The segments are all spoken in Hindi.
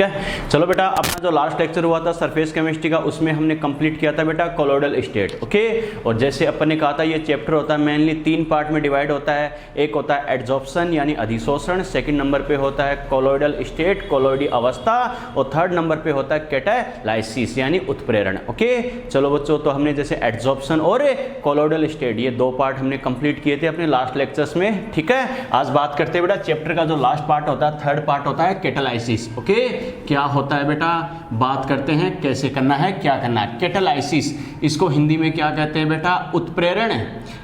ठीक है। चलो बेटा, अपना जो लास्ट लेक्चर हुआ था सरफेस केमिस्ट्री का, उसमें हमने कंप्लीट किया था बेटा कोलोइडल स्टेट। ओके, और जैसे अपन ने कहा था ये चैप्टर होता है मेनली 3 पार्ट में डिवाइड होता है। एक होता है एड्जॉर्प्शन यानी अधिशोषण, सेकंड नंबर पे होता है कोलोइडल स्टेट कोलोइडी अवस्था, और थर्ड नंबर पे होता है कैटालाइसिस यानी उत्प्रेरण। ओके, चलो बच्चों, तो हमने जैसे एड्जॉर्प्शन और कोलोइडल स्टेट ये 2 पार्ट हमने कंप्लीट किए थे अपने लास्ट लेक्चर्स में। ठीक है, आज बात करते हैं बेटा चैप्टर का जो लास्ट पार्ट होता है, थर्ड पार्ट होता है कैटालाइसिस। ओके, क्या होता है बेटा, बात करते हैं कैसे करना है, क्या करना है। कैटालाइसिस, इसको हिंदी में क्या कहते हैं बेटा, उत्प्रेरण।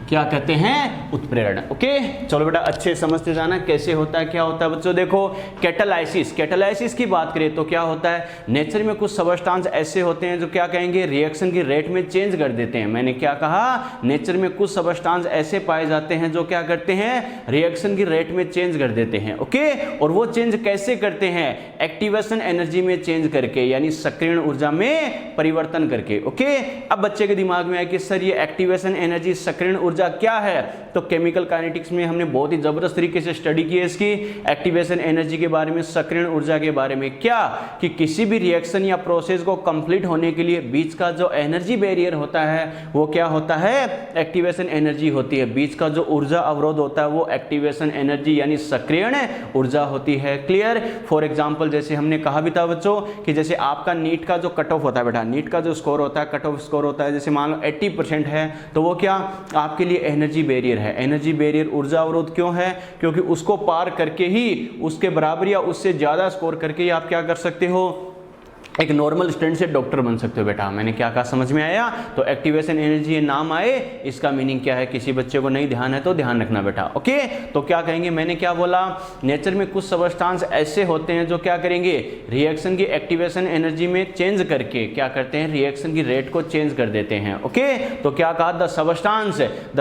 क्या कहते हैं, उत्प्रेरण। ओके, चलो बेटा अच्छे समझते जाना कैसे होता है, क्या होता है। बच्चों देखो, कैटालाइसिस, कैटालाइसिस की बात करें तो क्या होता है, नेचर में कुछ सबस्टांस ऐसे होते हैं जो क्या कहेंगे, रिएक्शन की रेट में चेंज कर देते हैं। मैंने क्या कहा, नेचर में कुछ सबस्टांस ऐसे पाए जाते हैं जो क्या करते हैं, रिएक्शन की रेट में चेंज कर देते हैं। ओके, और वो चेंज कैसे करते हैं, एक्टिवेशन एनर्जी में चेंज करके, यानी सक्रियण ऊर्जा में परिवर्तन करके। ओके, अब बच्चे के दिमाग में आया कि सर ये एक्टिवेशन एनर्जी, सक्रियण ऊर्जा क्या है, तो केमिकल काइनेटिक्स में हमने बहुत ही जबरदस्त तरीके से स्टडी की है इसकी, एक्टिवेशन एनर्जी के बारे में, सक्रियण ऊर्जा के बारे में। क्या कि किसी भी रिएक्शन या प्रोसेस को कंप्लीट होने के लिए बीच का जो एनर्जी बैरियर होता है वो क्या होता है, एक्टिवेशन एनर्जी होती है। बीच का जो ऊर्जा अवरोध होता है वो एक्टिवेशन एनर्जी यानी सक्रियण ऊर्जा होती है। क्लियर। फॉर एग्जांपल जैसे हमने कहा भी था बच्चों कि जैसे आपका नीट का जो कट ऑफ होता है बेटा, नीट का जो स्कोर होता है, कट ऑफ स्कोर होता है, जैसे मान लो 80% है, तो वो क्या आपके लिए एनर्जी बैरियर है। एनर्जी बैरियर ऊर्जा अवरोध क्यों है, क्योंकि उसको पार करके ही, उसके बराबर या उससे ज्यादा स्कोर करके ही आप क्या कर सकते हो, एक नॉर्मल स्टूडेंट से डॉक्टर बन सकते हो बेटा। मैंने क्या कहा, समझ में आया। तो एक्टिवेशन एनर्जी ये नाम आए, इसका मीनिंग क्या है, किसी बच्चे को नहीं ध्यान है तो ध्यान रखना बेटा। ओके, तो क्या कहेंगे, मैंने क्या बोला, नेचर में कुछ सबस्टांस ऐसे होते हैं जो क्या करेंगे, रिएक्शन की एक्टिवेशन एनर्जी में चेंज करके क्या करते हैं, रिएक्शन की रेट को चेंज कर देते हैं। ओके, तो क्या कहा, the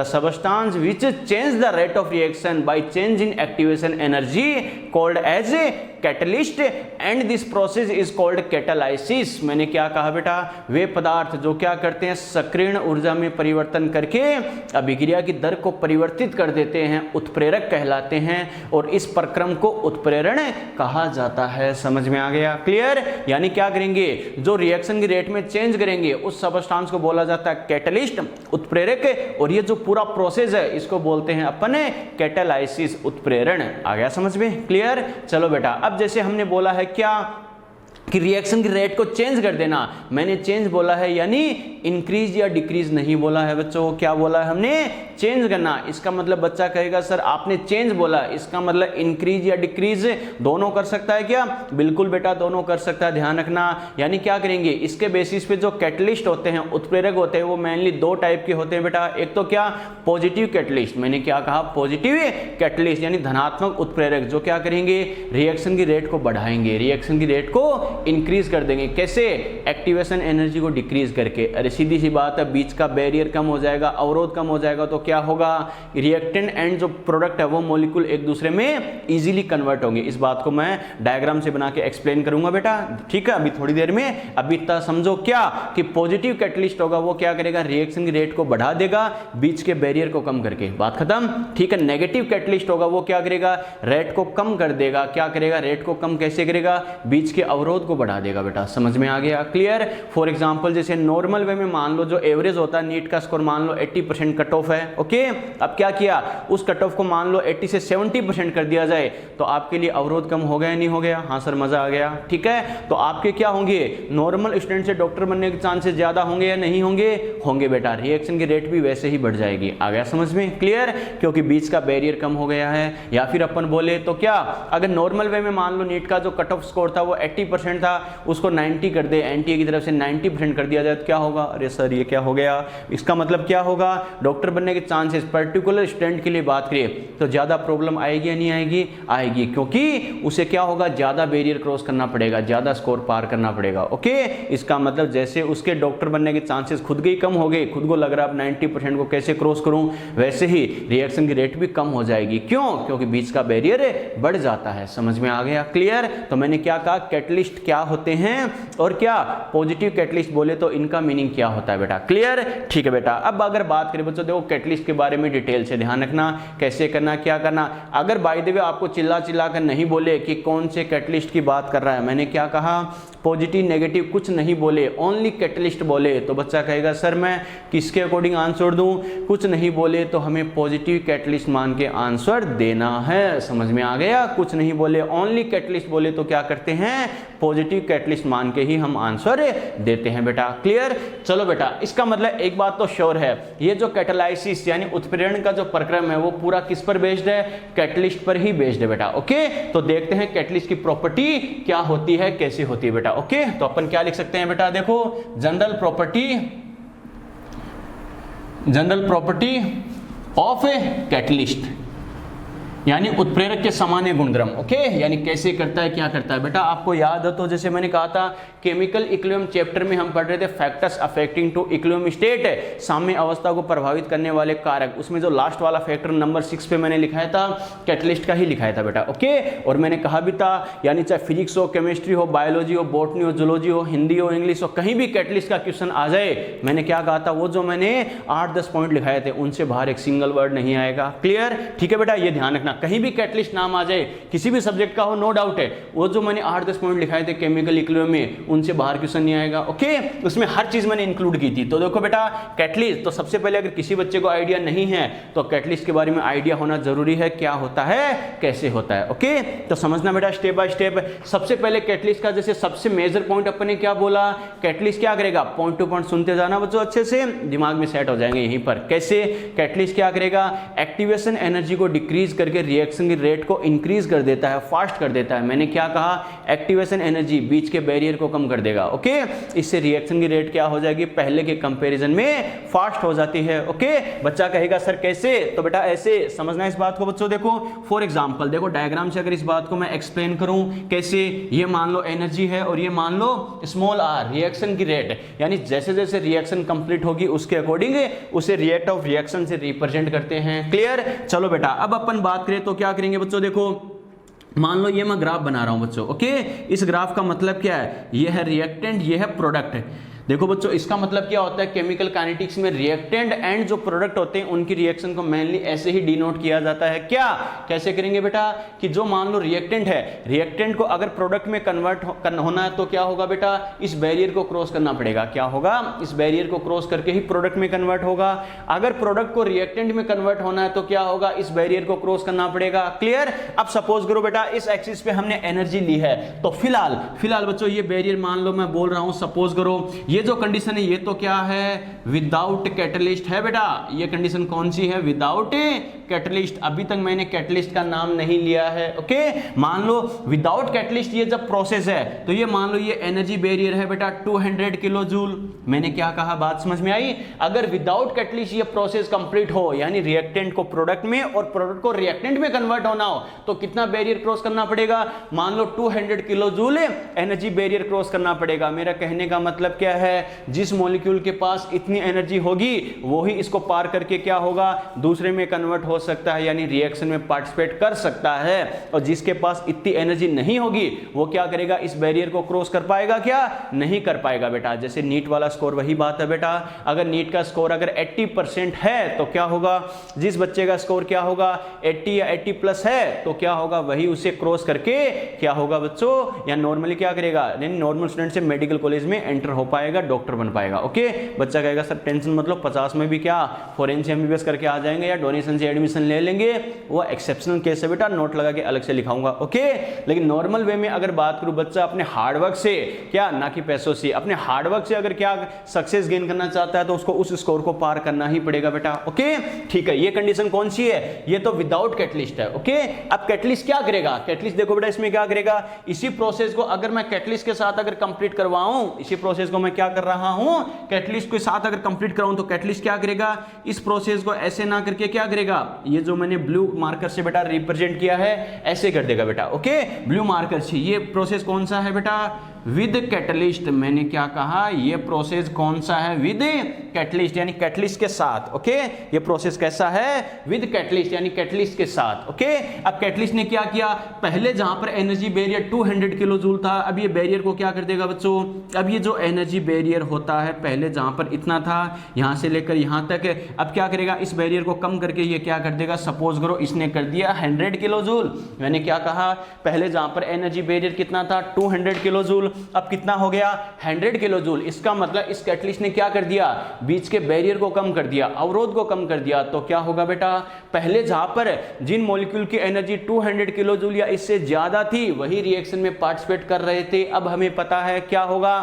substance which change the rate of reaction by change in activation energy called as catalyst and this process is called catalysis. मैंने क्या कहा बेटा, वे पदार्थ जो क्या करते हैं, सक्रियण ऊर्जा में परिवर्तन करके अभिक्रिया की दर को परिवर्तित कर देते हैं, उत्प्रेरक कहलाते हैं, और इस प्रक्रम को उत्प्रेरण कहा जाता है। समझ में आ गया। क्लियर। यानी क्या करेंगे, जो रिएक्शन की रेट में चेंज करेंगे उस सबस्टांस को बोला जाता है कैटलिस्ट, उत्प्रेरक, और ये जो पूरा प्रोसेस है इसको बोलते हैं अपन कैटालाइसिस, उत्प्रेरण। आ गया समझ में। क्लियर। चलो बेटा, अब जैसे हमने बोला है क्या कि रिएक्शन की रेट को चेंज कर देना, मैंने चेंज बोला है यानी इंक्रीज या डिक्रीज नहीं बोला है बच्चों। क्या बोला है हमने, चेंज करना। इसका मतलब बच्चा कहेगा सर आपने चेंज बोला, इसका मतलब इंक्रीज या डिक्रीज दोनों कर सकता है क्या, बिल्कुल बेटा दोनों कर सकता है, ध्यान रखना। यानी क्या करेंगे, इसके बेसिस पे जो कैटलिस्ट होते हैं, उत्प्रेरक होते हैं, वो मेनली 2 टाइप के होते हैं बेटा। एक तो क्या, पॉजिटिव कैटलिस्ट। मैंने क्या कहा, पॉजिटिव कैटलिस्ट यानी धनात्मक उत्प्रेरक, जो क्या करेंगे, रिएक्शन की रेट को बढ़ाएंगे, रिएक्शन की रेट को इंक्रीज कर देंगे। कैसे, एक्टिवेशन एनर्जी को डिक्रीज करके। अरे सीधी सी बात है, बीच का बैरियर कम हो जाएगा, अवरोध कम हो जाएगा, तो क्या होगा, रिएक्टेंट एंड जो प्रोडक्ट है वो मॉलिक्यूल एक दूसरे में इजीली कन्वर्ट होंगे। इस बात को मैं डायग्राम से बना के एक्सप्लेन करूंगा बेटा, ठीक है, अभी थोड़ी देर में। अभी इतना समझो क्या कि पॉजिटिव कैटलिस्ट होगा वो क्या करेगा, रिएक्शन की रेट को बढ़ा देगा बीच के बैरियर को कम करके, बात खत्म। ठीक है, नेगेटिव कैटलिस्ट होगा वो क्या करेगा, रेट को कम कर देगा। क्या करेगा, रेट को कम कैसे करेगा, बीच के अवरोध को बढ़ा देगा बेटा। समझ में आ गया। क्लियर। फॉर एग्जांपल जैसे नॉर्मल वे में मान लो जो एवरेज होता है, नीट का स्कोर मान लो 80% कट ऑफ है। ओके, अब क्या किया, उस कट ऑफ को मान लो 80 से 70% कर दिया जाए, तो आपके लिए अवरोध कम हो गया नहीं हो गया, हाँ सर मजा आ गया। ठीक है, तो आपके क्या होंगे, नॉर्मल स्टूडेंट से डॉक्टर बनने के चांसेस ज्यादा होंगे या नहीं होंगे, होंगे बेटा। रिएक्शन की रेट भी वैसे ही बढ़ जाएगी। आ गया समझ में। क्लियर, क्योंकि बीच का बैरियर कम हो गया है। या फिर अपन बोले तो क्या, अगर नॉर्मल वे में मान लो नीट का जो कट ऑफ स्कोर था वो 80% था, उसको 90 कर दे, एनटीए की तरफ से 90% कर दिया जाए, तो क्या होगा, अरे सर ये क्या हो गया। इसका मतलब क्या होगा, डॉक्टर बनने के चांसेस पर्टिकुलर स्टूडेंट के लिए बात करिए तो ज्यादा प्रॉब्लम आएगी या नहीं आएगी, आएगी, क्योंकि उसे क्या होगा, ज्यादा बैरियर क्रॉस करना पड़ेगा, ज्यादा स्कोर पार करना पड़ेगा। ओके, इसका मतलब जैसे उसके डॉक्टर बनने के चांसेस खुद के ही कम हो गए, खुद को लग रहा है अब 90% को कैसे क्रॉस करूं, वैसे ही रिएक्शन की रेट भी कम हो जाएगी। क्यों, क्योंकि बीच का बैरियर बढ़ जाता है। समझ में आ गया। क्लियर। तो मैंने क्या कहा, कैटलिस्ट क्या होते हैं और क्या पॉजिटिव कैटलिस्ट बोले तो इनका मीनिंग क्या होता है बेटा। क्लियर, ठीक है बेटा। अब अगर बात करें बच्चों, देखो कैटलिस्ट के बारे में डिटेल से ध्यान रखना, कैसे करना, क्या करना। अगर बाय द वे आपको चिल्ला चिल्ला कर नहीं बोले कि कौन से कैटलिस्ट की बात कर रहा है, मैंने क्या कहा, पॉजिटिव नेगेटिव कुछ नहीं बोले, ओनली कैटलिस्ट बोले, तो बच्चा कहेगा सर मैं किसके अकॉर्डिंग आंसर दूं, कुछ नहीं बोले तो हमें पॉजिटिव कैटलिस्ट मान के आंसर देना है। समझ में आ गया, कुछ नहीं बोले ओनली कैटलिस्ट बोले तो क्या करते हैं, पॉजिटिव कैटलिस्ट मान के ही हम आंसर देते हैं बेटा। क्लियर, चलो बेटा, इसका मतलब एक बात तो श्योर है, ये जो कैटालाइसिस यानी उत्प्रेरण का जो प्रक्रम है वो पूरा किस पर बेस्ड है, कैटलिस्ट पर ही बेस्ड है बेटा। ओके, तो देखते हैं कैटलिस्ट की प्रॉपर्टी क्या होती है, कैसे होती है बेटा। ओके, तो अपन क्या लिख सकते हैं बेटा, देखो general property of a catalyst यानी उत्प्रेरक के सामान्य गुणधर्म। ओके, यानी कैसे करता है, क्या करता है बेटा। आपको याद है तो जैसे मैंने कहा था केमिकल इक्विलिब्रियम चैप्टर में हम पढ़ रहे थे factors affecting to equilibrium state, साम्य अवस्था को प्रभावित करने वाले कारक, उसमें जो लास्ट वाला फैक्टर नंबर 6 पे मैंने लिखाया था कैटलिस्ट का ही लिखाया था बेटा। ओके, और मैंने कहा भी था यानी चाहे फिजिक्स हो, केमिस्ट्री हो, बायोलॉजी हो, बॉटनी हो, जूलॉजी हो, हिंदी हो, इंग्लिश हो, कहीं भी कैटलिस्ट का क्वेश्चन आ जाए, मैंने क्या कहा था, वो जो मैंने 8-10 पॉइंट लिखाए थे उनसे बाहर एक सिंगल वर्ड नहीं आएगा। क्लियर, ठीक है बेटा, ये ध्यान रखना, कहीं भी कैटलिस्ट नाम आ जाए किसी भी सब्जेक्ट का हो, नो डाउट है वो जो मैंने 8-10 पॉइंट लिखाए थे केमिकल इक्विलिब्रियम में उनसे बाहर क्वेश्चन नहीं आएगा। ओके, उसमें हर चीज मैंने इंक्लूड की थी। तो देखो बेटा कैटलिस्ट, तो सबसे पहले अगर किसी बच्चे को आइडिया नहीं है तो कैटलिस्ट के बारे में आइडिया होना जरूरी है, क्या होता है, कैसे होता है। ओके, तो समझना बेटा स्टेप बाय स्टेप। सबसे पहले कैटलिस्ट का जैसे सबसे मेजर पॉइंट अपन ने क्या बोला, कैटलिस्ट क्या करेगा, पॉइंट टू पॉइंट सुनते जाना बच्चों, अच्छे से दिमाग में सेट हो जाएंगे यहीं पर। कैसे, कैटलिस्ट क्या करेगा, एक्टिवेशन एनर्जी को डिक्रीज करके रिएक्शन की रेट को इंक्रीज कर देता है, फास्ट कर देता है। मैंने क्या कहा, एक्टिवेशन एनर्जी बीच के बैरियर को कम कर देगा। ओके, इससे रिएक्शन की रेट क्या हो जाएगी, पहले के कंपैरिजन में फास्ट हो जाती है। ओके, बच्चा कहेगा सर कैसे, तो बेटा ऐसे समझना इस बात को बच्चों। देखो फॉर एग्जांपल, देखो डायग्राम से अगर इस बात को मैं एक्सप्लेन करूं, कैसे, ये मान लो एनर्जी है और ये मान लो स्मॉल आर रिएक्शन की रेट, यानी जैसे जैसे रिएक्शन कंप्लीट होगी उसके अकॉर्डिंग उसे रेट ऑफ रिएक्शन से रिप्रेजेंट करते हैं। क्लियर, चलो बेटा अब अपन बात करें तो क्या करेंगे बच्चों, देखो मान लो ये मैं ग्राफ बना रहा हूं बच्चों। ओके, इस ग्राफ का मतलब क्या है, ये है रिएक्टेंट, ये है प्रोडक्ट। देखो बच्चों इसका मतलब क्या होता है, केमिकल काइनेटिक्स में रिएक्टेंट एंड जो प्रोडक्ट होते हैं उनकी रिएक्शन को मेनली ऐसे ही डिनोट किया जाता है। क्या, कैसे करेंगे बेटा, कि जो मान लो रिएक्टेंट है, रिएक्टेंट को अगर प्रोडक्ट में कन्वर्ट होना है तो क्या होगा बेटा, इस बैरियर को क्रॉस करना पड़ेगा। क्या होगा, इस बैरियर को क्रॉस करके ही प्रोडक्ट में कन्वर्ट होगा। अगर प्रोडक्ट को रिएक्टेंट में कन्वर्ट होना है तो क्या होगा, इस बैरियर को क्रॉस करना पड़ेगा। क्लियर, अब सपोज करो बेटा इस एक्सिस पे हमने एनर्जी ली है, तो फिलहाल बच्चों ये बैरियर मान लो मैं बोल रहा हूं, सपोज करो ये जो कंडीशन है ये तो क्या है, विदाउट कैटलिस्ट है बेटा। ये कंडीशन कौन सी है, विदाउट कैटलिस्ट। अभी तक मैंने कैटलिस्ट का नाम नहीं लिया है। ओके, मान लो विदाउट कैटलिस्ट ये जब प्रोसेस है तो ये मान लो ये एनर्जी बैरियर है बेटा 200 किलो जूल। मैंने क्या कहा, बात समझ में आई। अगर विदाउट कैटलिस्ट ये प्रोसेस कंप्लीट हो, यानी रिएक्टेंट को प्रोडक्ट में और प्रोडक्ट को रिएक्टेंट में कन्वर्ट होना हो, तो कितना बैरियर क्रॉस करना पड़ेगा, मान लो 200 kilo joule energy barrier cross करना पड़ेगा। मेरा कहने का मतलब क्या है, जिस मॉलिक्यूल के पास इतनी एनर्जी होगी वो ही इसको पार करके क्या होगा, दूसरे में कन्वर्ट हो सकता है, यानी रिएक्शन में पार्टिसिपेट कर सकता है। और जिसके पास इतनी एनर्जी नहीं होगी वो क्या करेगा, इस बैरियर को क्रॉस कर पाएगा, क्या नहीं कर पाएगा बेटा। जैसे नीट वाला स्कोर वही बात है बेटा, अगर नीट का स्कोर अगर 80% है तो क्या होगा, जिस बच्चे का स्कोर क्या होगा 80 या 80 प्लस है तो क्या होगा, वही उसे क्रॉस करके क्या होगा बच्चों, या नॉर्मली क्या करेगा, नॉर्मल स्टूडेंट से मेडिकल कॉलेज में एंटर हो पाएगा, डॉक्टर बन पाएगा। ओके, बच्चा कहेगा सर टेंशन मतलब 50 में भी क्या फॉरेन से एमबीबीएस करके आ जाएंगे या डोनेशन से एडमिशन ले लेंगे, वो एक्सेप्शनल केस है बेटा, नोट लगा के अलग से लिखाऊंगा। ओके, लेकिन नॉर्मल वे में अगर बात करूं, बच्चा अपने हार्डवर्क से, क्या ना कि पैसों से, अपने हार्डवर्क से अगर क्या सक्सेस गेन करना चाहता है तो उसको उस स्कोर को पार करना ही पड़ेगा बेटा। ओके, ठीक है, ये कंडीशन कौन सी है, ये तो विदाउट कैटलिस्ट है। ओके, अब कैटलिस्ट क्या करेगा, कैटलिस्ट देखो बेटा इसमें क्या करेगा, इसी प्रोसेस को अगर मैं कैटलिस्ट के साथ अगर कंप्लीट करवाऊं, इसी प्रोसेस को मैं क्या क्या कर रहा हूं, कैटलिस्ट के साथ अगर कंप्लीट कराऊं तो कैटलिस्ट क्या करेगा, इस प्रोसेस को ऐसे ना करके क्या करेगा, ये जो मैंने ब्लू मार्कर से बेटा रिप्रेजेंट किया है ऐसे कर देगा बेटा। ओके, ब्लू मार्कर से ये प्रोसेस कौन सा है बेटा, विद कैटलिस्ट। मैंने क्या कहा, ये प्रोसेस कौन सा है, विद कैटलिस्ट यानी कैटलिस्ट के साथ। ओके, ये प्रोसेस कैसा है, विद कैटलिस्ट यानी कैटलिस्ट के साथ। ओके, अब कैटलिस्ट ने क्या किया, पहले जहां पर एनर्जी बैरियर 200 किलो जूल था, अब ये बैरियर को क्या कर देगा बच्चों, अब ये जो एनर्जी बैरियर होता है पहले जहां पर इतना था यहां से लेकर यहां तक, अब क्या करेगा, इस बैरियर को कम करके ये क्या कर देगा, सपोज करो इसने कर दिया 100 किलो जूल। मैंने क्या कहा, पहले जहां पर एनर्जी बैरियर कितना था 200 किलो जूल, अब कितना हो गया 100 किलो जूल। इसका मतलब इस कैटलिस्ट ने क्या कर दिया, बीच के बैरियर को कम कर दिया, अवरोध को कम कर दिया। तो क्या होगा बेटा, पहले जहां पर जिन मॉलिक्यूल की एनर्जी 200 किलो जूल या इससे ज्यादा थी वही रिएक्शन में पार्टिसिपेट कर रहे थे, अब हमें पता है क्या होगा,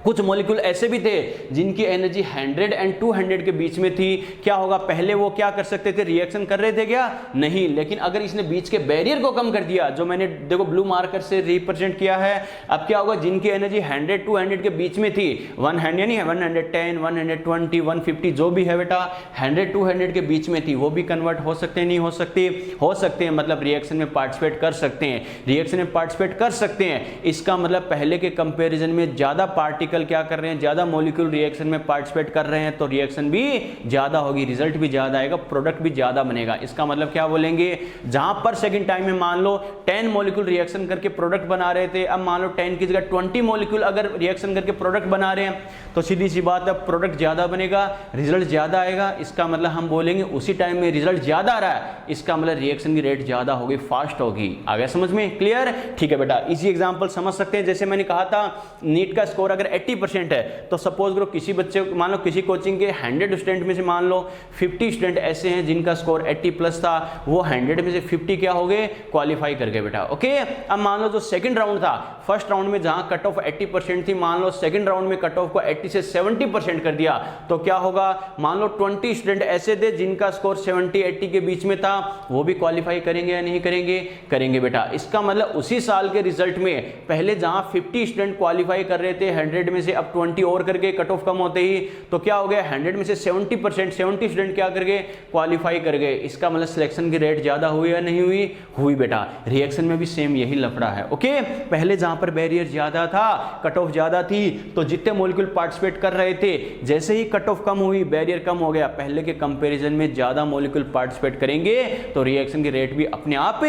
कुछ मॉलिक्यूल ऐसे भी थे जिनकी एनर्जी 100 और 200 के बीच में थी, क्या होगा, पहले वो क्या कर सकते थे, रिएक्शन कर रहे थे क्या, नहीं, लेकिन अगर इसने बीच के बैरियर को कम कर दिया, जो मैंने देखो ब्लू मार्कर से रिप्रेजेंट किया है, अब क्या होगा, जिनकी एनर्जी 100 200 के बीच में थी, 100 यानी 110 120 150 जो भी है बेटा 100 200 के बीच में थी, वो भी कन्वर्ट हो सकते हैं, नहीं हो सकते, हो सकते हैं, मतलब रिएक्शन में पार्टिसिपेट कर सकते हैं, रिएक्शन में पार्टिसिपेट कर सकते हैं। इसका मतलब पहले के कंपेरिजन में ज्यादा पार्टिकल क्या कर रहे हैं, ज्यादा मॉलिक्यूल रिएक्शन में पार्टिसिपेट कर रहे हैं, तो रिएक्शन भी ज्यादा होगी, रिजल्ट भी ज्यादा आएगा, प्रोडक्ट भी ज्यादा बनेगा। इसका मतलब क्या बोलेंगे, जहां पर सेकंड टाइम में मान लो 10 मॉलिक्यूल रिएक्शन करके प्रोडक्ट बना रहे थे, अब मान लो 10 की जगह 20 मॉलिक्यूल अगर रिएक्शन करके प्रोडक्ट बना रहे हैं, तो सीधी सी बात है प्रोडक्ट ज्यादा बनेगा, रिजल्ट ज्यादा आएगा। इसका मतलब हम बोलेंगे उसी टाइम में रिजल्ट ज्यादा आ रहा है, इसका मतलब रिएक्शन की रेट ज्यादा होगी, फास्ट होगी। आ गया समझ में, क्लियर, ठीक है बेटा। इसी एग्जांपल समझ सकते हैं, जैसे मैंने कहा था नीट का स्कोर अगर 80% है, तो सपोज करो किसी बच्चे, मान लो किसी कोचिंग के 100 स्टूडेंट में से मान लो 50 स्टूडेंट ऐसे हैं जिनका स्कोर 80 प्लस था, वो 100 में से 50 क्या हो गए, क्वालिफाई कर गए बेटा। ओके, अब मान लो जो सेकंड राउंड था, फर्स्ट राउंड में जहां कट ऑफ 80% थी, मान लो सेकंड राउंड में कट ऑफ को 80 से 70% कर दिया, तो क्या होगा, मान लो 20 स्टूडेंट ऐसे थे जिनका स्कोर 70 80 के बीच में था, वो भी क्वालिफाई करेंगे या नहीं करेंगे, करेंगे बेटा। इसका मतलब उसी साल के रिजल्ट में पहले जहां 50 स्टूडेंट क्वालिफाई कर रहे थे 100 में से, अब 20 और करके कट ऑफ कम होते ही, तो क्या हो गया, 100 में से 70% 70 स्टूडेंट क्या कर गए, क्वालिफाई कर गए। इसका मतलब सिलेक्शन की रेट ज्यादा हुई या नहीं हुई, हुई बेटा। रिएक्शन में भी सेम यही लफड़ा है। ओके, पहले जहां पर बैरियर ज्यादा था, कट ऑफ ज्यादा थी, तो जितने मॉलिक्यूल पार्टिसिपेट कर रहे थे, जैसे ही कट ऑफ कम हुई, बैरियर कम हो गया, पहले के कंपैरिजन में ज्यादा मॉलिक्यूल पार्टिसिपेट करेंगे, तो रिएक्शन की रेट भी अपने आप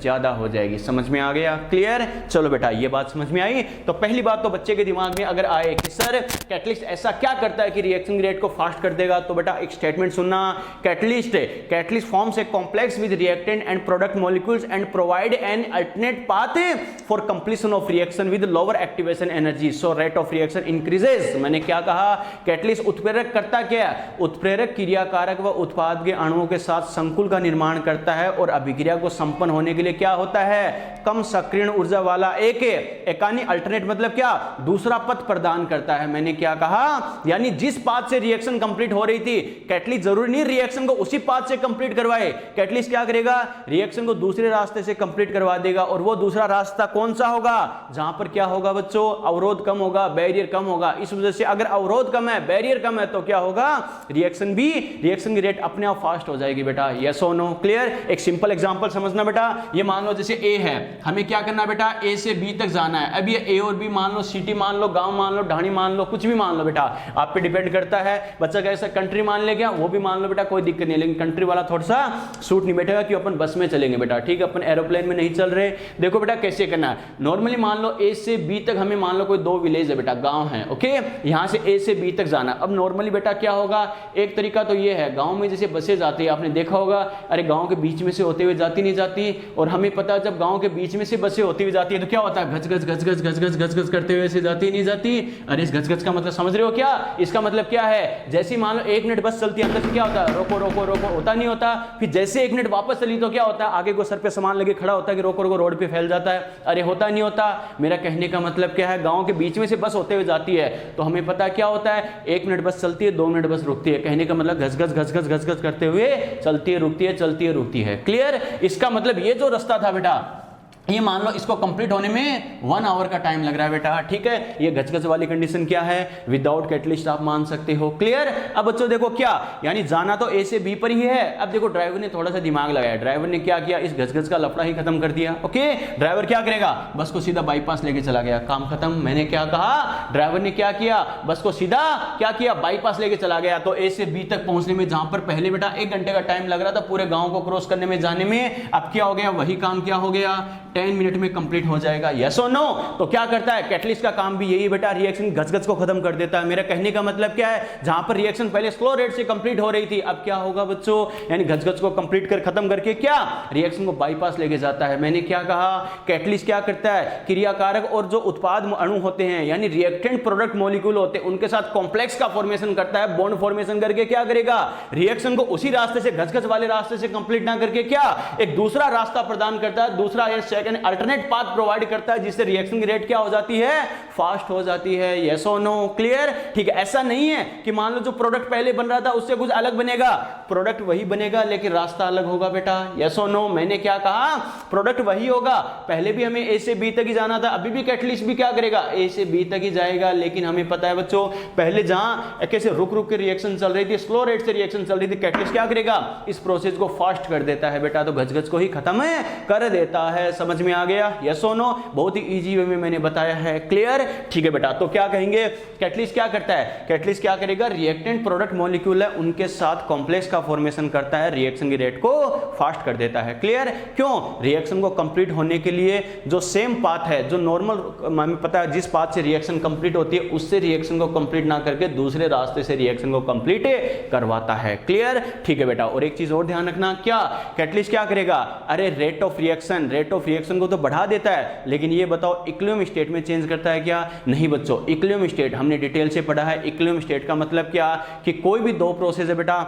ज्यादा हो जाएगी। समझ में आ गया, क्लियर, चलो बेटा ये बात समझ में आई। तो पहली बात तो बच्चे के दिमाग में अगर आए कि सर कैटलिस्ट ऐसा क्या करता है कि रिएक्शन रेट को फास्ट कर देगा, तो बेटा एक स्टेटमेंट सुनना, catalyst forms a complex with reactant and product molecules and provide an alternate path for completion of reaction with lower activation energy, so rate of reaction increases. मैंने क्या कहा, कैटलिस्ट उत्प्रेरक करता क्या है, उत्प्रेरक क्रियाकारक व उत्पाद के अणुओं के साथ संकुल का निर्माण करता है, और अभिक्रिया को संपन्न होने के लिए क्या होता है, कम सक्रियण ऊर्जा वाला एक एकानी अल्टरनेट मतलब क्या, दूसरा पथ प्रदान करता है। मैंने क्या कहा, यानी जिस पाथ से रिएक्शन कंप्लीट हो रही थी, कैटलिस्ट जरूरी नहीं रिएक्शन को उसी पाथ से कंप्लीट करवाए, कैटलिस्ट क्या करेगा, रिएक्शन को दूसरे रास्ते से कंप्लीट करवा देगा, और वो दूसरा रास्ता कौन सा होगा, जहां पर क्या होगा बच्चों, अवरोध कम होगा, बैरियर कम होगा। इस वजह से अगर अवरोध कम है, बैरियर कम है, तो क्या होगा, रिएक्शन की रेट अपने आप फास्ट हो जाएगी बेटा। यस और नो, क्लियर। एक सिंपल एग्जांपल समझना बेटा, ये मान लो जैसे ए है, हमें क्या करना बेटा, ए से बी तक जाना है। अब ये ए और बी मान लो, सिटी मान लो, गांव मान लो, ढाणी मान लो, कुछ भी मान लो बेटा, आप पे डिपेंड करता है। बच्चा कैसा कंट्री मान ले क्या, वो भी मान लो बेटा, कोई दिक्कत नहीं, लेकिन कंट्री वाला थोड़ा सा सूट नहीं बैठेगा कि अपन बस में चलेंगे बेटा, ठीक है, अपन एरोप्लेन में नहीं चल रहे। देखो बेटा कैसे करना है, नॉर्मली मान लो ए से बी तक हमें मान लो कोई 2 विलेज है बेटा, गांव है, ओके, यहां से ए से बी तक जाना। अब नॉर्मली बेटा क्या होगा, एक तरीका तो ये है, गांव में जैसे बसें जाती है, आपने देखा होगा, अरे गांव के बीच में से होते हुए जाती नहीं जाती, और हमें पता है जब गांव के बीच में से बसें होती हुई जाती है तो क्या होता है, घच घच घच घच घच घच घच घच करते हुए से जाती नहीं जाती। अरे इस घच घच का मतलब समझ रहे हो क्या, इसका मतलब क्या है, जैसे मान लो 1 मिनट बस चलती है, अंदर से क्या होता है, रोको रोको रोको, होता नहीं होता। फिर जैसे 1 मिनट वापस चली तो क्या होता है, आगे को सर पे सामान लगे खड़ा होता है कि रोको रोको, रोड पे फैल जाता है। अरे होता नहीं होता। मेरा कहने का मतलब क्या है, गांव के बीच में से बस होते हुए जाती है, तो हमें पता क्या होता है, 1 मिनट बस चलती है, 2 मिनट बस रुकती है। कहने का मतलब घस घस घस घस घस घस करते हुए चलती है रुकती है, चलती है रुकती है। क्लियर। इसका मतलब ये जो रास्ता था बेटा, ये मान लो इसको कंप्लीट होने में 1 आवर का टाइम लग रहा है बेटा, ठीक है। ये गजगज वाली कंडीशन क्या है, विदाउट कैटलिस्ट आप मान सकते हो, क्लियर। अब बच्चों देखो क्या, यानी जाना तो ए से बी पर ही है। अब देखो ड्राइवर ने थोड़ा सा दिमाग लगाया, ड्राइवर ने क्या किया, इस गजगज का लफड़ा ही खत्म कर दिया। ओके, ड्राइवर क्या करेगा, बस को सीधा बाईपास लेके चला गया, काम खत्म। मैंने क्या कहा, ड्राइवर ने क्या किया, बस को सीधा क्या किया, बाईपास लेके चला गया। तो ए से बी तक पहुंचने में जहां पर पहले बेटा 1 घंटे का टाइम लग रहा था पूरे गांव को क्रॉस करने में जाने में, अब क्या हो गया, वही काम क्या हो गया, 10 मिनट में कंप्लीट हो जाएगा। यस और नो। तो क्या करता है, कैटलिस्ट का काम भी यही बेटा, रिएक्शन गजगज को खत्म कर देता है। मेरा कहने का मतलब क्या है, जहां पर रिएक्शन पहले स्लो रेट से कंप्लीट हो रही थी, अब क्या होगा बच्चों, यानी गजगज को कंप्लीट कर खत्म करके क्या रिएक्शन को बाईपास लेके जाता है। मैंने क्या कहा, कैटलिस्ट क्या करता है, क्रियाकारक और जो उत्पाद अणु होते हैं यानी रिएक्टेंट प्रोडक्ट मॉलिक्यूल होते हैं उनके साथ कॉम्प्लेक्स का फॉर्मेशन करता है। बॉन्ड फॉर्मेशन करके क्या करेगा, रिएक्शन को उसी रास्ते से, गजगज वाले रास्ते से कंप्लीट ना करके क्या एक दूसरा रास्ता प्रदान करता है, दूसरा सेकंड अल्टरनेट पाथ प्रोवाइड करता है, जिससे रिएक्शन की रेट क्या हो जाती है, फास्ट हो जाती है। यस और नो, क्लियर, ठीक है। ऐसा नहीं है कि मान लो जो प्रोडक्ट पहले बन रहा था उससे कुछ अलग बनेगा, प्रोडक्ट वही बनेगा लेकिन रास्ता अलग होगा बेटा। यस और नो, मैंने क्या कहा, प्रोडक्ट वही होगा, पहले भी हमें ए से बी तक ही जाना था, अभी भी कैटलिस्ट भी क्या करेगा, ए से बी तक ही जाएगा। लेकिन हमें पता है बच्चों, पहले जहां कैसे रुक रुक के रिएक्शन चल रही थी, स्लो रेट से रिएक्शन चल रही थी, कैटलिस्ट क्या करेगा, इस प्रोसेस को फास्ट कर देता है बेटा, तो गजगज को ही खत्म कर देता है। समझ में आ गया, यस और नो, बहुत ही इजी वे में मैंने बताया है, क्लियर, ठीक है बेटा। तो क्या कहेंगे, कैटलिस्ट क्या करता है, कैटलिस्ट क्या करेगा, रिएक्टेंट प्रोडक्ट मॉलिक्यूल है उनके साथ कॉम्प्लेक्स का फॉर्मेशन करता है, रिएक्शन की रेट को फास्ट कर देता है, क्लियर। क्यों, रिएक्शन को कंप्लीट होने के लिए जो सेम पाथ है, जो नॉर्मल हमें पता है जिस पाथ से रिएक्शन कंप्लीट होती है, उससे रिएक्शन को कंप्लीट ना करके दूसरे रास्ते से रिएक्शन को कंप्लीट करवाता है, क्लियर, ठीक है बेटा। और एक चीज और ध्यान रखना, क्या कैटलिस्ट क्या करेगा, अरे रेट ऑफ रिएक्शन को तो बढ़ा देता है, लेकिन ये बताओ इक्विलिब्रियम स्टेट में चेंज करता है क्या, नहीं बच्चों। इक्विलिब्रियम स्टेट हमने डिटेल से पढ़ा है। इक्विलिब्रियम स्टेट का मतलब क्या, कि कोई भी दो प्रोसेस है बेटा,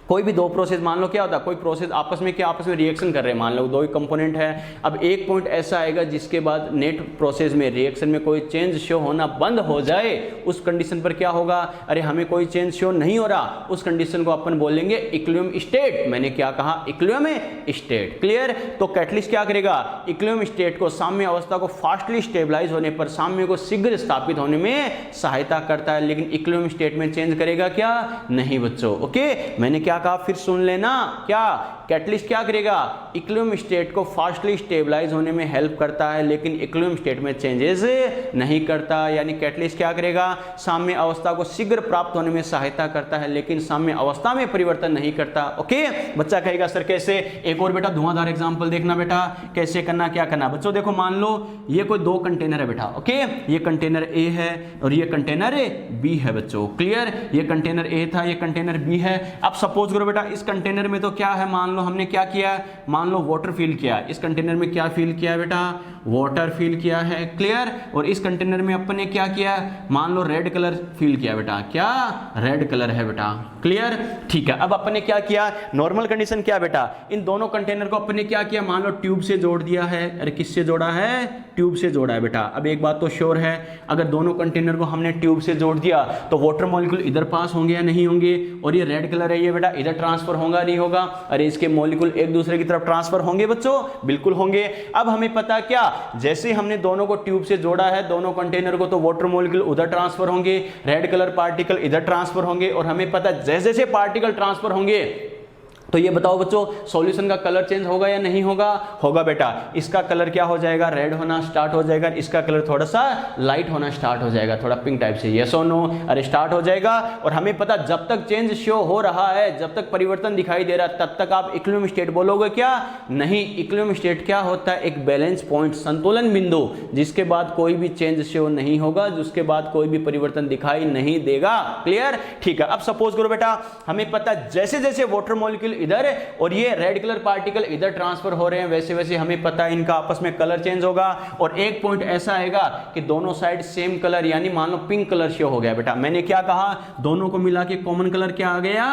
कोई भी दो प्रोसेस, मान लो क्या होता है, कोई प्रोसेस आपस में रिएक्शन कर रहे हैं, मान लो दो ही कंपोनेंट है। अब एक पॉइंट ऐसा आएगा जिसके बाद नेट प्रोसेस में रिएक्शन में कोई चेंज शो होना बंद हो जाए, उस कंडीशन पर क्या होगा, अरे हमें कोई चेंज शो नहीं हो रहा, उस कंडीशन को अपन बोलेंगे इक्विलिब्रियम स्टेट। मैंने क्या कहा, इक्विलिब्रियम स्टेट, क्लियर। तो कैटलिस्ट क्या करेगा, इक्विलिब्रियम स्टेट को, साम्य अवस्था को फास्टली स्टेबलाइज होने पर, साम्य को शीघ्र स्थापित होने में सहायता करता है, लेकिन इक्विलिब्रियम स्टेट में चेंज करेगा क्या, नहीं बच्चों। ओके, मैंने क्या कहा, फिर सुन लेना, क्या कैटलिस्ट क्या करेगा, इक्विलिब्रियम स्टेट को फास्टली स्टेबलाइज होने में हेल्प करता है, लेकिन इक्विलिब्रियम स्टेट में चेंजेस नहीं करता। यानी कैटलिस्ट क्या करेगा, साम्य अवस्था को शीघ्र प्राप्त होने में सहायता करता है, लेकिन साम्य अवस्था में परिवर्तन नहीं करता। ओके, बच्चा कहेगा सर कैसे, एक और बेटा धुआंधार एग्जांपल देखना बेटा, कैसे करना, क्या करना। बच्चों देखो, मान लो ये कोई दो कंटेनर है बेटा, ओके, ये कंटेनर ए है और ये कंटेनर बी है बच्चों, क्लियर। ये कंटेनर ए था, ये कंटेनर बी है। अब सपोज करो बेटा, इस कंटेनर में तो क्या है, मान लो हमने क्या किया, मान लो वाटर फिल किया, इस कंटेनर में क्या फिल किया बेटा, वाटर फिल किया है, क्लियर। और इस कंटेनर में अपन ने क्या किया, मान लो रेड कलर फिल किया बेटा, क्या रेड कलर है बेटा, क्लियर, ठीक है। अब अपन ने क्या किया, नॉर्मल कंडीशन क्या बेटा, इन दोनों कंटेनर को अपन ने क्या किया, मान लो ट्यूब से जोड़ दिया है। अरे किससे जोड़ा है, ट्यूब से जोड़ा है बेटा। अब एक बात तो श्योर है, अगर दोनों कंटेनर को हमने ट्यूब से जोड़ दिया तो वाटर मॉलिक्यूल इधर पास होंगे या नहीं होंगे, और ये रेड कलर है ये बेटा, इधर ट्रांसफर होगा नहीं होगा, अरे इसके मॉलिक्यूल एक दूसरे की तरफ ट्रांसफर होंगे बच्चों, बिल्कुल होंगे। अब हमें पता क्या, जैसे हमने दोनों को ट्यूब से जोड़ा है, दोनों कंटेनर को, तो वाटर मॉलिक्यूल उधर ट्रांसफर होंगे, रेड कलर पार्टिकल इधर ट्रांसफर होंगे, और हमें पता जैसे जैसे पार्टिकल ट्रांसफर होंगे, तो ये बताओ बच्चों, सॉल्यूशन का कलर चेंज होगा या नहीं होगा, होगा बेटा। इसका कलर क्या हो जाएगा, रेड होना स्टार्ट हो जाएगा, इसका कलर थोड़ा सा लाइट होना स्टार्ट हो जाएगा, थोड़ा पिंक टाइप से, यस और नो, अरे स्टार्ट हो जाएगा। और हमें पता जब तक चेंज शो हो रहा है, जब तक परिवर्तन दिखाई दे रहा है, तब तक आप इक्विलिब्रियम स्टेट बोलोगे क्या, नहीं। इक्विलिब्रियम स्टेट क्या होता है, एक बैलेंस पॉइंट, संतुलन बिंदु, जिसके बाद कोई भी चेंज शो नहीं होगा, जिसके बाद कोई भी परिवर्तन दिखाई नहीं देगा, क्लियर, ठीक है। अब सपोज करो बेटा, हमें पता जैसे जैसे वाटर मॉलिक्यूल इधर और ये रेड कलर पार्टिकल इधर ट्रांसफर हो रहे हैं, वैसे वैसे हमें पता है इनका आपस में कलर चेंज होगा, और एक पॉइंट ऐसा आएगा कि दोनों साइड सेम कलर, यानी मान लो पिंक कलर शो हो गया बेटा। मैंने क्या कहा, दोनों को मिला के कॉमन कलर क्या आ गया,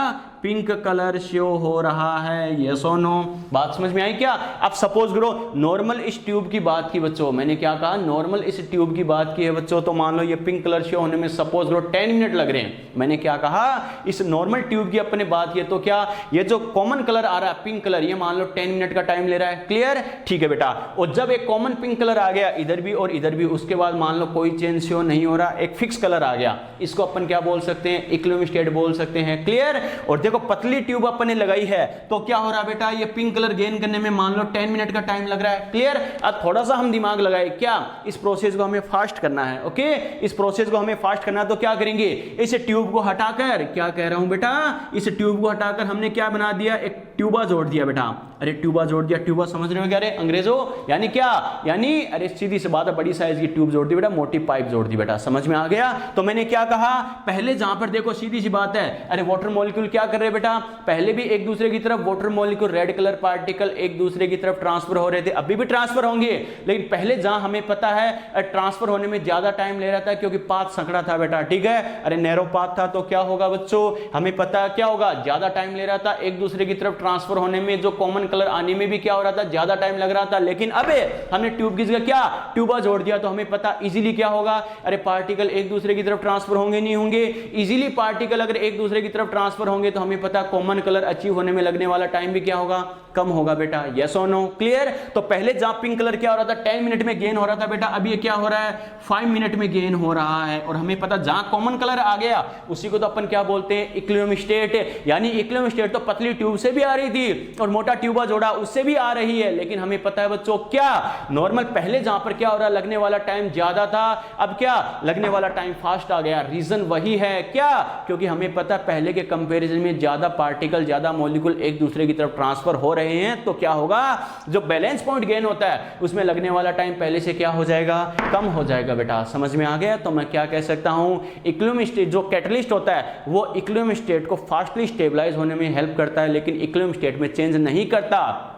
पिंक कलर शो हो रहा है, यस और नो। बात समझ में आई क्या? अब सपोज करो नॉर्मल इस ट्यूब की बात की बच्चों, मैंने क्या कहा, नॉर्मल इस ट्यूब की बात की है बच्चों, तो मान लो ये पिंक कलर शो होने में सपोज करो 10 मिनट लग रहे हैं। मैंने क्या कहा, इस नॉर्मल ट्यूब की अपने बात की, तो क्या ये जो कॉमन कलर आ रहा है पिंक कलर, ये मान लो 10 मिनट का टाइम ले रहा है, क्लियर? ठीक है बेटा। और जब एक कॉमन पिंक कलर आ गया इधर भी और इधर भी, उसके बाद मान लो कोई चेंज शो नहीं हो रहा, एक फिक्स कलर आ गया, इसको अपन क्या बोल सकते हैं, इक्विलिब्रियम स्टेट बोल सकते हैं, क्लियर? और देखो पतली ट्यूब अपन ने लगाई है, तो क्या हो रहा है बेटा, ये पिंक कलर गेन करने में मान लो 10 मिनट का टाइम लग रहा है, क्लियर? अब थोड़ा सा हम दिमाग लगाए, क्या इस प्रोसेस को हमें फास्ट करना है, ओके? इस प्रोसेस को हमें फास्ट करना है, तो क्या करेंगे, इस ट्यूब को हटाकर, क्या कह रहा हूं बेटा, इस ट्यूब को हटाकर हमने क्या बना दिया, एक ट्यूबा जोड़ दिया बेटा। अरे ट्यूबा जोड़ दिया, ट्यूबा समझ रहे हो क्या रे अंग्रेजों? यानी क्या, यानी अरे सीधी सी बात है, बड़ी साइज की ट्यूब जोड़ दी बेटा, मोटी पाइप जोड़ दी बेटा, समझ में आ गया? तो मैंने क्या कहा, पहले जहां पर देखो सीधी सी बात है, अरे वाटर मॉलिक्यूल क्या कर रहे बेटा, पहले भी एक दूसरे की तरफ water molecule red colour particle एक दूसरे की तरफ ट्रांसफर हो रहे थे, अभी भी ट्रांसफर होंगे, लेकिन पहले जहां हमें पता है ट्रांसफर होने में ज्यादा टाइम ले रहा था क्योंकि पाथ संकड़ा था बेटा, ठीक है? अरे नैरो पाथ था, तो क्या होगा बच्चों, हमें पता है क्या होगा, ज्यादा टाइम ले रहा था एक दूसरे की तरफ ट्रांसफर होने में, जो कॉमन कलर आने में भी क्या हो रहा था, ज्यादा टाइम लग रहा था। लेकिन अब हमने ट्यूब की जगह क्या ट्यूबा जोड़ दिया, तो हमें पता इजीली क्या होगा, अरे पार्टिकल एक दूसरे की तरफ ट्रांसफर होंगे नहीं होंगे, इजीली पार्टिकल अगर एक दूसरे की तरफ ट्रांसफर होंगे तो हमें पता कॉमन कलर अचीव होने में लगने वाला टाइम भी क्या होगा, कम होगा बेटा, यस और नो, क्लियर? तो पहले जहां पिंक कलर क्या हो रहा था, 10 मिनट में गेन हो रहा था बेटा, अभी ये क्या हो रहा है, 5 मिनट में गेन हो रहा है। और हमें पता जहां कॉमन कलर आ गया उसी को तो अपन क्या बोलते हैं, इक्विलिब्रियम स्टेट। यानी इक्विलिब्रियम स्टेट तो पतली ट्यूब से भी आ रही थी और मोटा ट्यूबा जोड़ा उससे भी आ रही है, लेकिन हमें पता है बच्चों क्या, नॉर्मल पहले जहां पर क्या हो रहा है, लगने वाला टाइम ज्यादा था, अब क्या लगने वाला टाइम फास्ट आ गया। रीजन वही है क्या, क्योंकि हमें पता है पहले के कंपैरिजन में ज्यादा पार्टिकल ज्यादा मॉलिक्यूल एक दूसरे की तरफ ट्रांसफर हो रहे हैं, तो क्या होगा, जो बैलेंस पॉइंट गेन होता है उसमें लगने वाला टाइम पहले से क्या हो जाएगा, कम हो जाएगा बेटा, समझ में आ गया? तो मैं क्या कह सकता हूं, इक्विलिब्रियम स्टेट जो कैटलिस्ट होता है वो इक्विलिब्रियम स्टेट को फास्टली स्टेबलाइज होने में हेल्प करता है, लेकिन इक्विलिब्रियम स्टेट में चेंज नहीं करता।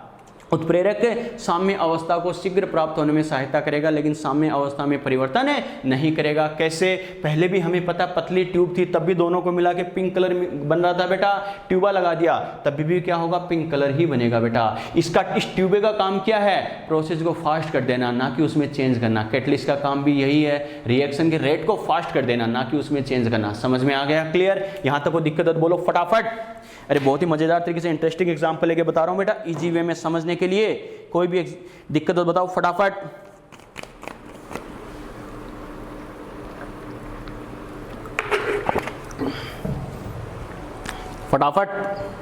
उत्प्रेरक साम्य अवस्था को शीघ्र प्राप्त होने में सहायता करेगा, लेकिन साम्य अवस्था में परिवर्तन नहीं करेगा। कैसे, पहले भी हमें पता पतली ट्यूब थी तब भी दोनों को मिला के पिंक कलर बन रहा था बेटा, ट्यूबा लगा दिया तब भी क्या होगा, पिंक कलर ही बनेगा बेटा। इसका इस ट्यूबे का काम क्या है, प्रोसेस को फास्ट कर देना, ना कि उसमें चेंज करना। कैटलिस्ट का काम भी यही है, रिएक्शन के रेट को फास्ट कर देना, ना कि उसमें चेंज करना। समझ में आ गया, क्लियर? यहां तक कोई दिक्कत है तो बोलो फटाफट। अरे बहुत ही मजेदार तरीके से इंटरेस्टिंग एग्जांपल लेके बता रहा हूं बेटा, इजी वे में समझने के लिए। कोई भी दिक्कत हो बताओ फटाफट। फटाफट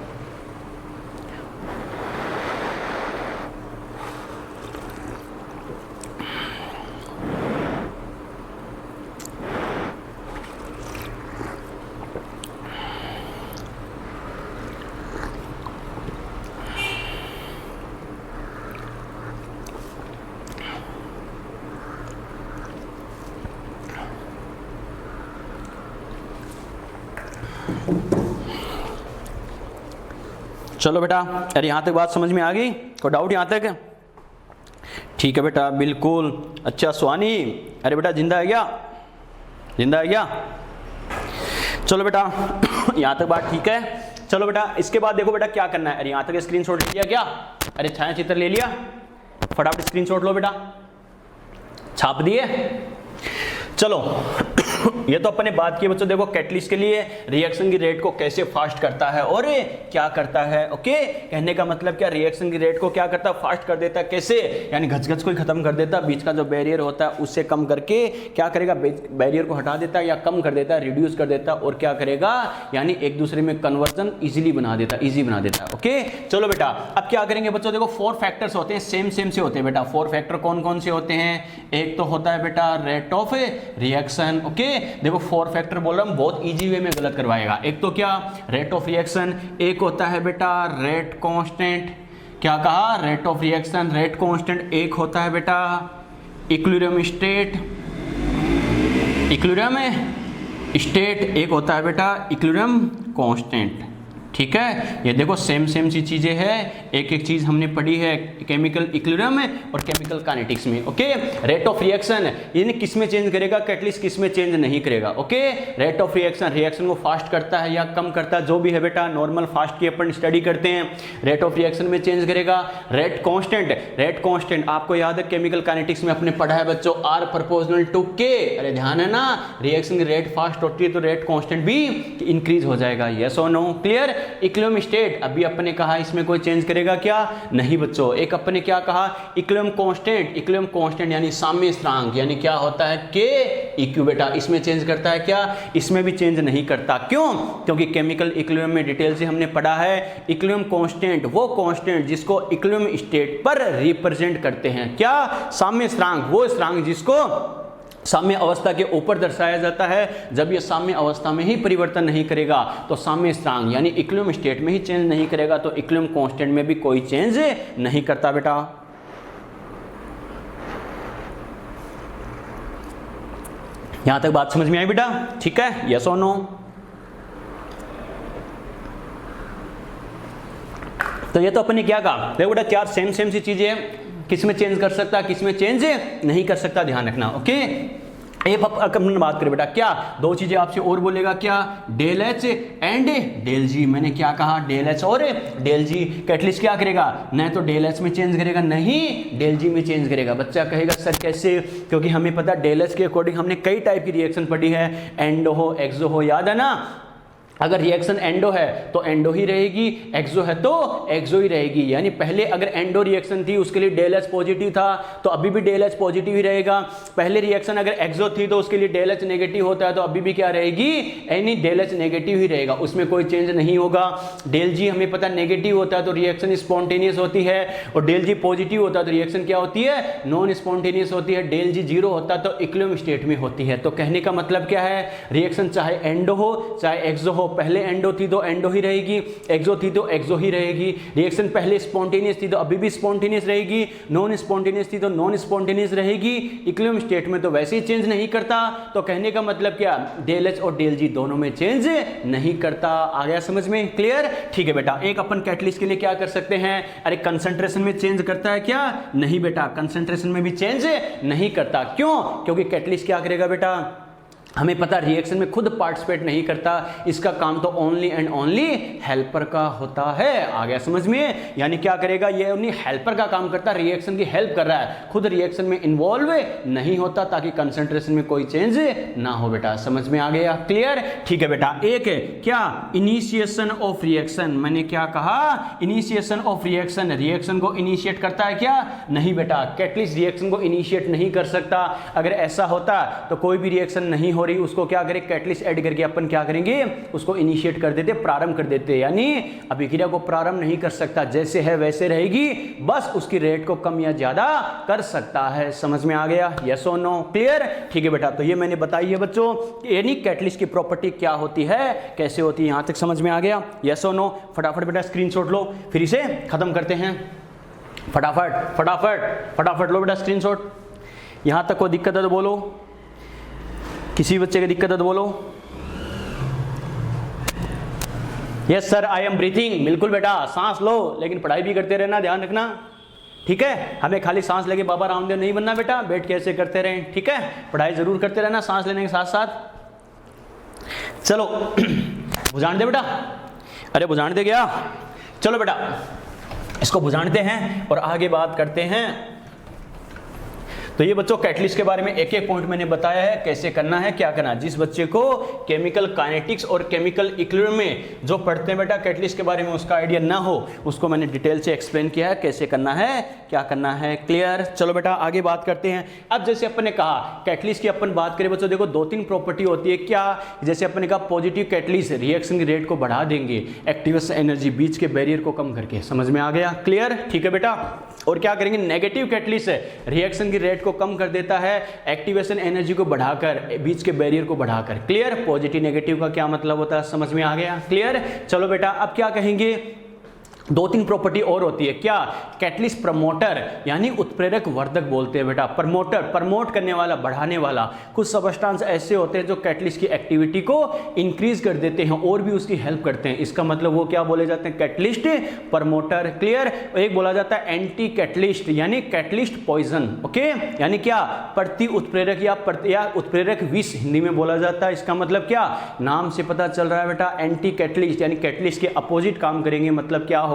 चलो बेटा, अरे यहां तक बात समझ में आ गई? कोई डाउट यहां तक? ठीक है बेटा, बिल्कुल। अच्छा सुहानी, अरे बेटा जिंदा है क्या, जिंदा है क्या? चलो बेटा यहां तक बात ठीक है। चलो बेटा इसके बाद देखो बेटा क्या करना है। अरे यहां तक स्क्रीनशॉट ले लिया क्या? अरे छाया चित्र ले लिया, फटाफट स्क्रीनशॉट लो बेटा, छाप दिए। चलो ये तो अपने बात की बच्चों, देखो कैटलिस्ट के लिए रिएक्शन की रेट को कैसे फास्ट करता है और क्या करता है। ओके, कहने का मतलब क्या, रिएक्शन की रेट को क्या करता है, फास्ट कर देता है। कैसे, यानी घचघच को ही खत्म कर देता है, बीच का जो बैरियर होता है उससे कम करके क्या करेगा, बैरियर को हटा देता है या कम कर देता है, रिड्यूस कर देता है, और क्या करेगा, यानी एक दूसरे में कन्वर्जन इजीली बना देता है, इजी बना देता है। ओके चलो बेटा अब क्या करेंगे बच्चों, देखो 4 फैक्टर्स होते हैं, सेम से होते हैं बेटा। 4 फैक्टर कौन कौन से होते हैं? एक तो होता है बेटा रेट ऑफ रिएक्शन। ओके देखो 4 फैक्टर बोल रहा हूं, बहुत इजी वे में गलत करवाएगा। एक तो क्या, रेट ऑफ रिएक्शन, एक होता है बेटा रेट कांस्टेंट। क्या कहा, rate of reaction, rate constant. एक होता है बेटा इक्विलिब्रियम स्टेट, इक्विलिब्रियम स्टेट। एक होता है बेटा इक्विलिब्रियम कांस्टेंट। ठीक है, ये देखो सेम सी चीजें हैं, एक एक चीज हमने पढ़ी है केमिकल इक्विलिब्रियम में और केमिकल काइनेटिक्स में। ओके, रेट ऑफ रिएक्शन यानी किस में चेंज करेगा कैटलिस्ट, किस में चेंज नहीं करेगा। Okay, rate of reaction reaction को फास्ट करता है या कम करता है, जो भी है बेटा, नॉर्मल फास्ट की अपन स्टडी करते हैं, रेट ऑफ रिएक्शन में चेंज करेगा। रेट कांस्टेंट आपको याद है केमिकल काइनेटिक्स में अपने पढ़ा है बच्चों, आर प्रोपोर्शनल टू के। अरे ध्यान है ना, रिएक्शन की रेट फास्ट होती है तो रेट कांस्टेंट भी इंक्रीज हो जाएगा। यस और नो, क्लियर। इक्विलिब्रियम स्टेट अभी अपने कहा इसमें कोई चेंज करेगा क्या, नहीं बच्चों। एक अपने क्या कहा, इक्विलिब्रियम कांस्टेंट यानी साम्य स्थिरांक, यानी क्या होता है के इक्यू बेटा, इसमें चेंज करता है क्या, इसमें भी चेंज नहीं करता। क्यों, क्योंकि केमिकल इक्विलिब्रियम में डिटेल से हमने पढ़ा है इक्विलिब्रियम कांस्टेंट वो कांस्टेंट जिसको इक्विलिब्रियम स्टेट पर रिप्रेजेंट करते हैं, क्या, साम्य स्थिरांक, वो स्थिरांक जिसको साम्य अवस्था के ऊपर दर्शाया जाता है। जब ये साम्य अवस्था में ही परिवर्तन नहीं करेगा तो साम्य स्थिरांक यानी इक्विलिब्रियम स्टेट में ही चेंज नहीं करेगा, तो इक्विलिब्रियम कांस्टेंट में भी कोई चेंज नहीं करता बेटा। यहां तक बात समझ में आई बेटा, ठीक है, यस और नो। तो ये तो अपन ने क्या कहा, देखो बेटा चार सेम सी चीजें, किस में चेंज कर सकता है, किस में चेंज नहीं कर सकता, ध्यान रखना। ओके, एक अपन बात करें बेटा, क्या दो चीजें आपसे और बोलेगा, क्या, डेल एच एंड डेल जी। मैंने क्या कहा, डेल एच और डेल जी। कैटलिस्ट क्या करेगा, न तो डेल एच में चेंज करेगा, नहीं डेल जी में चेंज करेगा। बच्चा कहेगा सर कैसे, क्योंकि हमें पता डेल एच के अकॉर्डिंग हमने कई टाइप की रिएक्शन पढ़ी है, एंडो हो, एक्सो हो, याद है ना। अगर रिएक्शन एंडो है तो एंडो ही रहेगी, एक्सो है तो एक्सो ही रहेगी। यानी पहले अगर एंडो रिएक्शन थी उसके लिए डेल एच पॉजिटिव था तो अभी भी डेल एच पॉजिटिव ही रहेगा। पहले रिएक्शन अगर एक्सो थी तो उसके लिए डेल एच नेगेटिव होता है तो अभी भी क्या रहेगी, यानी डेल एच नेगेटिव ही रहेगा, उसमें कोई चेंज नहीं होगा। डेल जी हमें पता नेगेटिव होता है तो रिएक्शन स्पॉन्टेनियस होती है, और डेल जी पॉजिटिव होता है तो रिएक्शन क्या होती है, नॉन स्पॉन्टेनियस होती है। डेल जी जीरो होता है तो इक्विलिब्रियम स्टेट में होती है। तो कहने का मतलब क्या है, रिएक्शन चाहे एंडो हो चाहे एक्सो हो, पहले एंडो थी तो एंडो ही रहेगी, एक्सो थी तो एक्सो ही रहेगी। रिएक्शन पहले स्पॉन्टेनियस थी तो अभी भी स्पॉन्टेनियस रहेगी, नॉन स्पॉन्टेनियस थी तो नॉन स्पॉन्टेनियस रहेगी। इक्विलिब्रियम स्टेट में तो वैसे ही चेंज नहीं करता। तो कहने का मतलब क्या, डेल एच और डेल जी दोनों में चेंज नहीं करता। आ गया समझ में, क्लियर, ठीक है बेटा। एक अपन कैटलिस्ट के लिए क्या कर सकते हैं, अरे कंसंट्रेशन में चेंज करता है क्या, नहीं बेटा, कंसंट्रेशन में भी चेंज नहीं करता। क्यों, क्योंकि कैटलिस्ट क्या करेगा बेटा, हमें पता रिएक्शन में खुद पार्टिसिपेट नहीं करता, इसका काम तो ओनली एंड ओनली हेल्पर का होता है। आ गया समझ में, यानी क्या करेगा, ये ओनली हेल्पर का काम करता है, रिएक्शन की हेल्प कर रहा है, खुद रिएक्शन में इन्वॉल्व नहीं होता, ताकि कंसंट्रेशन में कोई चेंज ना हो बेटा। समझ में आ गया, क्लियर, ठीक है बेटा। एक है क्या, इनिशिएशन ऑफ रिएक्शन। मैंने क्या कहा, इनिशिएशन ऑफ रिएक्शन, रिएक्शन को इनिशिएट करता है क्या, नहीं बेटा, कैटलिस्ट रिएक्शन को इनिशिएट नहीं कर सकता। अगर ऐसा होता तो कोई भी रिएक्शन नहीं हो रही, उसको क्या करें, कैटलिस्ट ऐड करके अपन क्या करेंगे, उसको इनिशिएट कर देते, प्रारंभ कर देते। यानी अभिक्रिया को प्रारंभ नहीं कर सकता, जैसे है वैसे रहेगी, बस उसकी रेट को कम या ज्यादा कर सकता है। समझ में आ गया, यस और नो, क्लियर, ठीक है बेटा। तो ये मैंने बताई है बच्चों, यानी कैटलिस्ट की प्रॉपर्टी क्या होती है, कैसे होती है, यहां तक समझ में आ गया, यस और नो। फटाफट बेटा स्क्रीनशॉट लो, फिर इसे खत्म करते हैं। फटाफट फटाफट फटाफट लो बेटा स्क्रीनशॉट। यहां तक कोई दिक्कत है तो बोलो, किसी बच्चे की दिक्कत है तो बोलो। Yes sir, I am breathing, बिल्कुल बेटा, सांस लो लेकिन पढ़ाई भी करते रहना, ध्यान रखना, ठीक है। हमें खाली सांस लेके बाबा रामदेव नहीं बनना बेटा, बैठ के ऐसे करते रहें, ठीक है। पढ़ाई जरूर करते रहना सांस लेने के साथ साथ। चलो बुझाने दे बेटा, अरे बुझाने दे गया, चलो बेटा इसको बुझाते हैं और आगे बात करते हैं। तो ये बच्चों कैटलिस्ट के बारे में एक एक पॉइंट मैंने बताया है, कैसे करना है, क्या करना है। जिस बच्चे को केमिकल काइनेटिक्स और केमिकल इक्विलिब्रियम में जो पढ़ते हैं बेटा कैटलिस्ट के बारे में उसका आइडिया ना हो, उसको मैंने डिटेल से एक्सप्लेन किया है कैसे करना है, क्या करना है, क्लियर। चलो बेटा आगे बात करते हैं। अब जैसे अपन ने कहा कैटलिस्ट की अपन बात करें बच्चों, देखो 2-3 प्रॉपर्टी होती है, क्या, जैसे अपन ने कहा पॉजिटिव कैटलिस्ट रिएक्शन की रेट को बढ़ा देंगे, एक्टिवेशन एनर्जी बीच के बैरियर को कम करके। समझ में आ गया, क्लियर, ठीक है बेटा। और क्या करेंगे, नेगेटिव कैटलिस्ट रिएक्शन की रेट को कम कर देता है, एक्टिवेशन एनर्जी को बढ़ाकर, बीच के बैरियर को बढ़ाकर, क्लियर। पॉजिटिव नेगेटिव का क्या मतलब होता है, समझ में आ गया, क्लियर। चलो बेटा अब क्या कहेंगे, दो तीन प्रॉपर्टी और होती है, क्या? कैटलिस्ट प्रमोटर यानी उत्प्रेरक वर्धक बोलते हैं बेटा। प्रमोटर, प्रमोट करने वाला, बढ़ाने वाला। कुछ सबस्टांस ऐसे होते हैं जो कैटलिस्ट की एक्टिविटी को इंक्रीज कर देते हैं और भी उसकी हेल्प करते हैं, इसका मतलब वो क्या बोले जाते हैं? Catalyst promoter. क्लियर? एक बोला जाता है एंटी कैटलिस्ट यानी कैटलिस्ट पॉइजन। ओके, यानी क्या? प्रति उत्प्रेरक या उत्प्रेरक विष हिंदी में बोला जाता है। इसका मतलब क्या? नाम से पता चल रहा है बेटा, एंटी कैटलिस्ट यानी कैटलिस्ट के अपोजिट काम करेंगे, मतलब क्या होगा?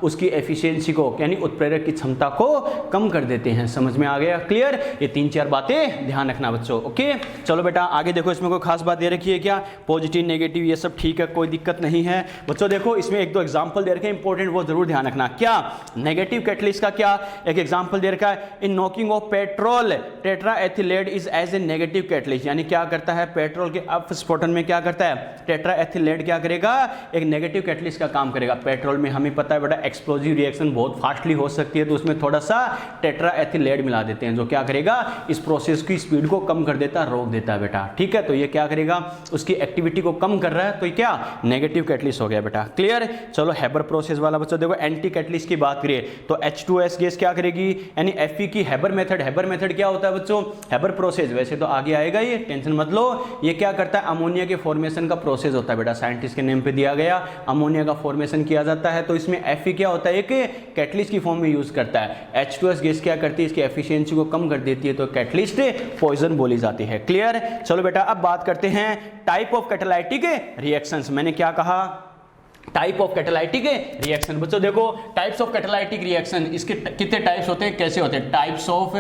उसकी एफिशिएंसी को यानी उत्प्रेरक की क्षमता को कम कर देते हैं। समझ में आ गया? क्लियर? ये 3-4 बातें ध्यान रखना बच्चों। ओके, चलो बेटा आगे देखो, इसमें कोई खास बात दे रखी है क्या? पॉजिटिव नेगेटिव ये सब ठीक है, कोई दिक्कत नहीं है बच्चों। देखो इसमें एक दो एग्जांपल दे रखे हैं इंपॉर्टेंट, वो जरूर ध्यान रखना। क्या? नेगेटिव कैटलिस्ट का क्या एक एग्जांपल दे रखा है? In knocking of petrol tetraethyl lead is as a negative catalyst, यानी क्या करता है? पेट्रोल के अपस्फोटन में क्या करता है? टेट्राएथिलेट क्या करेगा? एक नेगेटिव कैटलिस्ट का काम करेगा। पेट्रोल में हमें पता है बेटा एक्सप्लोजिव रिएक्शन बहुत फास्टली हो सकती है, तो उसमें थोड़ा सा टेट्राएथिलेट मिला देते हैं, जो क्या करेगा? इस प्रोसेस की स्पीड को कम कर देता है, रोक देता है बेटा। ठीक है, तो ये क्या करेगा? उसकी एक्टिविटी को कम कर रहा है, तो ये क्या? नेगेटिव कैटलिस्ट हो गया बेटा। क्लियर? चलो हैबर प्रोसेस वाला बच्चों देखो, एंटी कैटलिस्ट की बात करिए तो H2S गैस क्या करेगी? यानी Fe की हैबर मेथड। हैबर मेथड क्या होता है बच्चों? हैबर प्रोसेस, वैसे तो आगे आएगा ये, टेंशन मत लो। ये क्या करता है? अमोनिया के फॉर्मेशन का प्रोसेस होता है बेटा, साइंटिस्ट के नेम पे दिया गया, अमोनिया का फॉर्मेशन किया जाता है, तो इसमें Fe क्या होता है? एक कैटलिस्ट की फॉर्म में यूज करता है। H2S गैस क्या करती है? इसकी एफिशिएंसी को कम कर देती है, तो कैटलिस्ट पॉइजन बोली जाती है। क्लियर? चलो बेटा अब बात करते हैं टाइप ऑफ कैटालाइटिक रिएक्शंस। मैंने क्या कहा? Type of catalytic reaction. बच्चों देखो टाइप्स ऑफ कैटालाइटिक रिएक्शन, इसके कितने टाइप्स होते हैं, कैसे होते हैं? Types of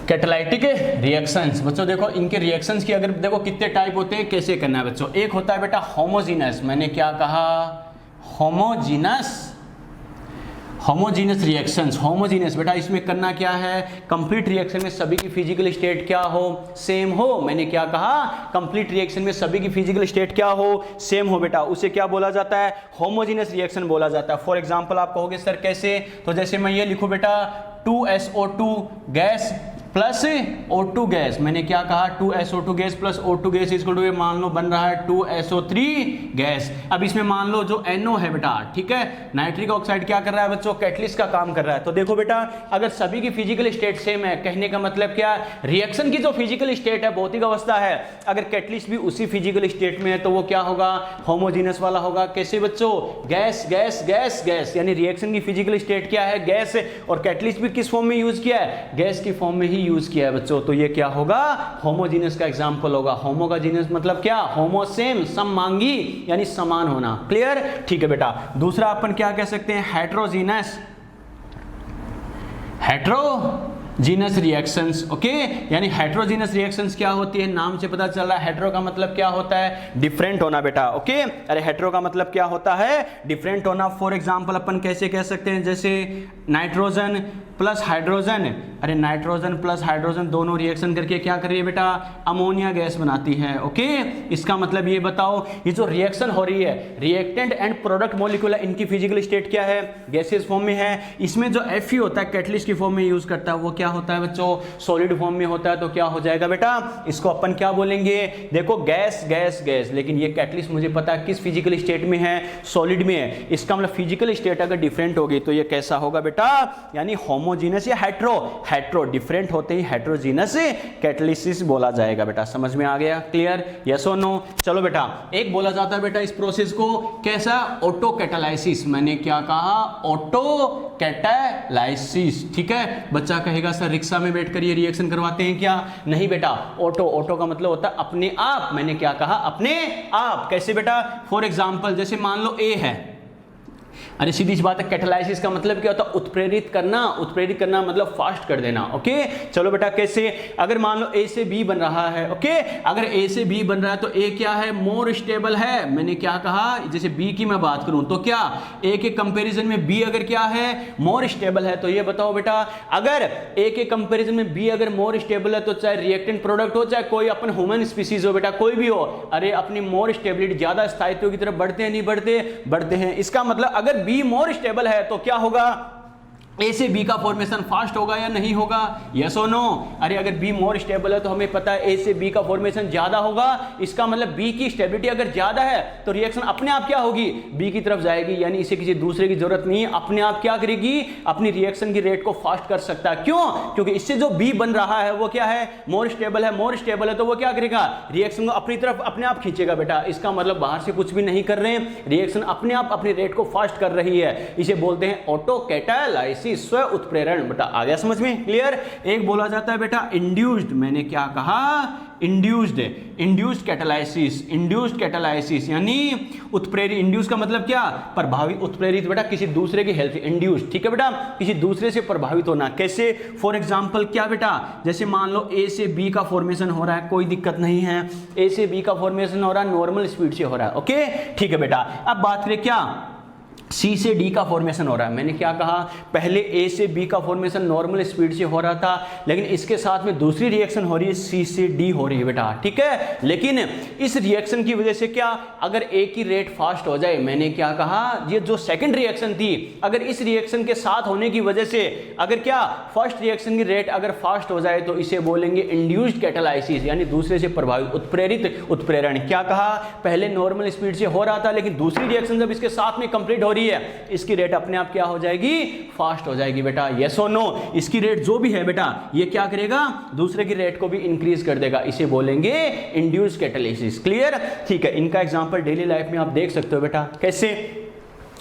catalytic reactions. बच्चों देखो इनके रिएक्शंस की अगर देखो कितने टाइप होते हैं, कैसे करना है बच्चों? एक होता है बेटा होमोजीनस। मैंने क्या कहा? Homogeneous reactions. होमोजीनस बेटा इसमें करना क्या है? कंप्लीट रिएक्शन में सभी की फिजिकल स्टेट क्या हो? सेम हो। मैंने क्या कहा? कंप्लीट रिएक्शन में सभी की फिजिकल स्टेट क्या हो? सेम हो बेटा, उसे क्या बोला जाता है? होमोजीनस रिएक्शन बोला जाता है। फॉर एग्जांपल आप कहोगे सर कैसे? तो जैसे मैं ये लिखूं बेटा 2SO2 gas plus O2 gas. मैंने क्या कहा? 2SO2 gas plus O2 gas equal to मान लो बन रहा है 2SO3 गैस। अब इसमें मान लो जो NO है बेटा, ठीक है, नाइट्रिक ऑक्साइड क्या कर रहा है बच्चों? कैटलिस्ट का काम कर रहा है। तो देखो बेटा अगर सभी की फिजिकल स्टेट सेम है, कहने का मतलब क्या? रिएक्शन की जो फिजिकल स्टेट है, भौतिक अवस्था है, अगर कैटलिस्ट भी उसी फिजिकल स्टेट में है तो वो क्या होगा? होमोजीनस वाला होगा। कैसे बच्चों? गैस गैस गैस गैस, यानी रिएक्शन की फिजिकल स्टेट क्या है? गैस, और कैटलिस्ट भी किस फॉर्म में यूज किया है? गैस की फॉर्म में ही यूज किया है बच्चों, तो ये क्या होगा? होमोजीनस का एग्जांपल होगा। होमो का जीनस मतलब क्या? होमो सेम, सममांगी यानी समान होना। क्लियर? ठीक है बेटा। दूसरा अपन क्या कह सकते हैं? हेट्रोजीनस। Heterogeneous reactions. ओके, यानी हेट्रोजीनस रिएक्शंस क्या होती है? नाम से पता चल रहा है। हेट्रो का मतलब क्या होता है? डिफरेंट होना बेटा। ओके, अरे हेट्रो का मतलब क्या होता है? डिफरेंट होना। फॉर एग्जांपल अपन कैसे कह सकते हैं? जैसे नाइट्रोजन प्लस हाइड्रोजन, अरे नाइट्रोजन प्लस हाइड्रोजन दोनों रिएक्शन करके क्या कर रही है बेटा? अमोनिया गैस बनाती है। ओके, इसका मतलब ये बताओ, ये जो रिएक्शन हो रही है, रिएक्टेंट एंड प्रोडक्ट मॉलिक्यूल, इनकी फिजिकल स्टेट क्या है? गैसियस फॉर्म में है। इसमें जो Fe होता है कैटलिस्ट की फॉर्म में यूज करता है, वो क्या होता है बच्चों? सॉलिड फॉर्म में होता है। तो क्या हो जाएगा बेटा? इसको अपन क्या बोलेंगे? देखो गैस गैस गैस, लेकिन ये कैटलिस्ट मुझे पता है किस फिजिकल स्टेट में है? सॉलिड में है। इसका मतलब फिजिकल स्टेट अगर डिफरेंट होगी तो ये कैसा होगा बेटा? यानी होमोजीनस या हेट्रो। हेट्रो डिफरेंट होते ही हेट्रोजीनस कैटालिसिस बोला जाएगा बेटा। समझ में आ गया? क्लियर? यस और नो? चलो बेटा, एक बोला जाता है बेटा इस प्रोसेस को कैसा? Auto catalysis. मैंने क्या कहा? Auto catalysis. ठीक है, बच्चा कहेगा सर रिक्शा में बैठकर ये रिएक्शन करवाते हैं क्या? नहीं बेटा, ऑटो, ऑटो का मतलब होता है अपने आप। मैंने क्या कहा? अपने आप। कैसे बेटा? फॉर एग्जांपल जैसे मान लो A है, अरे सीधी सी बात है, कैटालाइसिस का मतलब क्या होता है? उत्प्रेरित करना। उत्प्रेरित करना मतलब फास्ट कर देना। ओके, चलो बेटा कैसे? अगर मान लो A से B बन रहा है, ओके, अगर A से B बन रहा है तो A क्या है? मोर स्टेबल है। मैंने क्या कहा? जैसे B की मैं बात करूं तो क्या A के कंपैरिजन में B अगर क्या है? मोर स्टेबल है। तो ये बताओ बेटा, अगर A के कंपैरिजन में B अगर मोर स्टेबल है तो चाहे रिएक्टेंट प्रोडक्ट हो, चाहे कोई अपन ह्यूमन स्पीसीज हो बेटा, कोई भी हो, अरे अपनी मोर स्टेबिलिटी, ज्यादा स्थायित्व की तरफ बढ़ते हैं नहीं बढ़ते? बढ़ते हैं। इसका मतलब अगर B मोर स्टेबल है तो क्या होगा? ए से बी का फॉर्मेशन फास्ट होगा या नहीं होगा, यस और नो। अरे अगर बी मोर स्टेबल है तो हमें पता है ए से बी का फॉर्मेशन ज्यादा होगा, इसका मतलब बी की स्टेबिलिटी अगर ज्यादा है तो रिएक्शन अपने आप क्या होगी, बी की तरफ जाएगी, यानी इसे किसी दूसरे की जरूरत नहीं है, अपने आप क्या करेगी, अपनी रिएक्शन की रेट को फास्ट कर सकता है। क्यों, क्योंकि इससे जो बी बन रहा है वो क्या है, मोर स्टेबल है, मोर स्टेबल है तो वो क्या करेगा, रिएक्शन को अपनी तरफ अपने आप खींचेगा बेटा। इसका मतलब बाहर से कुछ भी नहीं कर रहे हैं, रिएक्शन अपने आप अपनी रेट को फास्ट कर रही है, इसे बोलते हैं ऑटो कैटालाइसिस, स्व उत्प्रेरण। बेटा आ गया समझ में, क्लियर। एक बोला जाता है बेटा इंड्यूस्ड, मैंने क्या कहा, इंड्यूस्ड कैटालाइसिस यानी उत्प्रेरित। इंड्यूस का मतलब क्या, प्रभावित, उत्प्रेरित बेटा किसी दूसरे की हेल्प, इंड्यूस, ठीक है बेटा, किसी दूसरे से प्रभावित होना। कैसे, फॉर एग्जांपल क्या बेटा, जैसे मान लो ए से बी का फॉर्मेशन हो रहा है, कोई दिक्कत नहीं है, ए से बी का फॉर्मेशन हो रहा है, नॉर्मल स्पीड से हो रहा है, ओके ठीक है बेटा। अब बात करें क्या, सी से डी का फॉर्मेशन हो रहा है, मैंने क्या कहा, पहले ए से बी का फॉर्मेशन नॉर्मल स्पीड से हो रहा था, लेकिन इसके साथ में दूसरी रिएक्शन हो रही है, सी से डी हो रही है बेटा, ठीक है। लेकिन इस रिएक्शन की वजह से क्या, अगर ए की रेट फास्ट हो जाए, मैंने क्या कहा, ये जो सेकंड रिएक्शन थी, अगर इस रिएक्शन के साथ होने की वजह से अगर क्या फर्स्ट रिएक्शन की रेट अगर फास्ट हो जाए तो इसे बोलेंगे इंड्यूस्ड कैटालाइसिस, यानी दूसरे से प्रभावित, उत्प्रेरित उत्प्रेरण। क्या कहा, पहले नॉर्मल स्पीड से हो रहा था, लेकिन दूसरी रिएक्शन जब इसके साथ में कंप्लीट हो है, इसकी रेट अपने आप क्या हो जाएगी, फास्ट हो जाएगी बेटा, यस और नो। इसकी रेट जो भी है बेटा, ये क्या करेगा, दूसरे की रेट को भी इंक्रीज कर देगा, इसे बोलेंगे इंड्यूस्ड कैटालिसिस, क्लियर, ठीक है। इनका एग्जांपल डेली लाइफ में आप देख सकते हो बेटा, कैसे,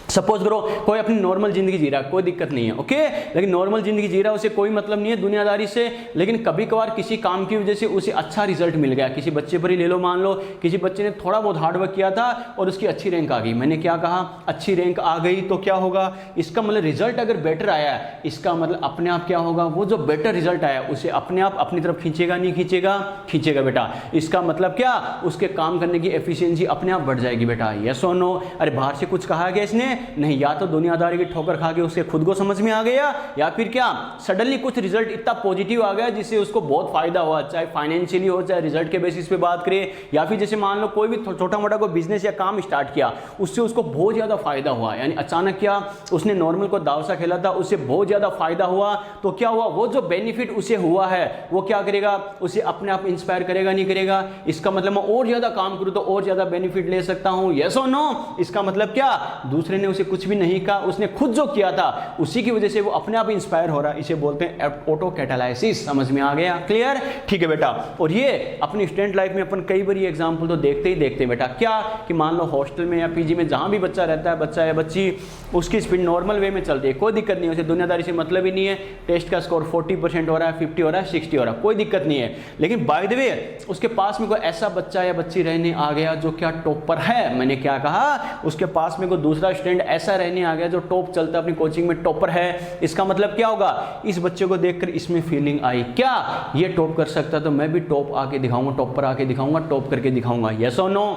सपोज करो कोई अपनी नॉर्मल जिंदगी जी रहा है, कोई दिक्कत नहीं है, ओके, लेकिन नॉर्मल जिंदगी जी रहा है, उसे कोई मतलब नहीं है दुनियादारी से, लेकिन कभी कभार किसी काम की वजह से उसे अच्छा रिजल्ट मिल गया। किसी बच्चे पर ही ले लो, मान लो किसी बच्चे ने थोड़ा बहुत हार्डवर्क किया था और उसकी अच्छी रैंक आ गई, मैंने क्या कहा, अच्छी रैंक आ गई तो क्या होगा, इसका मतलब रिजल्ट अगर बेटर आया है, इसका मतलब अपने आप क्या होगा, वो जो बेटर रिजल्ट आया उसे अपने आप अपनी तरफ खींचेगा, नहीं खींचेगा, खींचेगा बेटा। इसका मतलब क्या, उसके काम करने की एफिशिएंसी अपने आप बढ़ जाएगी बेटा, यस और नो। अरे बाहर से कुछ कहा गया इसने नहीं, या तो दुनियादारी की ठोकर खा के उसके खुद को समझ में आ गया, या फिर क्या सडनली कुछ रिजल्ट इतना पॉजिटिव आ गया जिससे उसको बहुत फायदा हुआ, चाहे फाइनेंशियली हो, चाहे रिजल्ट के बेसिस पे बात करें, या फिर जैसे मान लो कोई भी छोटा मोटा कोई बिजनेस या काम स्टार्ट किया, उससे उसको बहुत ज्यादा फायदा हुआ, यानी अचानक क्या उसने नॉर्मल को दाव सा खेला था, उससे बहुत ज्यादा फायदा हुआ, तो क्या हुआ, वो जो बेनिफिट उसे हुआ है वो क्या करेगा, उसे अपने आप इंस्पायर करेगा, नहीं करेगा। इसका मतलब मैं और ज्यादा काम करूं तो और ज्यादा बेनिफिट ले सकता हूं, यस और नो। इसका मतलब क्या, दूसरे ने उसे कुछ भी नहीं कहा, उसने खुद जो किया था उसी की वजह से वो अपने आप इंस्पायर हो रहा है, इसे बोलते हैं ऑटो कैटालाइसिस, समझ में आ गया, क्लियर, ठीक है बेटा। और ये अपनी स्टूडेंट लाइफ में अपन कई बार ये एग्जांपल तो देखते ही देखते हैं बेटा, क्या कि मान लो हॉस्टल में या पीजी में जहां भी बच्चा रहता है, बच्चा या बच्ची, उसकी स्पीड नॉर्मल वे में चल रही है, कोई दिक्कत नहीं है, उसे दुनियादारी से मतलब ही नहीं है, टेस्ट का स्कोर 40% हो रहा है, 50 हो रहा है, 60 हो रहा है, कोई दिक्कत नहीं है। लेकिन बाय द वे उसके पास में कोई ऐसा बच्चा या बच्ची रहने आ गया जो क्या टॉपर है, मैंने क्या कहा, उसके पास में कोई दूसरा स्टूडेंट ऐसा रहने आ गया जो टॉप चलता है, अपनी कोचिंग में टॉपर है, इसका मतलब क्या होगा, इस बच्चे को देखकर इसमें फीलिंग आई, क्या ये टॉप कर सकता है तो मैं भी टॉप आके दिखाऊंगा, टॉप पर आके दिखाऊंगा, टॉप करके दिखाऊंगा, यस और नो।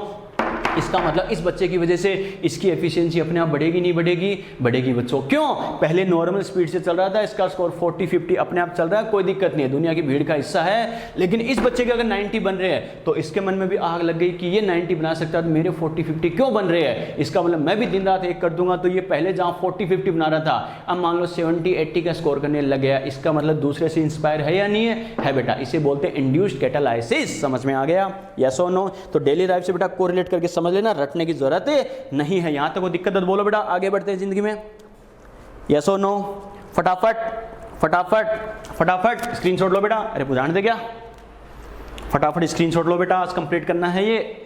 इसका मतलब इस बच्चे की वजह से इसकी एफिशिएंसी अपने आप बढ़ेगी, नहीं बढ़ेगी, बढ़ेगी बच्चों। क्यों, पहले नॉर्मल स्पीड से चल रहा था, इसका स्कोर 40-50 अपने आप चल रहा है, कोई दिक्कत नहीं है, दुनिया की भीड़ का हिस्सा है। लेकिन इस बच्चे के अगर 90 बन रहे हैं तो इसके मन में भी आग लग गई कि ये 90 बना सकता है तो मेरे 40-50 क्यों बन रहे हैं, इसका मतलब मैं भी दिन रात एक कर दूंगा। तो ये पहले जहां 40-50 बना रहा था, अब मान लो 70-80 का स्कोर करने लग गया, इसका मतलब दूसरे से इंस्पायर है या नहीं है बेटा, इसे बोलते हैं इंड्यूस्ड कैटालाइसिस, समझ में आ गया, यस और नो। तो डेली लाइफ से बेटा कोरिलेट करके समझ लेना, रटने की जरूरत नहीं है। यहां तक वो दिक्कत बोलो बेटा, आगे बढ़ते हैं जिंदगी में, यस और नो, फटाफट फटाफट फटाफट स्क्रीनशॉट लो बेटा। अरे बुझाने दे क्या, फटाफट स्क्रीनशॉट लो बेटा, आज कंप्लीट करना है ये।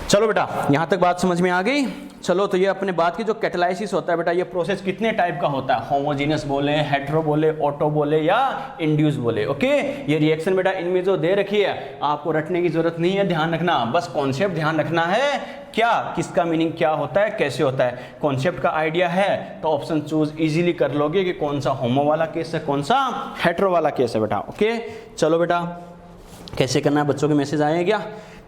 चलो बेटा यहां तक बात समझ में आ गई। चलो तो ये अपने बात की जो कैटालाइसिस होता है बेटा, ये प्रोसेस कितने टाइप का होता है, होमोजीनस बोले, हेटेरो बोले, ऑटो बोले या इंड्यूस बोले, ओके। ये रिएक्शन बेटा इनमें जो दे रखी है आपको रटने की जरूरत नहीं है, ध्यान रखना, बस कॉन्सेप्ट ध्यान रखना है, क्या किसका मीनिंग क्या होता है, कैसे होता है। कॉन्सेप्ट का आइडिया है तो ऑप्शन चूज इजीली कर लोगे कि कौन सा होमो वाला केस है, कौन सा हेटेरो वाला केस है बेटा, ओके। चलो बेटा कैसे करना है, बच्चों के मैसेज आए हैं क्या,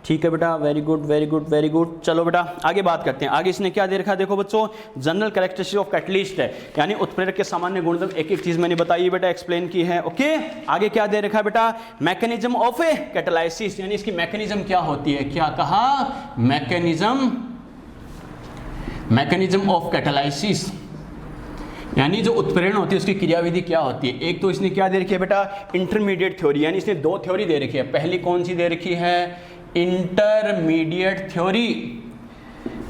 ठीक है बेटा, very good very good very good. चलो बेटा आगे बात करते हैं। आगे इसने क्या दे रखा है, देखो बच्चों, जनरल कैरेक्टरिस्टिक ऑफ कैटलिस्ट है, यानी उत्प्रेरक के सामान्य गुणधर्म, एक एक चीज मैंने बताई बेटा, एक्सप्लेन की है, ओके। आगे क्या दे रखा है बेटा, मैकेनिज्म ऑफ ए कैटालाइसिस, यानी इसकी मैकेनिज्म क्या होती है, क्या कहा, मैकेनिज्म ऑफ कैटालाइसिस, यानी जो उत्प्रेरण होती है उसकी क्रियाविधि क्या होती है। एक तो इसने क्या दे रखी है बेटा, इंटरमीडिएट थ्योरी, यानी इसने दो थ्योरी दे रखी है। पहली कौन सी दे रखी है, इंटरमीडिएट थ्योरी,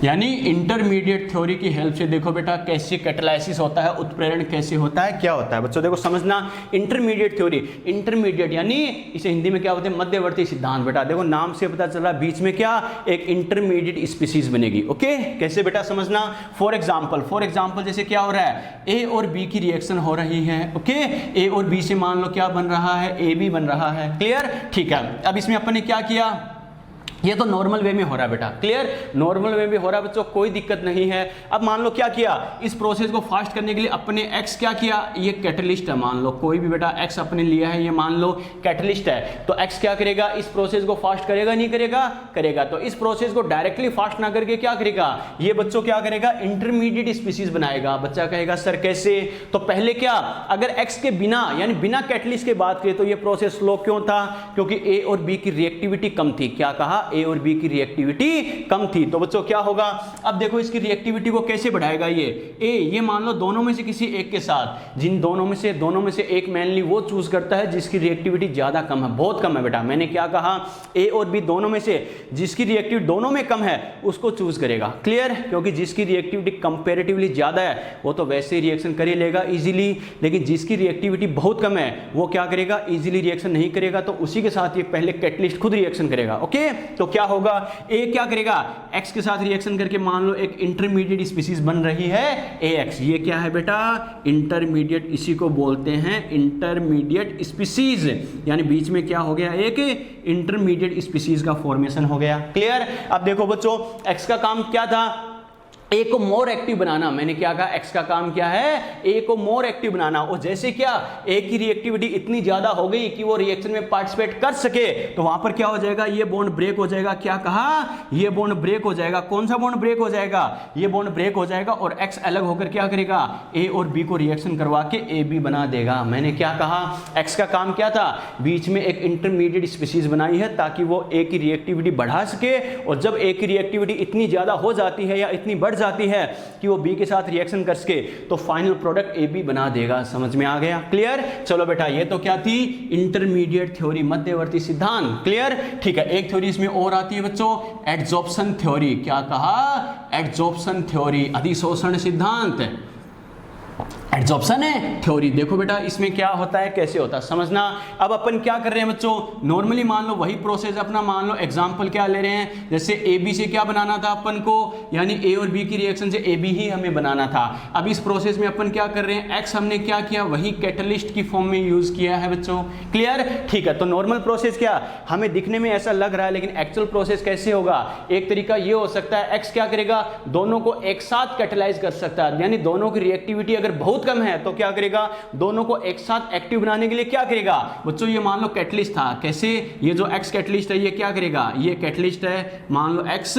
यानी इंटरमीडिएट थ्योरी की हेल्प से देखो बेटा कैसे कैटालाइसिस होता है, उत्प्रेरण कैसे होता है, क्या होता है। बच्चों देखो समझना, इंटरमीडिएट थ्योरी, इंटरमीडिएट यानी इसे हिंदी में क्या बोलते हैं, मध्यवर्ती सिद्धांत। बेटा देखो नाम से पता चला बीच में क्या, एक इंटरमीडिएट स्पीसीज बनेगी। ओके, कैसे बेटा समझना, फॉर एग्जाम्पल जैसे क्या हो रहा है, ए और बी की रिएक्शन हो रही है। ओके, ए और बी से मान लो क्या बन रहा है, ए बी बन रहा है। क्लियर, ठीक है। अब इसमें अपन ने क्या किया, ये तो नॉर्मल वे में हो रहा है बेटा। क्लियर, नॉर्मल वे में हो रहा है बच्चों, कोई दिक्कत नहीं है। अब मान लो क्या किया, इस प्रोसेस को फास्ट करने के लिए अपने एक्स क्या किया, ये कैटलिस्ट है, मान लो कोई भी बेटा एक्स अपने लिया है, ये मान लो कैटलिस्ट है, तो एक्स क्या करेगा, इस प्रोसेस को फास्ट करेगा नहीं करेगा, करेगा। तो इस प्रोसेस को डायरेक्टली फास्ट ना करके क्या करेगा, ये बच्चों क्या करेगा, इंटरमीडिएट स्पीसीज बनाएगा। बच्चा कहेगा सर कैसे, तो पहले क्या, अगर एक्स के बिना यानी बिना कैटलिस्ट के बात करें तो ये प्रोसेस स्लो क्यों था, क्योंकि ए और बी की रिएक्टिविटी कम थी। क्या कहा, ए और बी की रिएक्टिविटी कम थी। तो बच्चों क्या होगा, अब देखो इसकी रिएक्टिविटी को कैसे बढ़ाएगा, ये मान लो दोनों में से किसी एक के साथ, जिन दोनों में से एक मेनली वो चूज करता है जिसकी रिएक्टिविटी ज्यादा कम है, बहुत कम है बेटा। मैंने क्या कहा, ए और बी दोनों में से जिसकी रिएक्टिविटी दोनों में कम है उसको चूज करेगा। क्लियर, क्योंकि जिसकी रिएक्टिविटी कंपैरेटिवली ज्यादा है वो तो वैसे ही रिएक्शन कर ही लेगा इजीली, लेकिन जिसकी रिएक्टिविटी बहुत कम है वो क्या करेगा, इजीली रिएक्शन नहीं करेगा। तो उसी के साथ ये पहले कैटलिस्ट खुद रिएक्शन करेगा। ओके, तो क्या होगा, ए क्या करेगा, एक्स के साथ रिएक्शन करके मान लो एक इंटरमीडिएट स्पीसीज बन रही है AX। ये क्या है बेटा, इंटरमीडिएट, इसी को बोलते हैं इंटरमीडिएट स्पीसीज, यानी बीच में क्या हो गया, एक इंटरमीडिएट स्पीसीज का फॉर्मेशन हो गया। क्लियर, अब देखो बच्चों एक्स का काम क्या था, ए को मोर एक्टिव बनाना। मैंने क्या कहा, एक्स का काम क्या है, ए को मोर एक्टिव बनाना। और जैसे क्या ए की रिएक्टिविटी इतनी ज्यादा हो गई कि वो रिएक्शन में पार्टिसिपेट कर सके, तो वहां पर क्या हो जाएगा, ये बॉन्ड ब्रेक हो जाएगा। क्या कहा, ये बॉन्ड ब्रेक हो जाएगा। कौन सा बॉन्ड ब्रेक हो जाएगा, ये बॉन्ड ब्रेक हो जाएगा और एक्स अलग होकर क्या करेगा, ए और बी को रिएक्शन करवा के ए बी बना देगा। मैंने क्या कहा, एक्स का काम क्या था, बीच में एक इंटरमीडिएट स्पीसीज बनाई है ताकि वो ए की रिएक्टिविटी बढ़ा सके, और जब ए की रिएक्टिविटी इतनी ज्यादा हो जाती है या इतनी बढ़ जाती है कि वो बी के साथ रिएक्शन कर सके, तो फाइनल प्रोडक्ट ए बी बना देगा। समझ में आ गया। क्लियर, चलो बेटा ये तो क्या थी, इंटरमीडिएट थ्योरी, मध्यवर्ती सिद्धांत। क्लियर, ठीक है। एक थ्योरी इसमें और आती है बच्चों, एडजॉर्प्शन थ्योरी। क्या कहा, एडजॉर्प्शन थ्योरी, अधिशोषण सिद्धांत, एडजॉर्प्शन है थ्योरी। देखो बेटा इसमें क्या होता है, कैसे होता है, समझना। अब अपन क्या कर रहे हैं बच्चों, नॉर्मली मान लो वही प्रोसेस अपना, मान लो एग्जांपल क्या ले रहे हैं, जैसे ए बी से क्या बनाना था अपन को, यानी ए और बी की रिएक्शन से ए बी ही हमें बनाना था। अब इस प्रोसेस में अपन क्या कर रहे हैं, एक्स हमने क्या किया, वही कैटलिस्ट की फॉर्म में यूज किया है बच्चों। क्लियर, ठीक है। तो नॉर्मल प्रोसेस क्या, हमें दिखने में ऐसा लग रहा है, लेकिन एक्चुअल प्रोसेस कैसे होगा, एक तरीका ये हो सकता है, एक्स क्या करेगा, दोनों को एक साथ कैटलाइज कर सकता है, यानी दोनों की रिएक्टिविटी अगर बहुत कम है तो क्या करेगा, दोनों को एक साथ एक्टिव बनाने के लिए क्या करेगा बच्चों, ये मान लो कैटलिस्ट था, कैसे, ये जो एक्स कैटलिस्ट है ये क्या करेगा, ये कैटलिस्ट है, मान लो एक्स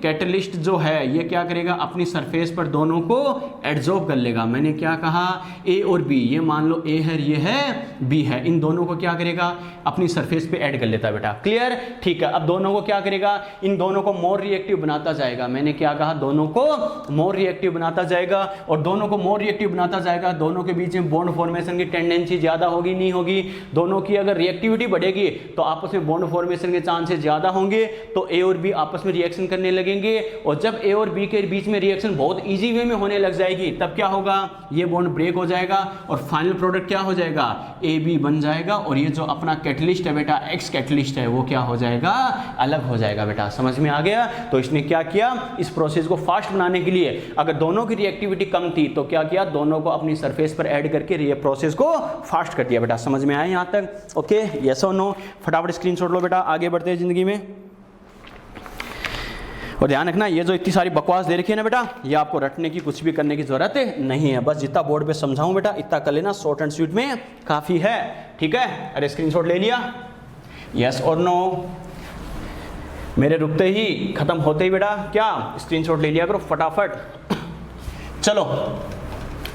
कैटलिस्ट जो है ये क्या करेगा, अपनी सरफेस पर दोनों को एडजॉर्ब कर लेगा। मैंने क्या कहा, ए और बी, ये मान लो ए है, ये है बी है, इन दोनों को क्या करेगा, अपनी सरफेस पे ऐड कर लेता है बेटा। क्लियर, ठीक है। अब दोनों को क्या करेगा, इन दोनों को मोर रिएक्टिव बनाता जाएगा। मैंने क्या कहा, दोनों को मोर रिएक्टिव बनाता जाएगा, और दोनों को मोर रिएक्टिव बनाता जाएगा, दोनों के बीच में बॉन्ड फॉर्मेशन की टेंडेंसी ज्यादा होगी नहीं होगी, दोनों की अगर रिएक्टिविटी बढ़ेगी तो आपस में बॉन्ड फॉर्मेशन के चांसेस ज्यादा होंगे, तो ए और बी आपस में रिएक्शन करने लगेंगे, और जब ए और बी के बीच में रिएक्शन बहुत इजी वे में होने लग जाएगी तब क्या होगा, ये बॉन्ड ब्रेक हो जाएगा और फाइनल प्रोडक्ट क्या हो जाएगा, ए बी बन जाएगा, और ये जो अपना कैटलिस्ट है बेटा, एक्स कैटलिस्ट है, वो क्या हो जाएगा, अलग हो जाएगा बेटा। समझ में आ गया। तो इसने क्या किया, इस प्रोसेस को फास्ट बनाने के लिए अगर दोनों की रिएक्टिविटी कम थी तो क्या किया, दोनों को अपनी सरफेस पर ऐड करके ये प्रोसेस को फास्ट कर दिया बेटा। समझ में आया यहां तक? ओके, यस और नो? फटाफट स्क्रीनशॉट लो बेटा, आगे बढ़ते हैं जिंदगी में। और ध्यान रखना, ये जो इतनी सारी बकवास दे रखी है ना बेटा, ये आपको रटने की कुछ भी करने की जरूरत नहीं है, बस जितना बोर्ड पे समझाऊं बेटा इतना कर लेना, शॉर्ट एंड स्वीट में काफी है। ठीक है, अरे स्क्रीनशॉट ले लिया, यस और नो? मेरे रुकते ही खत्म होते ही बेटा क्या स्क्रीनशॉट ले लिया करो फटाफट। चलो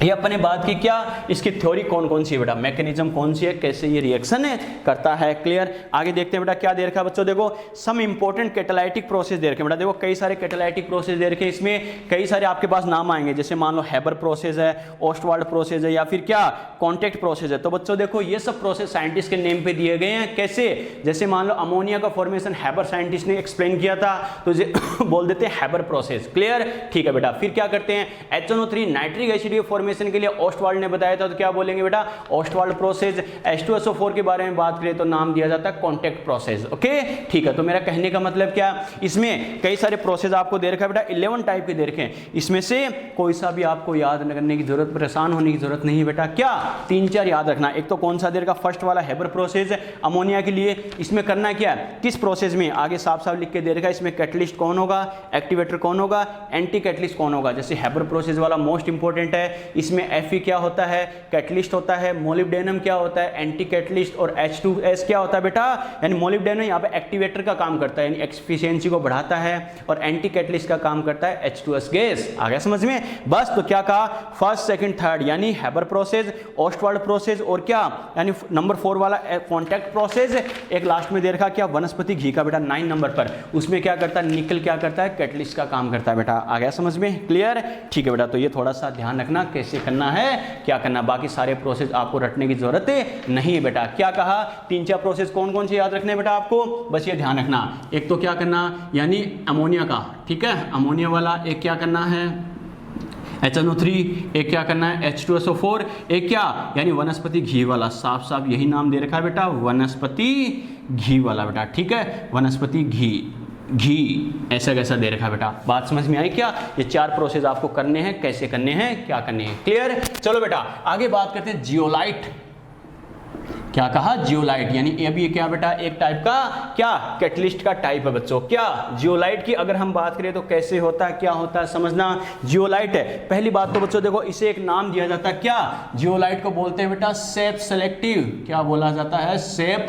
ये अपने बात की क्या, इसकी थ्योरी कौन कौन सी है बेटा, मैकेनिज्म कौन सी है, कैसे ये रिएक्शन है करता है। क्लियर। आगे देखते हैं बेटा क्या दे रखा है बच्चों, देखो सम इंपॉर्टेंट कैटालाइटिक प्रोसेस दे रखे बेटा। देखो कई सारे कैटालाइटिक प्रोसेस दे रखे, इसमें कई सारे आपके पास नाम आएंगे, जैसे मान लो हैबर प्रोसेस है, ओस्टवाल्ड प्रोसेस है, या फिर क्या कॉन्टैक्ट प्रोसेस है। तो बच्चों देखो ये सब प्रोसेस साइंटिस्ट के नेम पे दिए गए हैं। कैसे, जैसे मान लो अमोनिया का फॉर्मेशन हैबर साइंटिस्ट ने एक्सप्लेन किया था, तो बोल देते हैं हैबर प्रोसेस। क्लियर, ठीक है बेटा। फिर क्या करते हैं, HNO3 नाइट्रिक एसिड के फॉर्मेशन के लिए ओस्टवाल्ड ने बताया था, तो क्या बोलेंगे बेटा, ओस्टवाल्ड प्रोसेस। H2SO4 के बारे में बात करें तो नाम दिया जाता है कॉन्टैक्ट प्रोसेस। ओके, ठीक है। तो मेरा कहने का मतलब क्या, इसमें कई सारे प्रोसेस आपको दे रखा है बेटा, 11 टाइप के दे रखे हैं। इसमें से कोई सा भी आपको याद करने की जरूरत, परेशान होने की जरूरत नहीं है बेटा। क्या 3-4 याद रखना। एक तो कौन सा दे रखा, फर्स्ट वाला हैबर प्रोसेस अमोनिया के लिए। इसमें करना क्या है, किस प्रोसेस में, आगे साफ साफ लिख के दे रखा है। इसमें कैटलिस्ट कौन होगा, एक्टिवेटर कौन होगा, एंटी कैटलिस्ट कौन होगा। जैसे हैबर प्रोसेस वाला मोस्ट इंपॉर्टेंट है, इसमें Fe क्या होता है, कैटलिस्ट होता है, मोलिब्डेनम क्या होता है, एंटी कैटलिस्ट, और H2S क्या होता है बेटा, यानी मोलिब्डेनम यहाँ पे एक्टिवेटर का काम करता है, यानी एफिशिएंसी को बढ़ाता है, और एंटी कैटलिस्ट का काम करता है H2S गैस। आ गया समझ में। बस तो क्या कहा, फर्स्ट सेकंड थर्ड, यानी हैबर प्रोसेस, ओस्टवाल्ड प्रोसेस, और क्या यानी नंबर 4 वाला कॉन्टैक्ट प्रोसेस। एक लास्ट में दे रखा क्या, वनस्पति घी का बेटा 9 नंबर पर, उसमें क्या करता है, निकल क्या करता है, कैटलिस्ट का काम करता है बेटा। आ गया समझ में। क्लियर, ठीक है बेटा। तो ये थोड़ा सा ध्यान रखना कैसे करना है, क्या करना, बाकी सारे प्रोसेस आपको रटने की जरूरत नहीं है बेटा। क्या कहा, 3-4 प्रोसेस कौन कौन से याद रखने बेटा आपको, बस ये ध्यान रखना। एक तो क्या करना, यानी अमोनिया का, ठीक है, अमोनिया वाला एक क्या करना है, HNO3, एक क्या करना है, H2SO4, एक क्या यानी वनस्पति घी वाला, साफ साफ यही नाम दे रखा है बेटा, वनस्पति घी वाला बेटा। ठीक है, वनस्पति घी ऐसा कैसा दे रखा है बेटा। बात समझ में आई क्या, ये 4 प्रोसेस आपको करने हैं, कैसे करने हैं, क्या करने हैं। क्लियर। चलो बेटा आगे बात करते हैं जियोलाइट। क्या कहा, जियोलाइट, यानी अब ये क्या बेटा, एक टाइप का क्या कैटलिस्ट का टाइप है बच्चों। क्या जियोलाइट की अगर हम बात करें तो कैसे होता है, क्या होता है, समझना। जियोलाइट है, पहली बात तो बच्चों देखो इसे एक नाम दिया जाता है, क्या, जियोलाइट को बोलते हैं बेटा सेप सेलेक्टिव, क्या बोला जाता है, सेप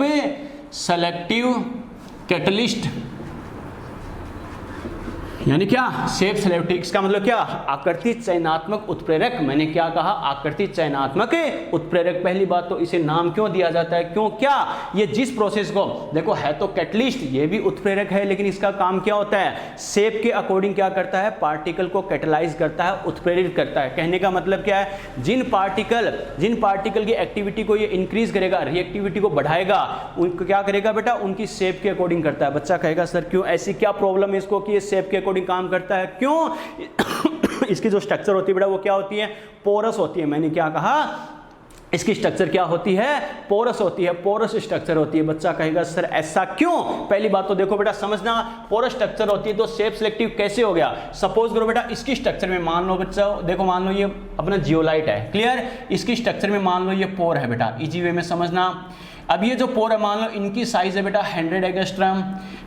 सेलेक्टिव कैटलिस्ट, यानी क्या, सेप सेलेक्टिव। इसका मतलब क्या, आकृति चयनात्मक उत्प्रेरक। मैंने क्या कहा, आकृति चयनात्मक उत्प्रेरक। पहली बात तो इसे नाम क्यों दिया जाता है, क्यों, क्या, ये जिस प्रोसेस को, देखो है तो कैटलिस्ट, ये भी उत्प्रेरक है, लेकिन इसका काम क्या होता है, सेप के अकॉर्डिंग क्या करता है, पार्टिकल को कैटलाइज करता है, उत्प्रेरित करता है। कहने का मतलब क्या है, जिन पार्टिकल की एक्टिविटी को ये इंक्रीज करेगा, रिएक्टिविटी को बढ़ाएगा, उनको क्या करेगा बेटा, उनकी सेप के अकॉर्डिंग करता है। बच्चा कहेगा सर क्यों, ऐसी क्या प्रॉब्लम है इसको कि ये सेप के काम करता है, क्यों, इसकी जो स्ट्रक्चर होती है बेटा वो क्या होती है, पोरस होती है। मैंने क्या कहा, इसकी स्ट्रक्चर क्या होती है, पोरस होती है, पोरस स्ट्रक्चर होती है। बच्चा कहेगा सर ऐसा क्यों, पहली बात तो देखो बेटा समझना, पोरस स्ट्रक्चर होती है तो सेप सिलेक्टिव कैसे हो गया। सपोज करो बेटा इसकी स्ट्रक्चर में मान लो बच्चा, देखो मान लो ये अपना जियोलाइट है, क्लियर, इसकी स्ट्रक्चर में मान लो ये पोर है बेटा, इजी वे में समझना। अब ये जो पोर है मान लो इनकी साइज है बेटा 100 एंगस्ट्रॉम।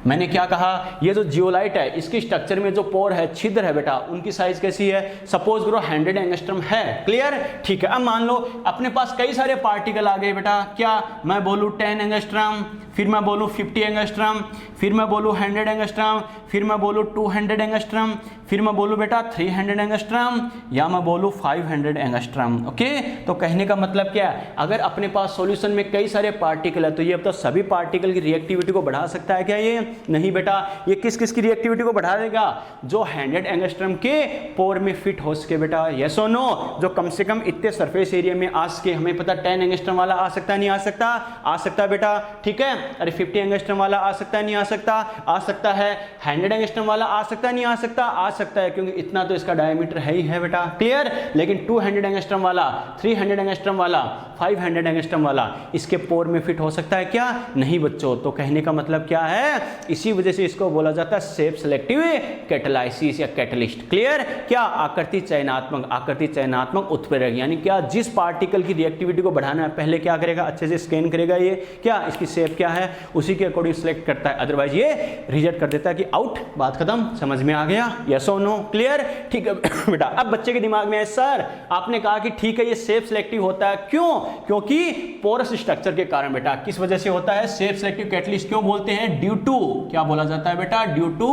मैंने क्या कहा, ये जो जियोलाइट है इसकी स्ट्रक्चर में जो पोर है, छिद्र है बेटा, उनकी साइज कैसी है, सपोज करो 100 एंगस्ट्रॉम है। क्लियर, ठीक है। अब मान लो अपने पास कई सारे पार्टिकल आ गए बेटा, क्या मैं बोलूँ 10 एंगस्ट्रॉम, फिर मैं बोलूँ 50 एंगस्ट्रॉम, फिर मैं बोलूँ 100 एंगस्ट्रॉम, फिर मैं बोलूँ 200 एंगस्ट्रॉम, फिर मैं बोलूँ बेटा 300 एंगस्ट्रॉम, या मैं बोलूँ 500 एंगस्ट्रॉम। ओके, तो कहने का मतलब क्या है, अगर अपने पास सॉल्यूशन में कई सारे पार्टिकल है तो ये तो सभी पार्टिकल की रिएक्टिविटी को बढ़ा सकता है क्या, ये नहीं बेटा। ये किस किस की रिएक्टिविटी को बढ़ा देगा, जो 100 एंगस्ट्रॉम के पोर में फिट हो सके बेटा, यस और नो, जो कम से कम इतने सरफेस एरिया में आ सके। हमें पता 10 एंगस्ट्रॉम वाला आ सकता है, नहीं आ सकता, आ सकता है बेटा, ठीक है। अरे 50 एंगस्ट्रॉम वाला आ सकता है, नहीं आ सकता, आ सकता है। 100 एंगस्ट्रॉम वाला आ सकता है, नहीं आ सकता, आ सकता है, क्योंकि इतना तो इसका डायमीटर है ही है बेटा। क्लियर, लेकिन 200 एंगस्ट्रॉम वाला, 300 एंगस्ट्रॉम वाला, 500 एंगस्ट्रॉम वाला इसके पोर में फिट हो सकता है क्या, नहीं बच्चों। तो कहने का मतलब क्या है, इसी वजह से इसको बोला जाता है सेप सेलेक्टिव कैटालाइसिस या कैटलिस्ट। क्लियर, क्या, आकृति चयनात्मक उत्प्रेरक, यानी क्या, जिस पार्टिकल की रिएक्टिविटी को बढ़ाना है पहले क्या करेगा, अच्छे से स्कैन करेगा, ये क्या इसकी शेप क्या है उसी के अकॉर्डिंग सिलेक्ट करता है, अदरवाइज ये रिजेक्ट कर देता है कि आउट। बात खत्म, समझ में आ गया, यस और नो। क्लियर, ठीक है बेटा। अब बच्चे के दिमाग में है सर आपने कहा कि ठीक है ये सेप सिलेक्टिव होता है, क्यों, क्योंकि पोरस स्ट्रक्चर के कारण बेटा। किस वजह से होता है सेप सिलेक्टिव कैटलिस्ट, क्यों बोलते हैं, ड्यू टू, क्या बोला जाता है बेटा, ड्यू टू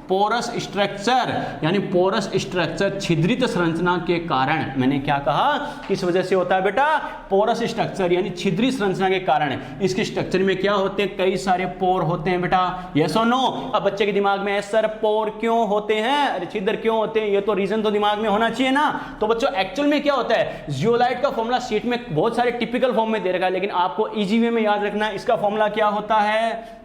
पोरस स्ट्रक्चर, यानी पोरस स्ट्रक्चर छिद्रित संरचना के कारण, मैंने क्या कहा किस वजह से होता है बेटा, पोरस स्ट्रक्चर यानी छिद्रित संरचना के कारण इसके स्ट्रक्चर में क्या होते हैं, कई सारे पोर होते हैं बेटा, यस और नो। अब बच्चे के दिमाग में है सर पोर क्यों होते हैं, अरे छिद्र क्यों होते हैं, ये तो रीजन तो दिमाग में होना चाहिए ना। तो बच्चों एक्चुअल में क्या होता है, जियोलाइट का फॉर्मूला शीट में बहुत सारे टिपिकल फॉर्म में दे रखा है, लेकिन आपको इजी वे में याद रखना है। इसका फॉर्मूला क्या होता है,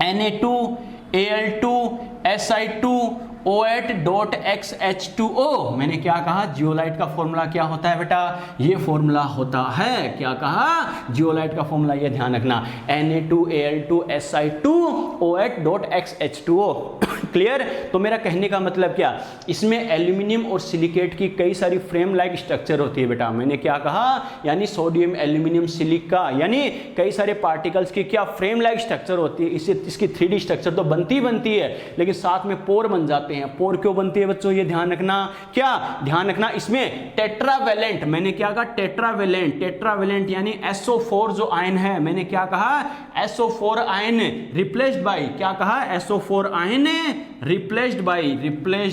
Na2Al2Si2O8.XH2O। मैंने क्या कहा, जियोलाइट का फॉर्मूला क्या होता है बेटा, ये फॉर्मूला होता है, क्या कहा, जियोलाइट का फॉर्मूला, ये ध्यान रखना, Na2Al2Si2O8.XH2O। क्लियर। तो मेरा कहने का मतलब क्या, इसमें एल्यूमिनियम और सिलिकेट की कई सारी फ्रेम लाइक स्ट्रक्चर होती है बेटा। मैंने क्या कहा, यानी सोडियम एल्यूमिनियम सिलिका यानी कई सारे पार्टिकल्स की क्या फ्रेम लाइक स्ट्रक्चर होती है। इसकी 3D स्ट्रक्चर तो बनती है, लेकिन साथ में पोर बन जाते हैं। पोर क्यों बनती है बच्चों, ये ध्यान रखना, क्या ध्यान रखना, इसमें टेट्रावेलेंट, मैंने क्या कहा, टेट्रावेलेंट यानी SO4 जो आयन है, मैंने क्या कहा, SO4 आयन रिप्लेस्ड बाय, क्या कहा, SO4 ion replaced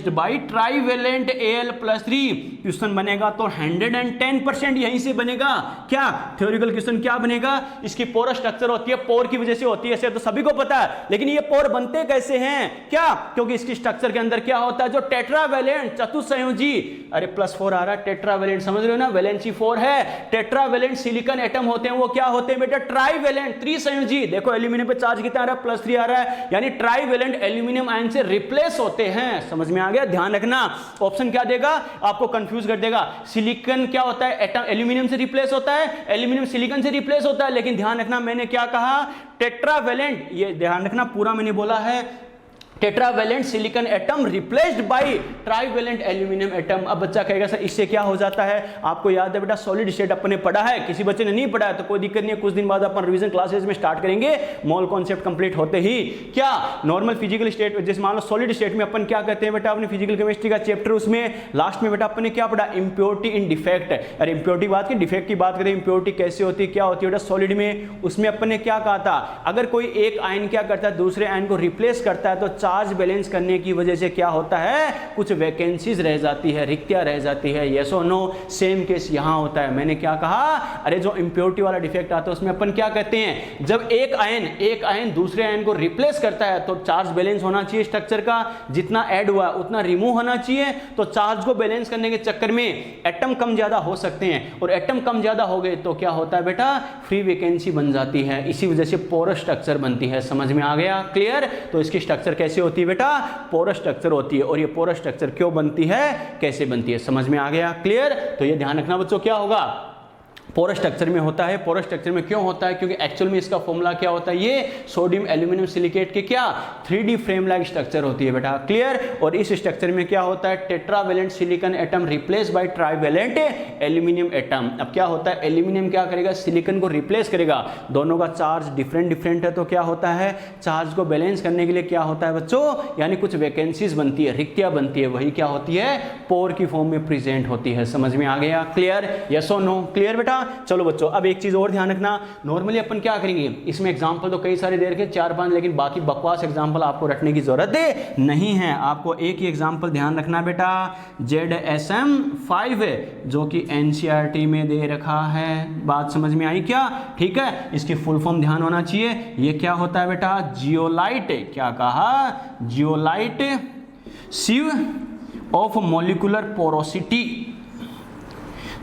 by trivalent Al+3। Question बनेगा तो 110% यहीं से बनेगा। क्या थ्योरेटिकल क्वेश्चन क्या बनेगा, इसकी पोर स्ट्रक्चर होती है, पोर की वजह से होती है, ऐसे तो सभी को पता है, लेकिन ये पोर बनते कैसे हैं, क्या, क्योंकि इसकी स्ट्रक्चर के अंदर क्या होता है, जो टेट्रावेलेंट चतुसंयोजी, अरे +4 आ रहा है, टेट्रावेलेंट समझ रहे हो ना, वैलेंसी 4 है, टेट्रावेलेंट सिलिकॉन एटम होते हैं, वो क्या होते हैं बेटा, ट्राइवेलेंट त्रिसंयोजी। देखो एल्यूमिनियम पे चार्ज कितना आ रहा है, +3 आ रहा है, यानी ट्राइवेलेंट एल्यूमिनियम आयन से रिप्लेस होते हैं। समझ में आ गया, ध्यान रखना। ऑप्शन क्या देगा, आपको कंफ्यूज कर देगा। सिलिकॉन क्या होता है, एटम एल्यूमिनियम से रिप्लेस होता है, एल्यूमिनियम सिलिकॉन से रिप्लेस होता है, लेकिन ध्यान रखना मैंने क्या कहा, टेट्रावेलेंट, ये ध्यान रखना पूरा मैंने बोला है, tetravalent silicon atom replaced by trivalent aluminium atom. अब बच्चा कहेगा सर इससे क्या हो जाता है, आपको याद है बेटा सॉलिड स्टेट अपने पढ़ा है, किसी बच्चे ने नहीं पढ़ा है तो कोई दिक्कत नहीं है, कुछ दिन बाद अपन रिवीजन क्लासेस में स्टार्ट करेंगे, मोल कॉन्सेप्ट कंप्लीट होते ही। क्या नॉर्मल फिजिकल स्टेट, जैसे मान लो सॉलिड स्टेट में अपन क्या कहते हैं बेटा, अपने फिजिकल केमिस्ट्री का चैप्टर उसमें लास्ट में बेटा अपन ने क्या पढ़ा, इंप्योरिटी इन डिफेक्ट। अरे इंप्योरिटी बात की, डिफेक्ट की बात करें, इंप्योरिटी कैसे होती है, क्या होती है बेटा सॉलिड में, उसमें अपन ने क्या कहा था, अगर कोई एक आयन क्या करता है दूसरे आयन को रिप्लेस करता है तो चार्ज बैलेंस करने की वजह से क्या होता है, कुछ वैकेंसीज रह जाती है, रिक्तियां रह जाती है, यस और नो। सेम केस यहां होता है। मैंने क्या कहा, अरे जो इंप्योरिटी वाला डिफेक्ट आता है उसमें अपन क्या कहते हैं, जब एक आयन दूसरे आयन को रिप्लेस करता है तो चार्ज बैलेंस होना चाहिए स्ट्रक्चर का, जितना ऐड हुआ उतना रिमूव होना चाहिए। तो चार्ज को बैलेंस करने के चक्कर में एटम कम ज्यादा हो सकते हैं, और एटम कम ज्यादा हो गए तो क्या होता है बेटा, फ्री वैकेंसी बन जाती है, इसी वजह से पोरस स्ट्रक्चर बनती है। समझ में आ गया, क्लियर। तो इसकी स्ट्रक्चर कैसे होती है बेटा, पोरस स्ट्रक्चर होती है, और ये पोरस स्ट्रक्चर क्यों बनती है, कैसे बनती है, समझ में आ गया, क्लियर। तो ये ध्यान रखना बच्चों, क्या होगा, पोरस स्ट्रक्चर में होता है। पोरस स्ट्रक्चर में क्यों होता है, क्योंकि एक्चुअल में इसका फॉर्मूला क्या होता है, ये सोडियम एल्यूमिनियम सिलिकेट के क्या 3D फ्रेम लाइक स्ट्रक्चर होती है बेटा, क्लियर। और इस स्ट्रक्चर में क्या होता है, tetravalent silicon atom replace by trivalent aluminium atom. अब क्या होता है, एल्यूमिनियम क्या करेगा, सिलिकॉन को रिप्लेस करेगा, दोनों का चार्ज डिफरेंट है, तो क्या होता है, चार्ज को बैलेंस करने के लिए क्या होता है बच्चों, यानी कुछ वैकेंसीज बनती है, रिक्तियां बनती है, वही क्या होती है, पोर की फॉर्म में प्रेजेंट होती है। समझ में आ गया, क्लियर, यस और नो, क्लियर बेटा। चलो बच्चों अब एक चीज और ध्यान रखना, नॉर्मली अपन क्या करेंगे, इसमें एग्जांपल तो कई सारे दे रखे 4-5, लेकिन बाकी बकवास एग्जांपल आपको रटने की जरूरत नहीं है। आपको एक ही एग्जांपल ध्यान रखना बेटा, ZSM5 जो कि NCERT में दे रखा है, बात समझ में आई क्या, ठीक है। इसकी फुल फॉर्म ध्यान होना चाहिए, ये क्या होता है बेटा, जियोलाइट, क्या कहा, zeolite sieve of molecular porosity,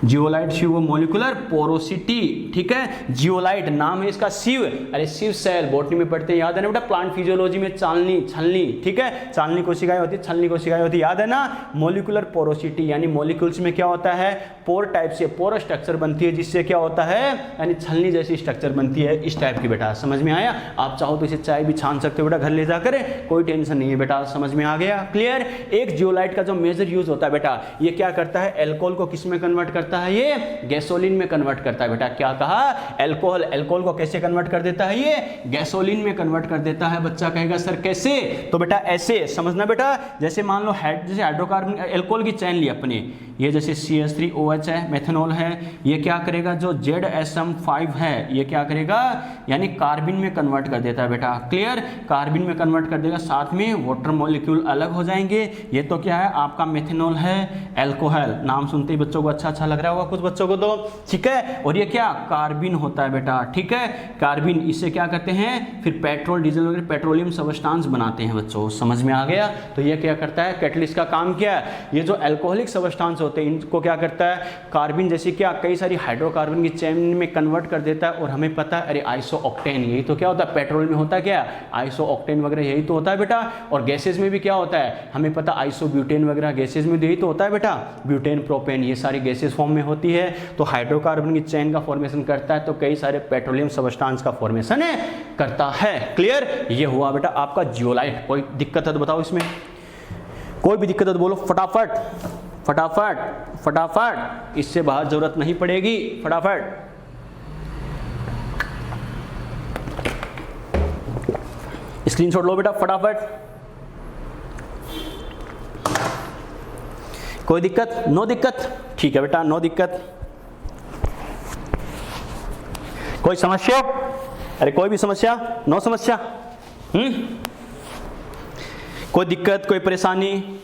zeolite sieve molecular porosity, ठीक है। जियोलाइट नाम है इसका, शिव, अरे शिव सेल बॉटनी में पढ़ते हैं, याद है ना बेटा, प्लांट फिजियोलॉजी में चालनी, छलनी, ठीक है, चालनी कोशिकाएं होती है, छलनी कोशिकाएं होती है, याद है ना। मॉलिक्यूलर पोरोसिटी यानी मॉलिक्यूल्स में क्या होता है, पोर टाइप से पोर स्ट्रक्चर बनती है, जिससे क्या होता है, यानी छलनी जैसी स्ट्रक्चर बनती है, इस टाइप की बेटा। समझ में आया, आप चाहो तो इसे चाय भी छान सकते हो बेटा घर ले जाकर, कोई टेंशन नहीं है बेटा। समझ में आ गया, क्लियर। एक जियोलाइट का जो मेजर यूज होता है बेटा, ये क्या करता है, एल्कोहल को किस में कन्वर्ट करता है, ये गैसोलीन में कन्वर्ट करता है बेटा। क्या कहा, एल्कोहल को कैसे कन्वर्ट कर देता है, ये गैसोलीन में कन्वर्ट कर देता है। बच्चा कहेगा सर कैसे, तो बेटा ऐसे समझना बेटा, जैसे मान लो जैसे हाइड्रोकार्बन एल्कोहल की चैन ली अपने, ये जैसे CH3OH है, मेथनॉल है, ये क्या करेगा, जो ZSM5 है ये क्या करेगा, यानी कार्बिन में कन्वर्ट कर देता है बेटा। क्लियर, कार्बिन में कन्वर्ट कर देगा, साथ में वाटर मॉलिक्यूल अलग हो जाएंगे। ये तो क्या है, आपका मेथनॉल है, अल्कोहल, नाम सुनते ही बच्चों को अच्छा लग रहा होगा कुछ बच्चों को तो, ठीक है। और ये क्या, कार्बिन होता है बेटा, ठीक है, कार्बिन। इससे क्या करते हैं, फिर पेट्रोल डीजल वगैरह पेट्रोलियम सब्सटेंस बनाते हैं बच्चों, समझ में आ गया। तो ये क्या करता है, कैटलिस्ट का काम क्या है, ये जो अल्कोहलिक सब्सटेंस होते हैं इनको क्या करता है, कार्बिन जैसी क्या कई सारी हाइड्रोकार्बन की चेन में कन्वर्ट कर देता है। और हमें पता है, अरे आइसोऑक्टेन, यही तो क्या होता है, पेट्रोल में होता क्या है, आइसोऑक्टेन वगैरह यही तो होता है बेटा। और गैसेज में भी क्या होता है, हमें पता, आइसोब्यूटेन वगैरह गैसेज में यही तो होता है बेटा, ब्यूटेन, प्रोपेन, ये सारी गैसेज फॉर्म में होती है। तो हाइड्रोकार्बन की चेन का फॉर्मेशन करता है, तो कई सारे पेट्रोलियम सब्सटेंस का फॉर्मेशन करता है। क्लियर, ये हुआ बेटा आपका जियोलाइट। कोई दिक्कत है तो बताओ इसमें, कोई भी दिक्कत है तो बोलो फटाफट फटाफट फटाफट, इससे बाहर जरूरत नहीं पड़ेगी, फटाफट। स्क्रीनशॉट लो बेटा फटाफट। कोई दिक्कत, नो दिक्कत, ठीक है बेटा, नो दिक्कत। कोई समस्या, अरे कोई भी समस्या, नो समस्या, कोई दिक्कत, कोई परेशानी,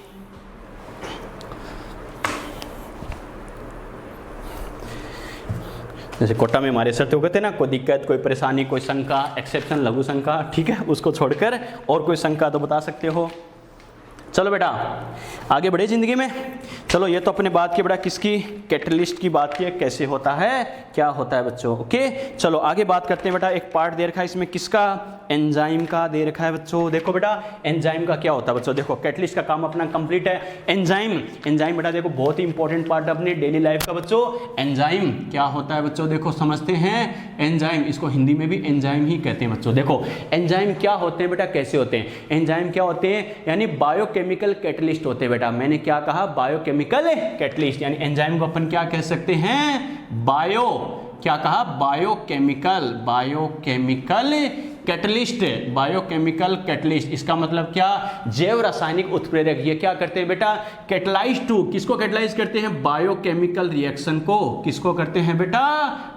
जैसे कोटा में हमारे सर तो कहते हैं ना, कोई दिक्कत, कोई परेशानी, कोई शंका, एक्सेप्शन, लघु शंका, ठीक है, उसको छोड़कर और कोई शंका तो बता सकते हो। चलो बेटा आगे बढ़े जिंदगी में। चलो ये तो अपने बात की बेटा किसकी, कैटलिस्ट की बात की है, कैसे होता है, क्या होता है बच्चों। ओके चलो आगे बात करते हैं बेटा। एक पार्ट दे रखा है इसमें किसका, एंजाइम का दे रखा है बच्चों। देखो बेटा एंजाइम का क्या होता है बच्चों, देखो कैटलिस्ट का काम अपना कंप्लीट है। एंजाइम बेटा देखो बहुत ही इंपॉर्टेंट पार्ट है अपनी डेली लाइफ का बच्चों। एंजाइम क्या होता है बच्चों, देखो समझते हैं। एंजाइम, इसको हिंदी में भी एंजाइम ही कहते हैं बच्चों। देखो एंजाइम क्या होते हैं बेटा, कैसे होते हैं एंजाइम, क्या होते हैं, यानी बायोकेमिकल कैटलिस्ट होते हैं बेटा। मैंने क्या कहा, बायोकेमिकल कैटलिस्ट, यानी एंजाइम को अपन क्या कह सकते हैं, बायो, क्या कहा, बायोकेमिकल कैटलिस्ट, बायोकेमिकल कैटलिस्ट। इसका मतलब क्या, जैव रासायनिक उत्प्रेरक। ये क्या करते हैं बेटा, कैटलाइज टू, किसको कैटलाइज करते हैं, बायोकेमिकल रिएक्शन को। किसको करते हैं बेटा,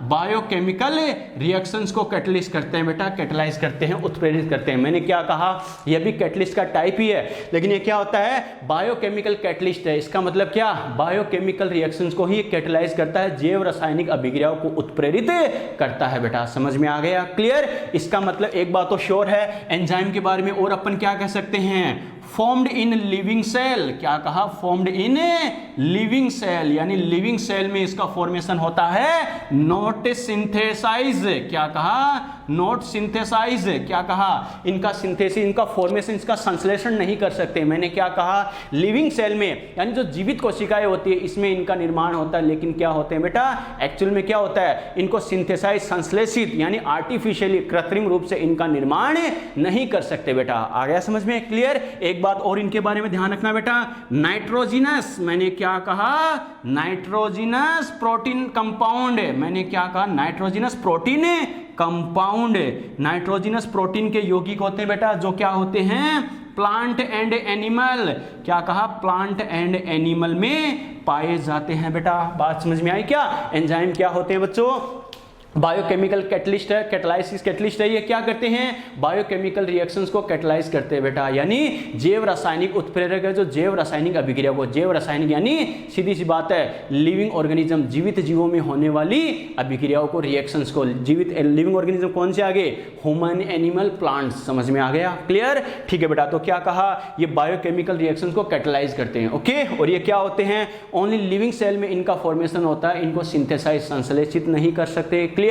बायोकेमिकल रिएक्शंस को कैटलिस्ट करते हैं बेटा, कैटलाइज करते हैं, उत्प्रेरित करते हैं। मैंने क्या कहा, यह भी कैटलिस्ट का टाइप ही है, लेकिन ये क्या होता है, बायोकेमिकल कैटलिस्ट है। इसका मतलब क्या, बायोकेमिकल रिएक्शंस को ही कैटलाइज करता है, जैव रासायनिक अभिक्रियाओं को उत्प्रेरित करता है बेटा। समझ में आ गया, क्लियर। इसका मतलब एक बात तो श्योर है एंजाइम के बारे में, और अपन क्या कह सकते हैं, फॉर्म्ड इन लिविंग सेल। क्या कहा, फॉर्म्ड इन लिविंग सेल, यानी लिविंग सेल में इसका फॉर्मेशन होता है, नॉट सिंथेसाइज। क्या कहा, नॉट सिंथेसाइज। क्या कहा, इनका सिंथेसिस, इनका फॉर्मेशन, इसका संश्लेषण नहीं कर सकते। मैंने क्या कहा, लिविंग सेल में, यानी जो जीवित कोशिकाएं होती है इसमें इनका निर्माण होता है, लेकिन क्या होते हैं बेटा, एक्चुअल में क्या होता है, इनको सिंथेसाइज, संश्लेषित, यानी आर्टिफिशियली, कृत्रिम रूप से इनका निर्माण नहीं कर सकते बेटा। आ गया समझ में, क्लियर। एक बात और इनके बारे में ध्यान रखना बेटा, नाइट्रोजिनस, मैंने क्या कहा, नाइट्रोजिनस प्रोटीन कंपाउंड। मैंने क्या कहा, nitrogenous protein compound. Nitrogenous protein के यौगिक होते हैं बेटा, जो क्या होते हैं, प्लांट एंड एनिमल। क्या कहा, प्लांट एंड एनिमल में पाए जाते हैं बेटा। बात समझ में आई क्या। एंजाइम क्या होते हैं बच्चों, बायोकेमिकल कैटलिस्ट है, कैटलाइसिस कैटलिस्ट है। ये क्या करते हैं, बायोकेमिकल रिएक्शंस को कैटलाइज करते हैं बेटा, यानी जैव रासायनिक उत्प्रेरक है, जो जैव रासायनिक अभिक्रिया को, जैव रासायनिक यानी सीधी सी बात है लिविंग ऑर्गेनिज्म, जीवित जीवों में होने वाली अभिक्रियाओं को, रिएक्शंस को। जीवित लिविंग ऑर्गेनिज्म कौन से आगे, ह्यूमन, एनिमल, प्लांट्स। समझ में आ गया, क्लियर, ठीक है बेटा। तो क्या कहा, ये बायोकेमिकल रिएक्शंस को कैटलाइज करते हैं, ओके। और ये क्या होते हैं, ओनली लिविंग सेल में इनका फॉर्मेशन होता है, इनको सिंथेसाइज, संश्लेषित नहीं कर सकते, क्लियर।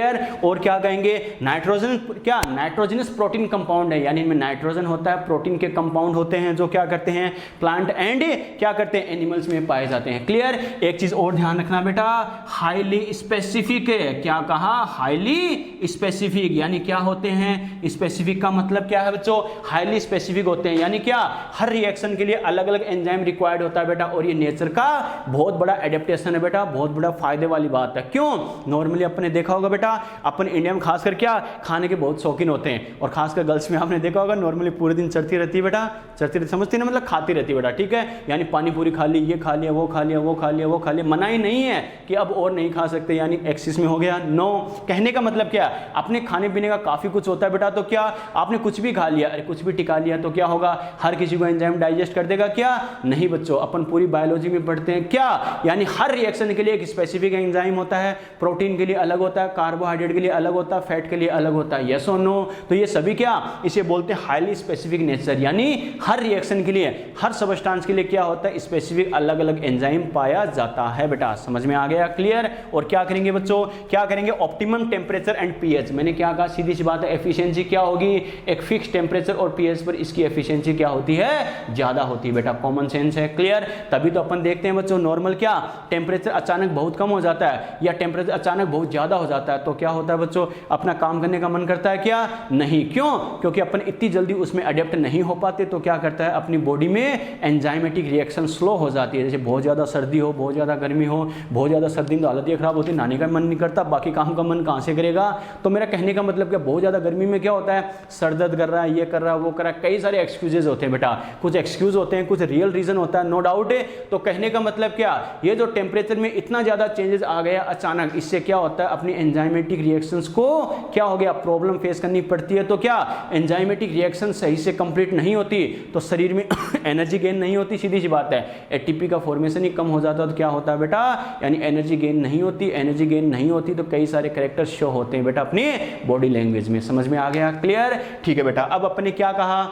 और क्या कहेंगे, नाइट्रोजन, क्या नाइट्रोजनस प्रोटीन कंपाउंड है, यानी इनमें नाइट्रोजन होता है, प्रोटीन के कंपाउंड होते हैं, जो क्या करते हैं, प्लांट एंड क्या करते हैं, एनिमल्स में पाए जाते हैं, क्लियर। एक चीज और ध्यान रखना बेटा, हाईली स्पेसिफिक है। क्या कहा, हाईली स्पेसिफिक, यानी क्या होते हैं, स्पेसिफिक का मतलब क्या है बच्चों, हाईली स्पेसिफिक होते हैं, यानी क्या, हर रिएक्शन के लिए अलग अलग एंजाइम रिक्वायर्ड होता है बेटा। और ये नेचर का बहुत बड़ा एडेप्टेशन है बेटा, बहुत बड़ा फायदे वाली बात है। क्यों, नॉर्मली अपने देखा होगा बेटा बेटा, अपन इंडिया में खासकर क्या खाने के बहुत शौकीन होते हैं, और खासकर गर्ल्स में आपने देखा होगा नॉर्मली पूरे दिन चढ़ती रहती है बेटा, चढ़ती रहती, समझती ना, मतलब खाती रहती है बेटा, ठीक है, यानी पानी पूरी खा ली, ये खा लिया, वो खा लिया, वो खा लिया, वो खा लिया, मनाही नहीं है कि अब और नहीं खा सकते, यानी एक्सिस में हो गया। नो, कहने का मतलब क्या, अपने खाने पीने का काफी कुछ होता है बेटा, तो क्या आपने कुछ भी खा लिया, अरे कुछ भी टिका लिया तो क्या होगा, हर किसी को एंजाइम डाइजेस्ट कर देगा क्या, नहीं बच्चों, अपन पूरी बायोलॉजी में पढ़ते हैं क्या, यानी हर रिएक्शन के लिए एक स्पेसिफिक एंजाइम होता है, प्रोटीन के लिए अलग होता है, कार्बोहाइड्रेट के लिए अलग होता है, फैट के लिए अलग होता है, यस और नो, तो ये सभी क्या, इसे बोलते हैं हाईली स्पेसिफिक नेचर, यानी हर रिएक्शन के लिए, हर सबस्टेंस के लिए क्या होता है, स्पेसिफिक अलग अलग एंजाइम पाया जाता है बेटा, समझ में आ गया, क्लियर। और क्या करेंगे बच्चों, क्या करेंगे, ऑप्टिमम टेम्परेचर एंड पीएच, मैंने क्या कहा, सीधी सी बात है, एफिशिएंसी क्या होगी, एक फिक्स टेम्परेचर और पीएच पर इसकी एफिशिएंसी क्या होती है, ज्यादा होती है बेटा, कॉमन सेंस है, क्लियर। तभी तो अपन देखते हैं बच्चों नॉर्मल क्या टेम्परेचर अचानक बहुत कम हो जाता है, या टेम्परेचर अचानक बहुत ज्यादा हो जाता है, तो क्या होता है बच्चों, अपना काम करने का मन करता है क्या, नहीं, क्यों, क्योंकि अपन इतनी जल्दी उसमें अडेप्ट नहीं हो पाते, तो क्या करता है, अपनी बॉडी में एंजाइमेटिक रिएक्शन स्लो हो जाती है, जैसे बहुत ज्यादा सर्दी हो, बहुत ज्यादा गर्मी हो, बहुत ज्यादा सर्दी में तो हालत ही खराब होती है, नहाने का मन नहीं करता, बाकी काम का मन कहां से करेगा, तो मेरा कहने का मतलब क्या, बहुत ज्यादा गर्मी में क्या होता है, सर दर्द कर रहा है, ये कर रहा है, वो कर रहा है, कई सारे एक्सक्यूजेज होते हैं बेटा, कुछ एक्सक्यूज होते हैं, कुछ रियल रीजन होता है, नो डाउट है। तो कहने का मतलब क्या, ये जो टेम्परेचर में इतना ज्यादा चेंजेस आ गया अचानक, इससे क्या होता है, अपनी एंजाइमेटिक रिएक्शंस को क्या हो गया, प्रॉब्लम फेस करनी पड़ती है, तो क्या एंजाइमेटिक रिएक्शन सही से कंप्लीट नहीं होती तो शरीर में एनर्जी गेन नहीं होती, सीधी सी बात है, एटीपी का फॉर्मेशन ही कम हो जाता है, तो क्या होता है बेटा, यानी एनर्जी गेन नहीं होती, एनर्जी गेन नहीं होती तो कई सारे कैरेक्टर शो होते हैं बेटा अपनी बॉडी लैंग्वेज में, समझ में आ गया, क्लियर, ठीक है बेटा। अब अपने क्या कहा,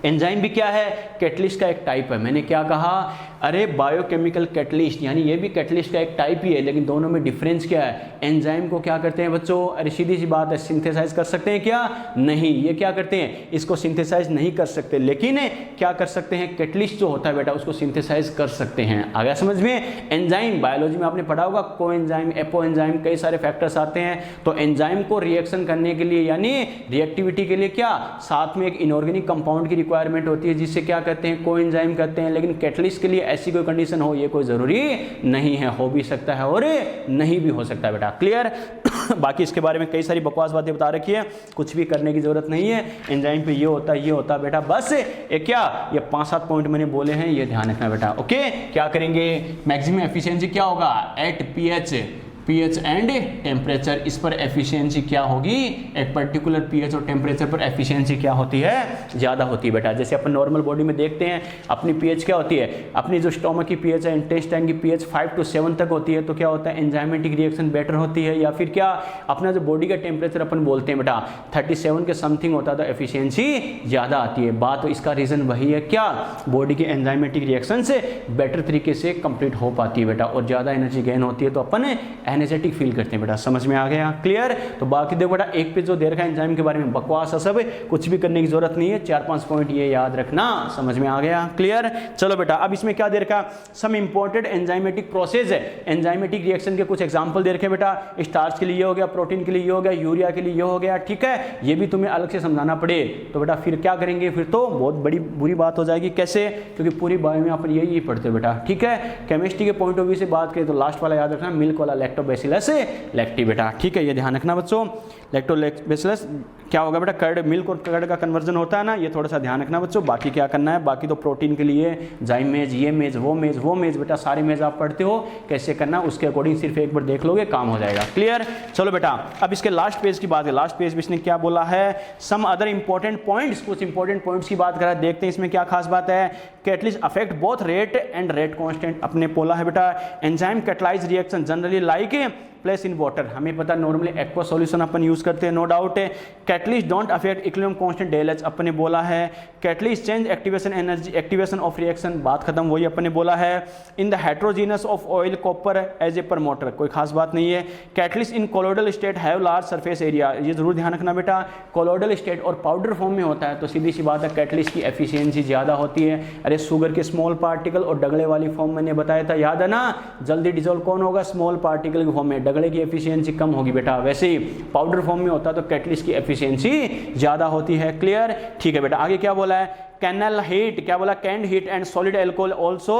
एंजाइम भी क्या है, कैटलिस्ट का एक टाइप है, मैंने क्या कहा, अरे बायोकेमिकल कैटलिस्ट, यानी ये भी कैटलिस्ट का एक टाइप ही है, लेकिन दोनों में डिफरेंस क्या है, एंजाइम को क्या करते हैं बच्चों, अरे सीधी सी बात है, सिंथेसाइज कर सकते हैं क्या, नहीं, ये क्या करते हैं, इसको सिंथेसाइज नहीं कर सकते, लेकिन क्या कर सकते हैं, कैटलिस्ट जो होता है बेटा उसको सिंथेसाइज कर सकते हैं, आ गया समझ में। एंजाइम बायोलॉजी में आपने पढ़ा होगा, को एंजाइम, एपो एंजाइम, कई सारे फैक्टर्स आते हैं, तो एंजाइम को रिएक्शन करने के लिए यानी रिएक्टिविटी के लिए क्या साथ में एक इनऑर्गेनिक कंपाउंड की रिक्वायरमेंट होती है, जिससे क्या कहते हैं, को एंजाइम कहते हैं, लेकिन कैटलिस्ट के लिए ऐसी कोई कंडीशन हो ये कोई जरूरी नहीं है, हो भी सकता है और नहीं भी हो सकता है बेटा, क्लियर। बाकी इसके बारे में कई सारी बकवास बातें बता रखी है, कुछ भी करने की जरूरत नहीं है, एंजाइम पे ये होता है, ये होता है बेटा, बस ये क्या, ये 5-7 पॉइंट मैंने बोले हैं, ये ध्यान रखना बेटा, ओके। क्या करेंगे, मैक्सिमम एफिशिएंसी क्या होगा, एट पीएच एंड टेम्परेचर, इस पर एफिशिएंसी क्या होगी, एक पर्टिकुलर पीएच और टेम्परेचर पर एफिशिएंसी क्या होती है, ज्यादा होती है बेटा। जैसे अपन नॉर्मल बॉडी में देखते हैं अपनी पीएच क्या होती है, अपनी जो स्टोमक की पीएच है, इंटेस्टाइन की पीएच 5 to 7 तक होती है, तो क्या होता है, एंजाइमेटिक रिएक्शन बेटर होती है, या फिर क्या अपना जो बॉडी का टेम्परेचर अपन बोलते हैं बेटा 37 के समथिंग होता है, तो एफिशिएंसी ज्यादा आती है। बात तो इसका रीजन वही है क्या, बॉडी की एंजाइमेटिक रिएक्शन से बेटर तरीके से कंप्लीट हो पाती है बेटा, और ज्यादा एनर्जी गेन होती है, तो अपन एनर्जेटिक फील करते हैं बेटा, समझ में आ गया, क्लियर। तो बाकी देखो बेटा, एक पे जो दे रखा है एंजाइम के बारे में बकवास है सब, कुछ भी करने की जरूरत नहीं है, 4-5 पॉइंट ये याद रखना, समझ में आ गया, क्लियर। चलो बेटा, अब इसमें क्या दे रखा, सम इंपॉर्टेंट एंजाइमेटिक प्रोसेस है, एंजाइमेटिक रिएक्शन के कुछ एग्जांपल दे रखे बेटा, स्टार्च के लिए हो गया, प्रोटीन के लिए हो गया, यूरिया के लिए हो गया, ठीक है, ये भी तुम्हें अलग से समझाना पड़े तो बेटा फिर क्या करेंगे, फिर तो बहुत बड़ी बुरी बात हो जाएगी। कैसे, क्योंकि पूरी बायो में अपन यही पढ़ते बेटा, ठीक है। केमिस्ट्री के पॉइंट ऑफ व्यू से बात करें तो लास्ट वाला याद रखना, मिल्क वाला, लैक्टोबैसिलस लैक्टी बेटा, ठीक है, ये ध्यान रखना बच्चों। लैक्टोबैसिलस क्या होगा बेटा, कर्ड, मिल्क और कर्ड का कन्वर्जन होता है ना, ये थोड़ा सा ध्यान रखना बच्चों। बाकी क्या करना है, बाकी तो प्रोटीन के लिए जाइम मेज, ये मेज, वो मेज, वो मेज बेटा, सारे मेज आप पढ़ते हो, कैसे करना उसके अकॉर्डिंग सिर्फ एक बार देख लोगे काम हो जाएगा, क्लियर। चलो बेटा, अब इसके लास्ट पेज की बात है, लास्ट पेज में इसने क्या बोला है, सम अदर इंपॉर्टेंट पॉइंट्स, कुछ इंपॉर्टेंट पॉइंट्स की बात करा, देखते हैं इसमें क्या खास बात है। Catalyst affect both rate and rate constant, अपने बोला है बेटा। Enzyme catalyse reaction generally like place in water, हमें पता नॉर्मली एक्वा सॉल्यूशन अपन यूज करते हैं, नो डाउट है। Catalyst don't affect equilibrium constant del H, अपने बोला है। Catalyst change activation energy, activation of reaction, बात खत्म, वही अपने बोला है। In the heterogeneous of oil copper as a promoter, कोई खास बात नहीं है। Catalyst in colloidal state have large surface area, ये जरूर ध्यान रखना बेटा, कोलोइडल स्टेट और पाउडर फॉर्म में होता है तो सीधी सी बात है कैटलिस्ट की एफिशिएंसी ज्यादा होती है। अरे शुगर के स्मॉल पार्टिकल और डगले वाली फॉर्म मैंने बताया था, याद है ना, जल्दी डिजोल्व कौन होगा, स्मॉल पार्टिकल की फॉर्म में, डगले की एफिशिएंसी कम होगी बेटा। वैसे ही पाउडर फॉर्म में होता है तो कैटलिस्ट की एफिशिएंसी ज्यादा होती है, क्लियर, ठीक है बेटा। आगे क्या बोला है, कैनल हीट, क्या बोला, canned heat and solid alcohol also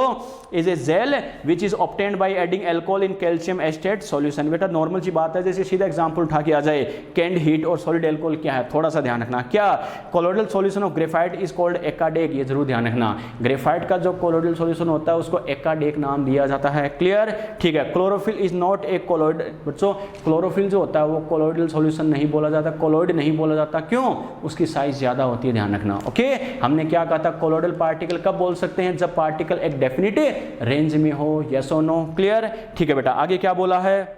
is a gel which is obtained by adding alcohol in calcium acetate solution. बेटा नॉर्मल सी बात है, जैसे सीधा एग्जांपल उठा के आ जाए, कैंड हीट और सॉलिड एल्कोहल क्या है, थोड़ा सा ध्यान रखना। क्या, colloidal solution of graphite is called aquadag, ये जरूर ध्यान रखना। ग्रेफाइट का जो कोलोइडल सॉल्यूशन होता है उसको एक्काडेक नाम दिया जाता है। क्लियर, ठीक है। Chlorophyll is not a colloid, बच्चों क्लोरोफिल जो होता है वो कोलोइडल सॉल्यूशन नहीं बोला जाता, कोलोइड नहीं बोला जाता, क्यों, उसकी साइज ज्यादा होती है, ध्यान रखना। ओके, हमने क्या कहा था, कोलोइडल पार्टिकल कब बोल सकते हैं, जब पार्टिकल एक डेफिनिट रेंज में हो, यस और नो। क्लियर, ठीक है बेटा। आगे क्या बोला है,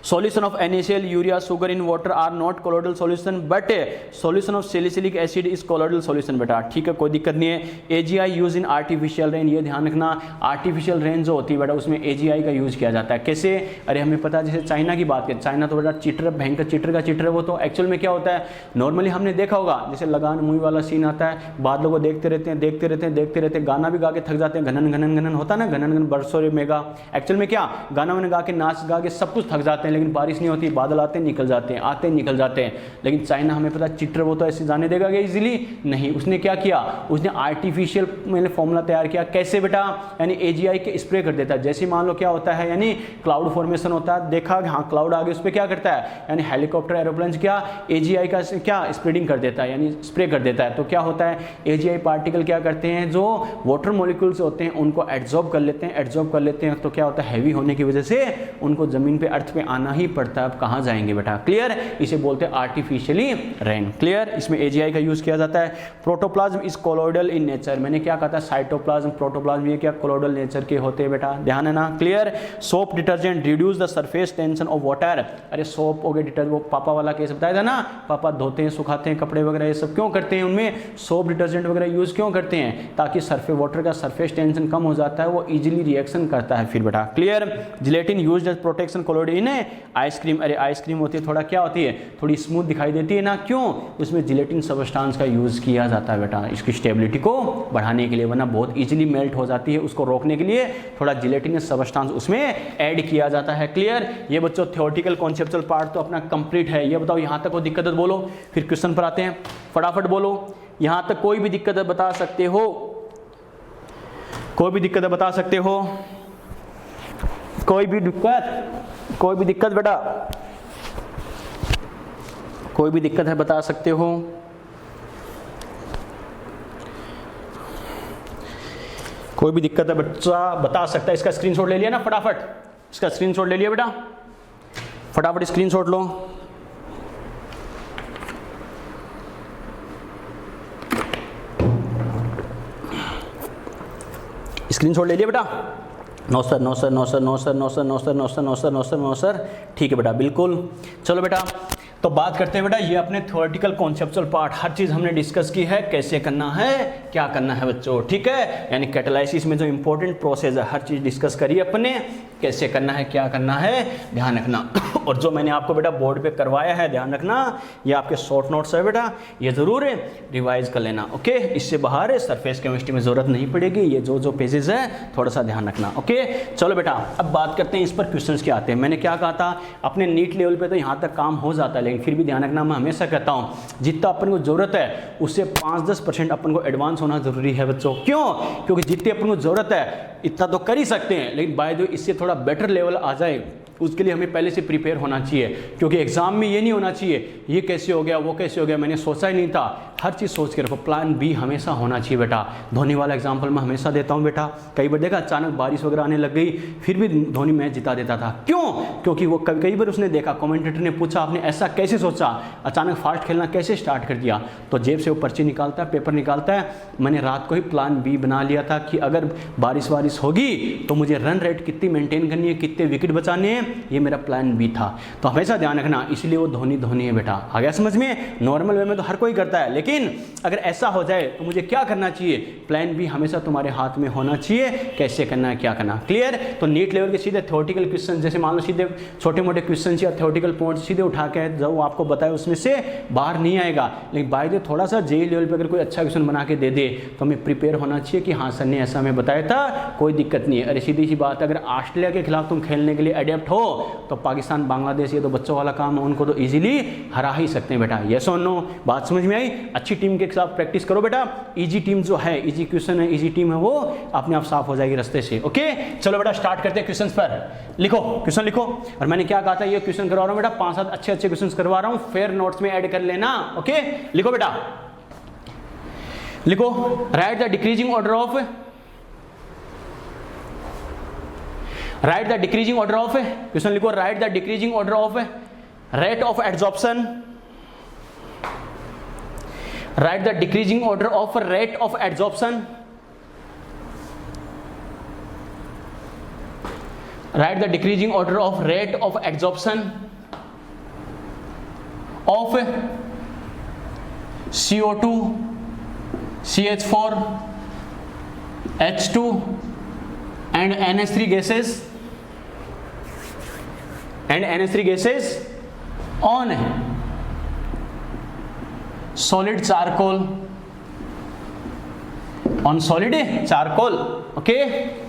solution of NaCl, urea, sugar in water are not colloidal solution but solution of salicylic acid is colloidal solution। बेटा ठीक है, कोई दिक्कत नहीं है। AGI use in artificial rain, ये ध्यान रखना, आर्टिफिशियल रेन जो होती है बेटा उसमें AGI का यूज किया जाता है। कैसे, अरे हमें पता है, जैसे चाइना की बात करें, चाइना तो बेटा चिटर, भयंकर चिटर का चिटर है वो, तो एक्चुअल में क्या होता है, नॉर्मली हमने देखा होगा जैसे लगान मूवी वाला सीन आता है, बादलों को देखते रहते हैं देखते रहते हैं देखते रहते हैं, गाना भी गा के थक जाते हैं, घनन घनन घनन होता है ना, घनन घनन बरसों रे मेगा, एक्चुअल में क्या, गाना वाना गा के नाच गा के सब कुछ थक जाते हैं, लेकिन बारिश नहीं होती, बादल आते निकल जाते हैं, आते निकल जाते हैं। लेकिन चाइना हमें पता चिटर वो तो ऐसे जाने देगा क्या इजीली, नहीं। उसने क्या किया, उसने आर्टिफिशियल मैंने फॉर्मूला तैयार किया। कैसे बेटा, यानी AGI के स्प्रे कर देता है। जैसे मान लो क्या होता है, यानी क्लाउड फॉर्मेशन होता है, देखा हाँ क्लाउड आगे, उस पर क्या करता है, यानी हेलीकॉप्टर एरोप्लेन क्या AGI का क्या स्प्रेडिंग कर देता है, यानी स्प्रे कर देता है। तो क्या होता है, AGI पार्टिकल क्या करते हैं, जो वाटर मॉलिक्यूल्स होते हैं उनको एड्जॉर्ब कर लेते हैं, एड्जॉर्ब कर लेते हैं, तो क्या होता है, हैवी होने की वजह से उनको जमीन पे, अर्थ पे आना ही पड़ता है। अब कहाँ जाएंगे बेटा, क्लियर, इसे बोलते हैं आर्टिफिशियली रेन। क्लियर, इसमें AGI का यूज किया जाता है। Protoplasm is colloidal in nature, मैंने क्या कहा था, साइटोप्लाज्म, प्रोटोप्लाज्म, ये क्या कोलोइडल नेचर के होते हैं बेटा, ध्यान है ना। Clear, soap detergent reduce the surface tension of water, अरे सोप हो गए, डिटर्जेंट, वो पापा वाला केस बताया था ना, पापा धोते हैं सुखाते हैं कपड़े वगैरह, ये सब क्यों करते हैं, उनमें सोप डिटर्जेंट वगैरह यूज क्यों करते हैं, ताकि सरफेस वाटर का सरफेस टेंशन कम हो जाता है, वो इजीली रिएक्शन करता है फिर बेटा। Clear, gelatin used as protection colloid in ice cream, अरे आइसक्रीम होती है थोड़ा क्या होती है, थोड़ी स्मूथ दिखाई देती है ना, क्यों, उसमें जिलेटिन सबस्टांस का यूज किया जाता है बेटा, इसकी स्टेबिलिटी को बढ़ाने के लिए, वरना बहुत इजीली मेल्ट हो जाती है, उसको रोकने के लिए थोड़ा जिलेटिनस सबस्टांस उसमें ऐड किया जाता है। क्लियर, ये बच्चों थ्योरेटिकल कॉन्सेप्चुअल पार्ट तो अपना कंप्लीट है। ये बताओ यहाँ तक कोई दिक्कत है बोलो, फिर क्वेश्चन पर आते हैं, फटाफट बोलो, यहाँ तक कोई भी दिक्कत है बता सकते हो, कोई भी दिक्कत है बता सकते हो, कोई भी दिक्कत, कोई भी दिक्कत बेटा, कोई भी दिक्कत है बता सकते हो। कोई भी दिक्कत है बच्चा बता सकता है। इसका स्क्रीनशॉट ले लिया ना, फटाफट इसका स्क्रीनशॉट ले लिया बेटा, फटाफट स्क्रीनशॉट लो। स्क्रीनशॉट ले लिया बेटा, no sir no sir no sir no sir no sir no sir no sir no sir no sir no sir, ठीक है बेटा, बिल्कुल। चलो बेटा, तो बात करते हैं बेटा, ये अपने थ्योरेटिकल कॉन्सेप्चुअल पार्ट, हर चीज़ हमने डिस्कस की है, कैसे करना है, क्या करना है बच्चों, ठीक है। यानी कैटालाइसिस में जो इंपॉर्टेंट प्रोसेस है, हर चीज़ डिस्कस करिए अपने, कैसे करना है, क्या करना है, ध्यान रखना। और जो मैंने आपको बेटा बोर्ड पे करवाया है, ध्यान रखना, ये आपके शॉर्ट नोट्स है बेटा, ये ज़रूर रिवाइज कर लेना, ओके। इससे बाहर सरफेस केमिस्ट्री में ज़रूरत नहीं पड़ेगी, ये जो जो पेजेस है थोड़ा सा ध्यान रखना, ओके। चलो बेटा, अब बात करते हैं इस पर क्वेश्चंस क्या आते हैं। मैंने क्या कहा था, अपने नीट लेवल पे तो यहाँ तक काम हो जाता है, लेकिन फिर भी ध्यान रखना, मैं हमेशा कहता हूँ जितना अपन को ज़रूरत है उससे 5-10% अपन को एडवांस होना ज़रूरी है बच्चों। क्यों, क्योंकि जितनी अपन को ज़रूरत है इतना तो कर ही सकते हैं, लेकिन बाय द वे इससे थोड़ा बेटर लेवल आ जाए उसके लिए हमें पहले से प्रिपेयर होना चाहिए। क्योंकि एग्जाम में ये नहीं होना चाहिए ये कैसे हो गया वो कैसे हो गया, मैंने सोचा ही नहीं था। हर चीज़ सोच के रखो, प्लान बी हमेशा होना चाहिए बेटा। धोनी वाला एग्जाम्पल मैं हमेशा देता हूँ बेटा, कई बार देखा अचानक बारिश वगैरह आने लग गई फिर भी धोनी मैच जिता देता था। क्यों, क्योंकि वो कई बार उसने देखा, कमेंटेटर ने पूछा आपने ऐसा कैसे सोचा, अचानक फास्ट खेलना कैसे स्टार्ट कर दिया, तो जेब से वो पर्ची निकालता है, पेपर निकालता है, मैंने रात को ही प्लान बी बना लिया था कि अगर बारिश वारिश होगी तो मुझे रन रेट कितनी मेंटेन करनी है, कितने विकेट बचाने हैं, ये मेरा प्लान बी था। तो हमेशा ध्यान रखना, इसलिए वो धोनी है बेटा। आ गया समझ में? नॉर्मल वे में तो हर कोई करता है, लेकिन अगर ऐसा हो जाए तो मुझे क्या करना चाहिए, प्लान बी हमेशा तुम्हारे हाथ में होना चाहिए, कैसे करना है क्या करना। क्लियर? तो नीट लेवल के सीधे थ्योरेटिकल क्वेश्चन, जैसे मान लो सीधे छोटे मोटे क्वेश्चन या थ्योरेटिकल पॉइंट सीधे उठा के जो आपको बताया उसमें से बाहर नहीं आएगा, लेकिन बाय द थोड़ा सा जेई लेवल पे अगर कोई अच्छा क्वेश्चन बना के दे दे तो हमें प्रिपेयर होना चाहिए कि हाँ सर ने ऐसा हमें बताया था, कोई दिक्कत नहीं है। अरे सीधी सी बात, अगर ऑस्ट्रेलिया के खिलाफ तुम खेलने के लिए अडेप्ट हो तो पाकिस्तान बांग्लादेश ये तो बच्चों वाला काम है, उनको तो इजीली हरा ही सकते हैं बेटा। यस और नो? बात समझ में आई? अच्छी टीम के साथ प्रैक्टिस करो बेटा, इजी टीम जो है, इजी क्वेश्चन है, इजी टीम है, वो अपने आप साफ हो जाएगी रास्ते से। ओके चलो बेटा स्टार्ट करते हैं क्वेश्चन पर। लिखो क्वेश्चन लिखो, और मैंने क्या कहा था ये क्वेश्चन करवा रहा हूँ बेटा, 5-7 अच्छे अच्छे क्वेश्चन करवा रहा हूँ, फिर नोट्स में ऐड कर लेना। ओके लिखो बेटा, लिखो write the decreasing order of, write the decreasing order of, question लिखो write the decreasing order of rate of adsorption, write the decreasing order of rate of adsorption, write the decreasing order of rate of adsorption of CO2, CH4, H2 and NH3 gases on solid charcoal, on solid charcoal। Okay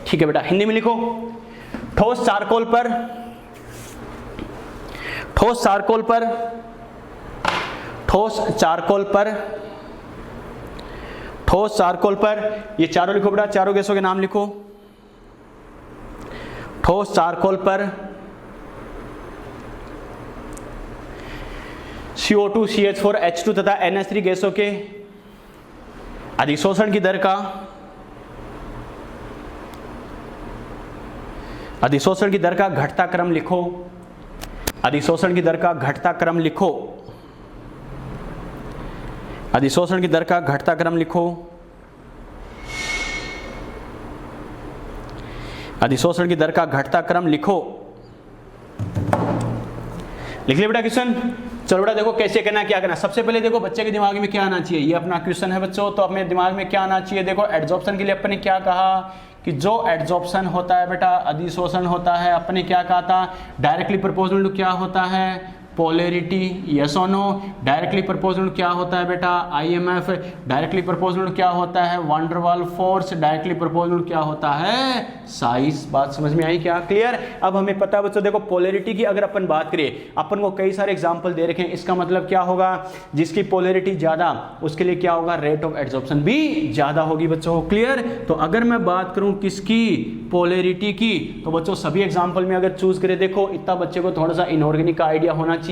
ठीक है बेटा, हिंदी में लिखो ठोस चारकोल पर, ठोस चारकोल पर, ठोस चारकोल पर, ठोस चारकोल पर, ये चारों लिखो बेटा, चारों गैसों के नाम लिखो। ठोस चारकोल पर CO2, CH4, H2 तथा NH3 गैसों के अधिशोषण की दर का, अधिशोषण की दर का घटता क्रम लिखो, अधिशोषण की दर का घटता क्रम लिखो, अधिशोषण की दर का घटता क्रम लिखो, अधिशोषण की दर का घटता क्रम लिखो। लिख लिया बेटा क्वेश्चन। चलो बेटा देखो कैसे करना, क्या करना। सबसे पहले देखो बच्चे के दिमाग में क्या आना चाहिए, ये अपना क्वेश्चन है बच्चों, तो अपने दिमाग में क्या आना चाहिए। देखो एड्सॉर्प्शन के लिए अपन ने क्या कहा कि जो एड्सॉर्प्शन होता है बेटा, अधिशोषण होता है, अपन ने क्या कहा था, डायरेक्टली प्रोपोर्शनल टू क्या होता है, पोलैरिटी, यस और नो। डायरेक्टली प्रोपोर्शनल क्या होता है बेटा, IMF। डायरेक्टली प्रोपोर्शनल क्या होता है, वान डर वाल फोर्स। डायरेक्टली प्रोपोर्शनल क्या होता है, साइज। बात समझ में आई क्या, क्लियर। अब हमें पता है बच्चों, देखो पोलैरिटी की अगर अपन बात करें, अपन को कई सारे एग्जांपल दे रखे हैं, इसका मतलब क्या होगा, जिसकी पोलैरिटी ज्यादा उसके लिए क्या होगा, रेट ऑफ एड्सॉर्प्शन भी ज्यादा होगी बच्चों, क्लियर। तो अगर मैं बात करूं किसकी, पोलैरिटी की, तो बच्चों सभी एग्जांपल में अगर चूज करें, देखो इतना बच्चे को थोड़ा सा इनऑर्गेनिक का आइडिया होना चाहिए।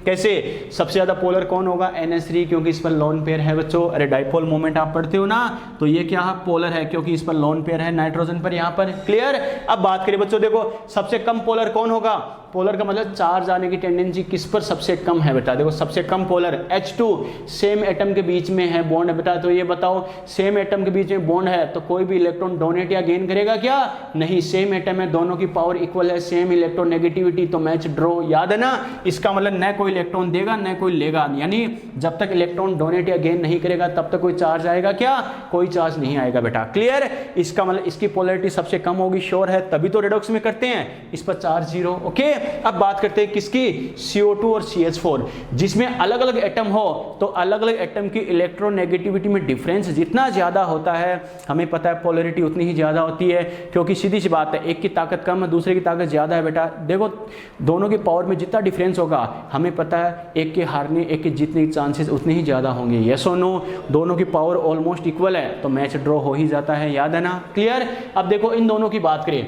कैसे, सबसे ज्यादा पोलर कौन होगा, NH3, क्योंकि इस पर लोन पेयर है बच्चों। अरे डाइपोल मोमेंट आप पढ़ते हो ना, तो ये क्या है, पोलर है, क्योंकि इस पर लोन पेयर है नाइट्रोजन पर यहाँ पर, क्लियर। अब बात करें बच्चों, देखो सबसे कम पोलर कौन होगा, पोलर का मतलब चार्ज आने की टेंडेंसी किस पर सबसे कम है बेटा। देखो सबसे कम पोलर H2, सेम एटम के बीच में है बॉन्ड बेटा। तो ये बताओ सेम एटम के बीच में बॉन्ड है तो कोई भी इलेक्ट्रॉन डोनेट या गेन करेगा क्या, नहीं। सेम एटम है, दोनों की पावर इक्वल है, सेम इलेक्ट्रोनेगेटिविटी, तो मैच ड्रॉ, याद है ना। इसका मतलब न कोई इलेक्ट्रॉन देगा न कोई लेगा, यानी जब तक इलेक्ट्रॉन डोनेट या गेन नहीं करेगा तब तक कोई चार्ज आएगा क्या, कोई चार्ज नहीं आएगा बेटा, क्लियर। इसका मतलब इसकी पोलैरिटी सबसे कम होगी, श्योर है, तभी तो रेडॉक्स में करते हैं, इस पर चार्ज 0। ओके अब बात करते हैं किसकी, CO2 और CH4, जिसमें अलग अलग एटम हो तो अलग अलग एटम की इलेक्ट्रोनेगेटिविटी में डिफरेंस जितना ज्यादा होता है, हमें पता है पोलैरिटी उतनी ही ज्यादा होती है, क्योंकि सीधी सी बात है, एक की ताकत कम है दूसरे की ताकत ज्यादा है बेटा। देखो दोनों की पावर में जितना डिफरेंस होगा हमें पता है एक के हारने एक के जीतने के चांसेस उतने ही ज्यादा होंगे, यस और नो। दोनों की पावर ऑलमोस्ट इक्वल है तो मैच ड्रॉ हो ही जाता है, याद है ना, क्लियर। अब देखो इन दोनों की बात करें,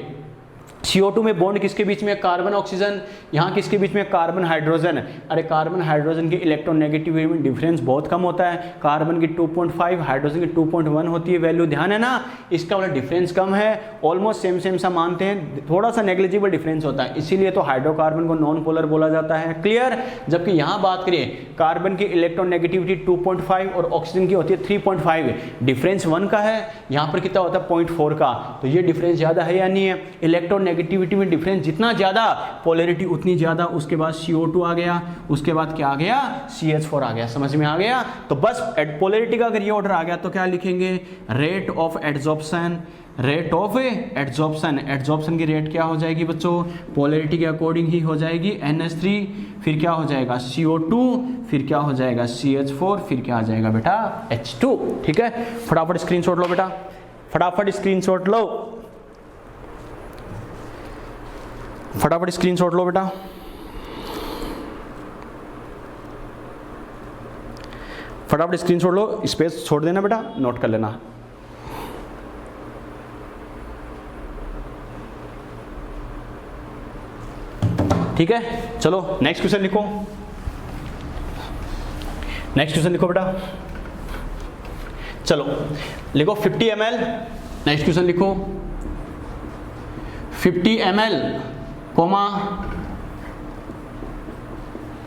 CO2 में बॉन्ड किसके बीच में, कार्बन ऑक्सीजन, यहाँ किसके बीच में, कार्बन हाइड्रोजन। अरे कार्बन हाइड्रोजन की इलेक्ट्रोनेगेटिविटी में डिफरेंस बहुत कम होता है, कार्बन की 2.5, हाइड्रोजन की 2.1 होती है वैल्यू, ध्यान है ना। इसका मतलब डिफरेंस कम है, ऑलमोस्ट सेम सा मानते हैं, थोड़ा सा नेग्लिजिबल डिफरेंस होता है, इसीलिए तो हाइड्रोकार्बन को नॉन पोलर बोला जाता है, क्लियर। जबकि यहाँ बात करें कार्बन की इलेक्ट्रोनेगेटिविटी 2.5 और ऑक्सीजन की होती है 3.5, डिफरेंस 1 का है, यहाँ पर कितना होता है 0.4 का, तो ये डिफरेंस ज्यादा है या नहीं है। इलेक्ट्रोनेगेटिविटी में डिफरेंस जितना ज्यादा पोलैरिटी उतनी ज्यादा। उसके बाद CO2 आ गया, उसके बाद क्या आ गया, CH4 आ गया, समझ में आ गया। तो बस पोलैरिटी का अगर ये ऑर्डर आ गया तो क्या लिखेंगे, rate of adsorption, rate of adsorption. Adsorption की रेट क्या हो जाएगी बच्चों, पोलैरिटी के अकॉर्डिंग ही हो जाएगी, NH3, फिर क्या हो जाएगा CO2, फिर क्या हो जाएगा CH4, फिर क्या आ जाएगा बेटा H2। ठीक है, फटाफट स्क्रीनशॉट लो बेटा, फटाफट स्क्रीनशॉट लो, फटाफट स्क्रीनशॉट लो बेटा। फटाफट स्क्रीनशॉट लो, स्पेस छोड़ देना बेटा, नोट कर लेना। ठीक है, चलो नेक्स्ट क्वेश्चन लिखो। नेक्स्ट क्वेश्चन लिखो बेटा, चलो लिखो 50 ml। नेक्स्ट क्वेश्चन लिखो 50 ml,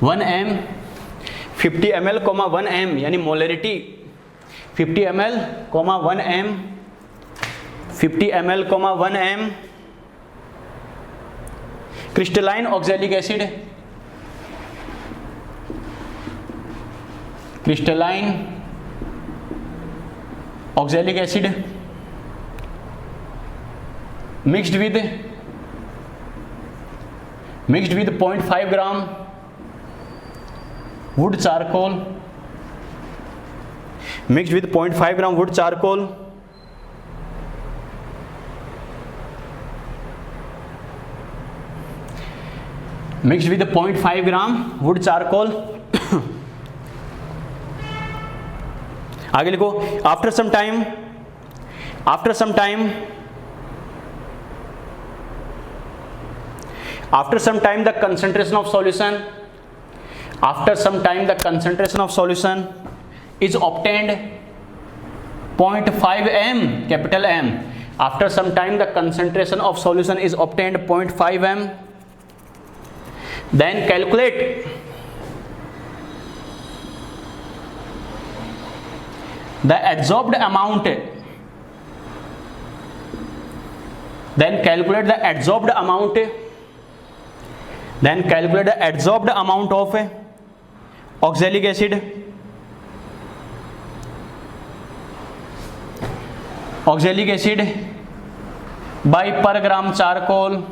1 m, 50 ml, 1 m यानी molarity 50 ml, 1 m, 50 ml, 1 m crystalline oxalic acid, crystalline oxalic acid mixed with 0.5 gram wood charcoal, mixed with 0.5 gram wood charcoal, mixed with 0.5 gram wood charcoal. आगे लिखो after some time the concentration of solution, after some time the concentration of solution is obtained 0.5 m, capital M, after some time the concentration of solution is obtained 0.5 m, then calculate the adsorbed amount, then calculate the adsorbed amount of oxalic acid, by per gram charcoal,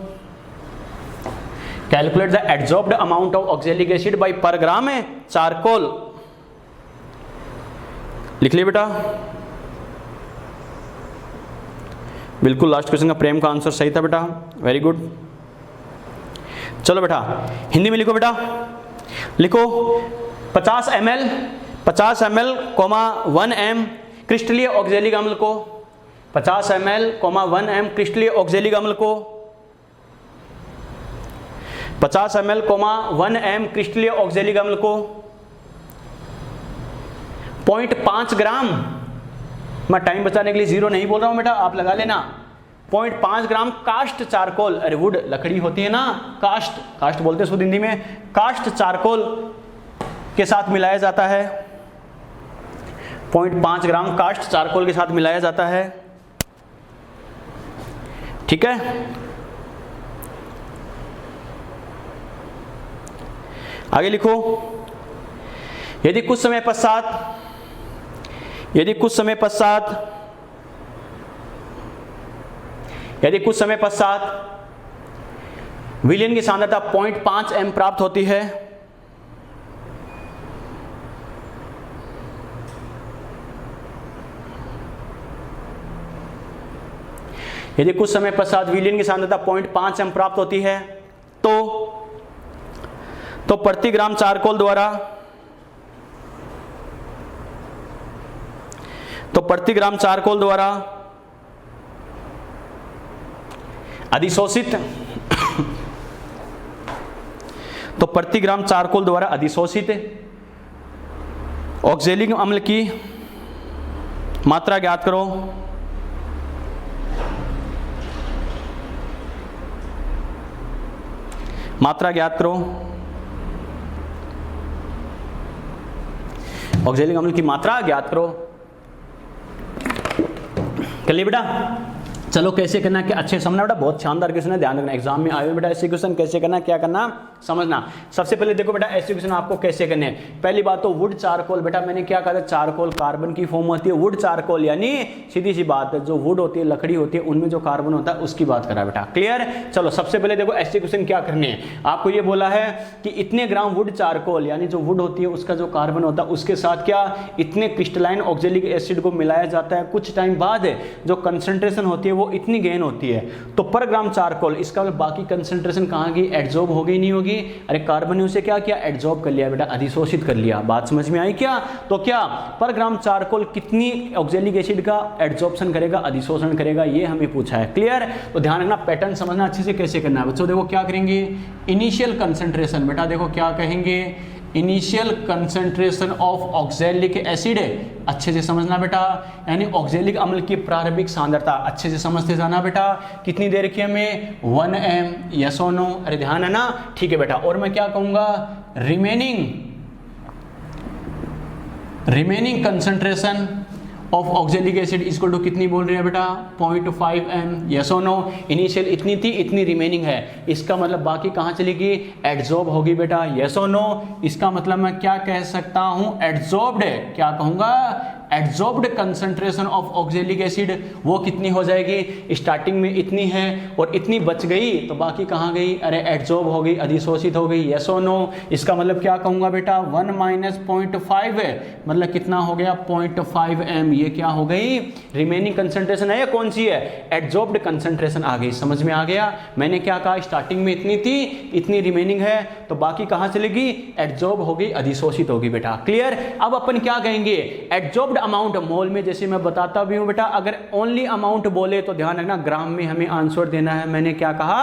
calculate the adsorbed amount of oxalic acid by per gram charcoal। लिख लिया बेटा, बिल्कुल लास्ट क्वेश्चन का प्रेम का आंसर सही था बेटा, वेरी गुड। चलो बेटा हिंदी में लिखो बेटा, लिखो 50 ml, 1 m क्रिस्टलीय ऑक्सैलिक अम्ल को, 50 ml, 1 m क्रिस्टलीय ऑक्सैलिक अम्ल को, 50 ml, 1 m क्रिस्टलीय ऑक्सैलिक अम्ल को 0.5 ग्राम, मैं टाइम बचाने के लिए 0 नहीं बोल रहा हूं बेटा, आप लगा लेना, 0.5 ग्राम कास्ट चारकोल, अरे वुड लकड़ी होती है ना, कास्ट बोलते हैं इसको हिंदी में, कास्ट चारकोल के साथ मिलाया जाता है, 0.5 ग्राम कास्ट चारकोल के साथ मिलाया जाता है। ठीक है, आगे लिखो यदि कुछ समय पश्चात विलयन की सांद्रता 0.5 m प्राप्त होती है, यदि कुछ समय पश्चात विलयन की सांद्रता 0.5 m प्राप्त होती है तो प्रति ग्राम चारकोल द्वारा अधिशोषित ऑक्सैलिक अम्ल की मात्रा ज्ञात करो। ऑक्सैलिक अम्ल की मात्रा ज्ञात करो। कर लिया बेटा, चलो कैसे करना है, क्या अच्छे समझना बेटा, बहुत शानदार क्वेश्चन है, ध्यान रखना, एग्जाम में आए हुए बेटा ऐसे क्वेश्चन कैसे करना, क्या करना समझना। सबसे पहले देखो बेटा ऐसे क्वेश्चन आपको कैसे करने हैं। पहली बात तो वुड चारकोल, बेटा मैंने क्या कहा था, चारकोल कार्बन की फॉर्म होती है, वुड चारकोल यानी सीधी सी बात है, जो वुड होती है, लकड़ी होती है, उनमें जो कार्बन होता है उसकी बात करा बेटा, क्लियर। चलो सबसे पहले देखो ऐसे क्वेश्चन क्या करने हैं, आपको ये बोला है कि इतने ग्राम वुड चारकोल यानी जो वुड होती है उसका जो कार्बन होता है उसके साथ क्या इतने क्रिस्टलाइन ऑक्सैलिक एसिड को मिलाया जाता है, कुछ टाइम बाद जो कंसंट्रेशन होती है वो इतनी गेन होती है। तो पर ग्राम चारकोल, इसका मतलब बाकी कंसंट्रेशन कहाँ गई, एड्जॉर्ब हो गई नहीं होगी। अरे कार्बन ने उसे क्या किया, एड्जॉर्ब कर लिया बेटा, अधिशोषित कर लिया। बात समझ में आई क्या? तो क्या पर ग्राम चारकोल कितनी ऑक्जेलिक एसिड का एड्जॉर्प्शन करेगा, अधिशोषण करेगा, ये हमें पूछा है। क्लियर? तो ध्यान रखना, पैटर्न समझना अच्छे से कैसे करना है बच्चों। देखो क्या करेंगे, इनिशियल कंसंट्रेशन, बेटा देखो क्या कहेंगे, initial concentration of oxalic acid, अच्छे से समझना बेटा, यानी ऑक्जेलिक अम्ल की प्रारंभिक सांद्रता अच्छे से समझते जाना बेटा। कितनी दे रखी है हमें, 1 m, यस और नो? अरे ध्यान है ना, ठीक है बेटा। और मैं क्या कहूंगा, remaining concentration of oxalic acid equal to कितनी बोल रहे हैं बेटा, 0.5 m, यस और नो? इनिशियल इतनी थी, इतनी रिमेनिंग है, इसका मतलब बाकी कहाँ चलेगी, एड्जॉर्ब होगी बेटा, यस और नो? इसका मतलब मैं क्या कह सकता हूँ, एड्जॉर्ब्ड, क्या कहूँगा, adsorbed concentration of oxalic acid वो कितनी हो जाएगी, स्टार्टिंग में इतनी है और इतनी बच गई तो बाकी कहाँ गई, अरे एड्जॉर्ब हो गई, अधिशोषित हो गई, यस और नो? इसका मतलब क्या कहूँगा बेटा, 1 माइनस 0.5 है, मतलब कितना हो गया, 0.5 m। ये क्या हो गई, रिमेनिंग कंसंट्रेशन है या कौन सी है, एड्जॉर्ब्ड कंसंट्रेशन आ गई। समझ में आ गया? मैंने क्या कहा, स्टार्टिंग में इतनी थी, इतनी रिमेनिंग है, तो बाकी कहाँ चलेगी, एड्जॉर्ब होगी, अधिशोषित होगी बेटा। क्लियर? अब अपन क्या कहेंगे, एड्जॉर्ब्ड अमाउंट मोल में, जैसे मैं बताता भी हूं बेटा, अगर ओनली अमाउंट बोले तो ध्यान रखना ग्राम में हमें आंसर देना है। मैंने क्या कहा,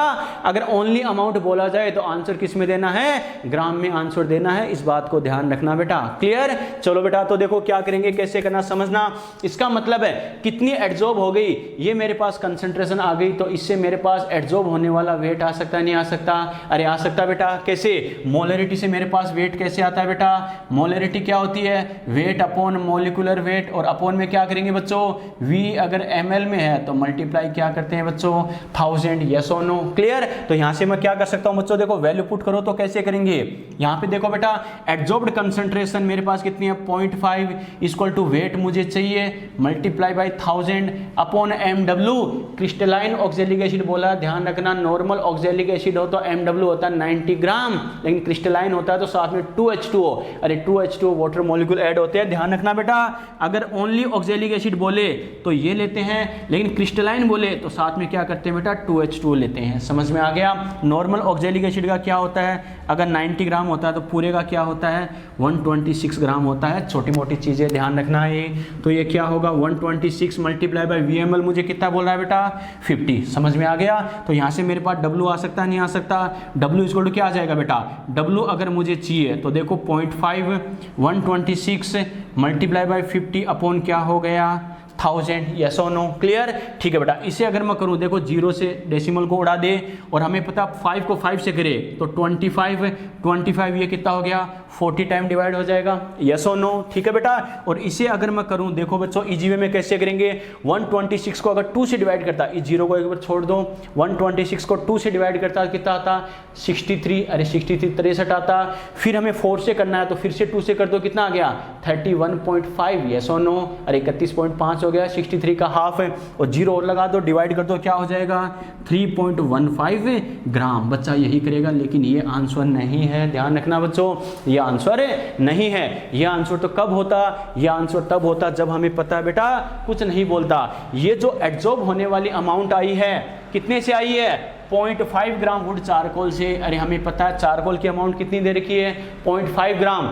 अगर ओनली अमाउंट बोला जाए तो आंसर किस में देना है, ग्राम में आंसर देना है, इस बात को ध्यान रखना बेटा। क्लियर? चलो बेटा, तो देखो क्या करेंगे, कैसे करना समझना। इसका मतलब है कितनी एड्जॉर्ब हो गई, ये मेरे पास कंसंट्रेशन आ गई, तो इससे मेरे पास एड्जॉर्ब होने वाला वेट आ सकता है, नहीं आ सकता? अरे आ सकता बेटा। कैसे, मोलरिटी से मेरे पास वेट कैसे आता है बेटा, मोलरिटी क्या होती है, वेट अपॉन मोलिकुलर वेट, और अपॉन में क्या करेंगे बच्चों, v अगर ml में है तो मल्टीप्लाई क्या करते हैं बच्चों, 1000, यस और नो? क्लियर? तो यहां से मैं क्या कर सकता हूं बच्चों, देखो वैल्यू पुट करो तो कैसे करेंगे, यहां पे देखो बेटा, एड्जॉर्ब्ड कंसंट्रेशन मेरे पास कितनी है, 0.5 इक्वल टू वेट मुझे चाहिए, multiply by 1000 upon mw। Crystalline oxalic acid बोला, ध्यान रखना, नॉर्मल ऑक्जेलिक एसिड हो तो mw होता है 90 ग्राम, लेकिन क्रिस्टलाइन होता है तो साथ में 2H2O, अरे 2H2O वाटर मॉलिक्यूल ऐड होते हैं। ध्यान रखना बेटा, अगर ओनली ऑक्जेलिक एसिड बोले तो ये लेते हैं, लेकिन क्रिस्टलाइन बोले तो साथ में क्या करते हैं बेटा, 2H2O लेते हैं। समझ में आ गया? नॉर्मल ऑक्जेलिक एसिड का क्या होता है, अगर 90 ग्राम होता है तो पूरे का क्या होता है, 126 ग्राम होता है। छोटी मोटी चीज़ें ध्यान रखना है। तो ये क्या होगा, 126 मल्टीप्लाई बाय VmL मुझे कितना बोल रहा है बेटा, 50। समझ में आ गया? तो यहाँ से मेरे पास W आ सकता है, नहीं आ सकता? W इक्वल टू क्या आ जाएगा बेटा, W अगर मुझे चाहिए तो देखो 0.5 126 मल्टीप्लाई बाय 50 अपॉन क्या हो गया, 1000, यस और नो? क्लियर? ठीक है बेटा। इसे अगर मैं करूं, देखो 0 से डेसिमल को उड़ा दे, और हमें पता 5 को 5 से करे तो 25 ये कितना हो गया, 40 टाइम डिवाइड हो जाएगा, यस और नो? ठीक है बेटा। और इसे अगर मैं करूं, देखो बच्चों इजी वे में कैसे करेंगे, 126 को अगर 2 से डिवाइड करता, इस 0 को एक बार छोड़ दो, 126 को 2 से डिवाइड करता कितना आता, 63, अरे 63 63 आता। फिर हमें 4 से करना है तो फिर से 2 से कर दो, कितना आ गया, 31.5, यस और नो? अरे 31.5 हो गया, 63 का हाफ है, और 0 और लगा दो, डिवाइड कर दो, क्या हो जाएगा, 3.15 ग्राम। बच्चा यही करेगा, लेकिन ये आंसर नहीं है। ध्यान रखना बच्चों, ये आंसर नहीं है। ये आंसर तो कब होता, ये आंसर तब होता जब हमें पता है बेटा कुछ नहीं बोलता। ये जो एड्जॉर्ब होने वाली अमाउंट आई है, कितने से आई है, 0.5 ग्राम वुड चारकोल से। अरे हमें पता है चारकोल की अमाउंट कितनी दे रखी है, 0.5 ग्राम,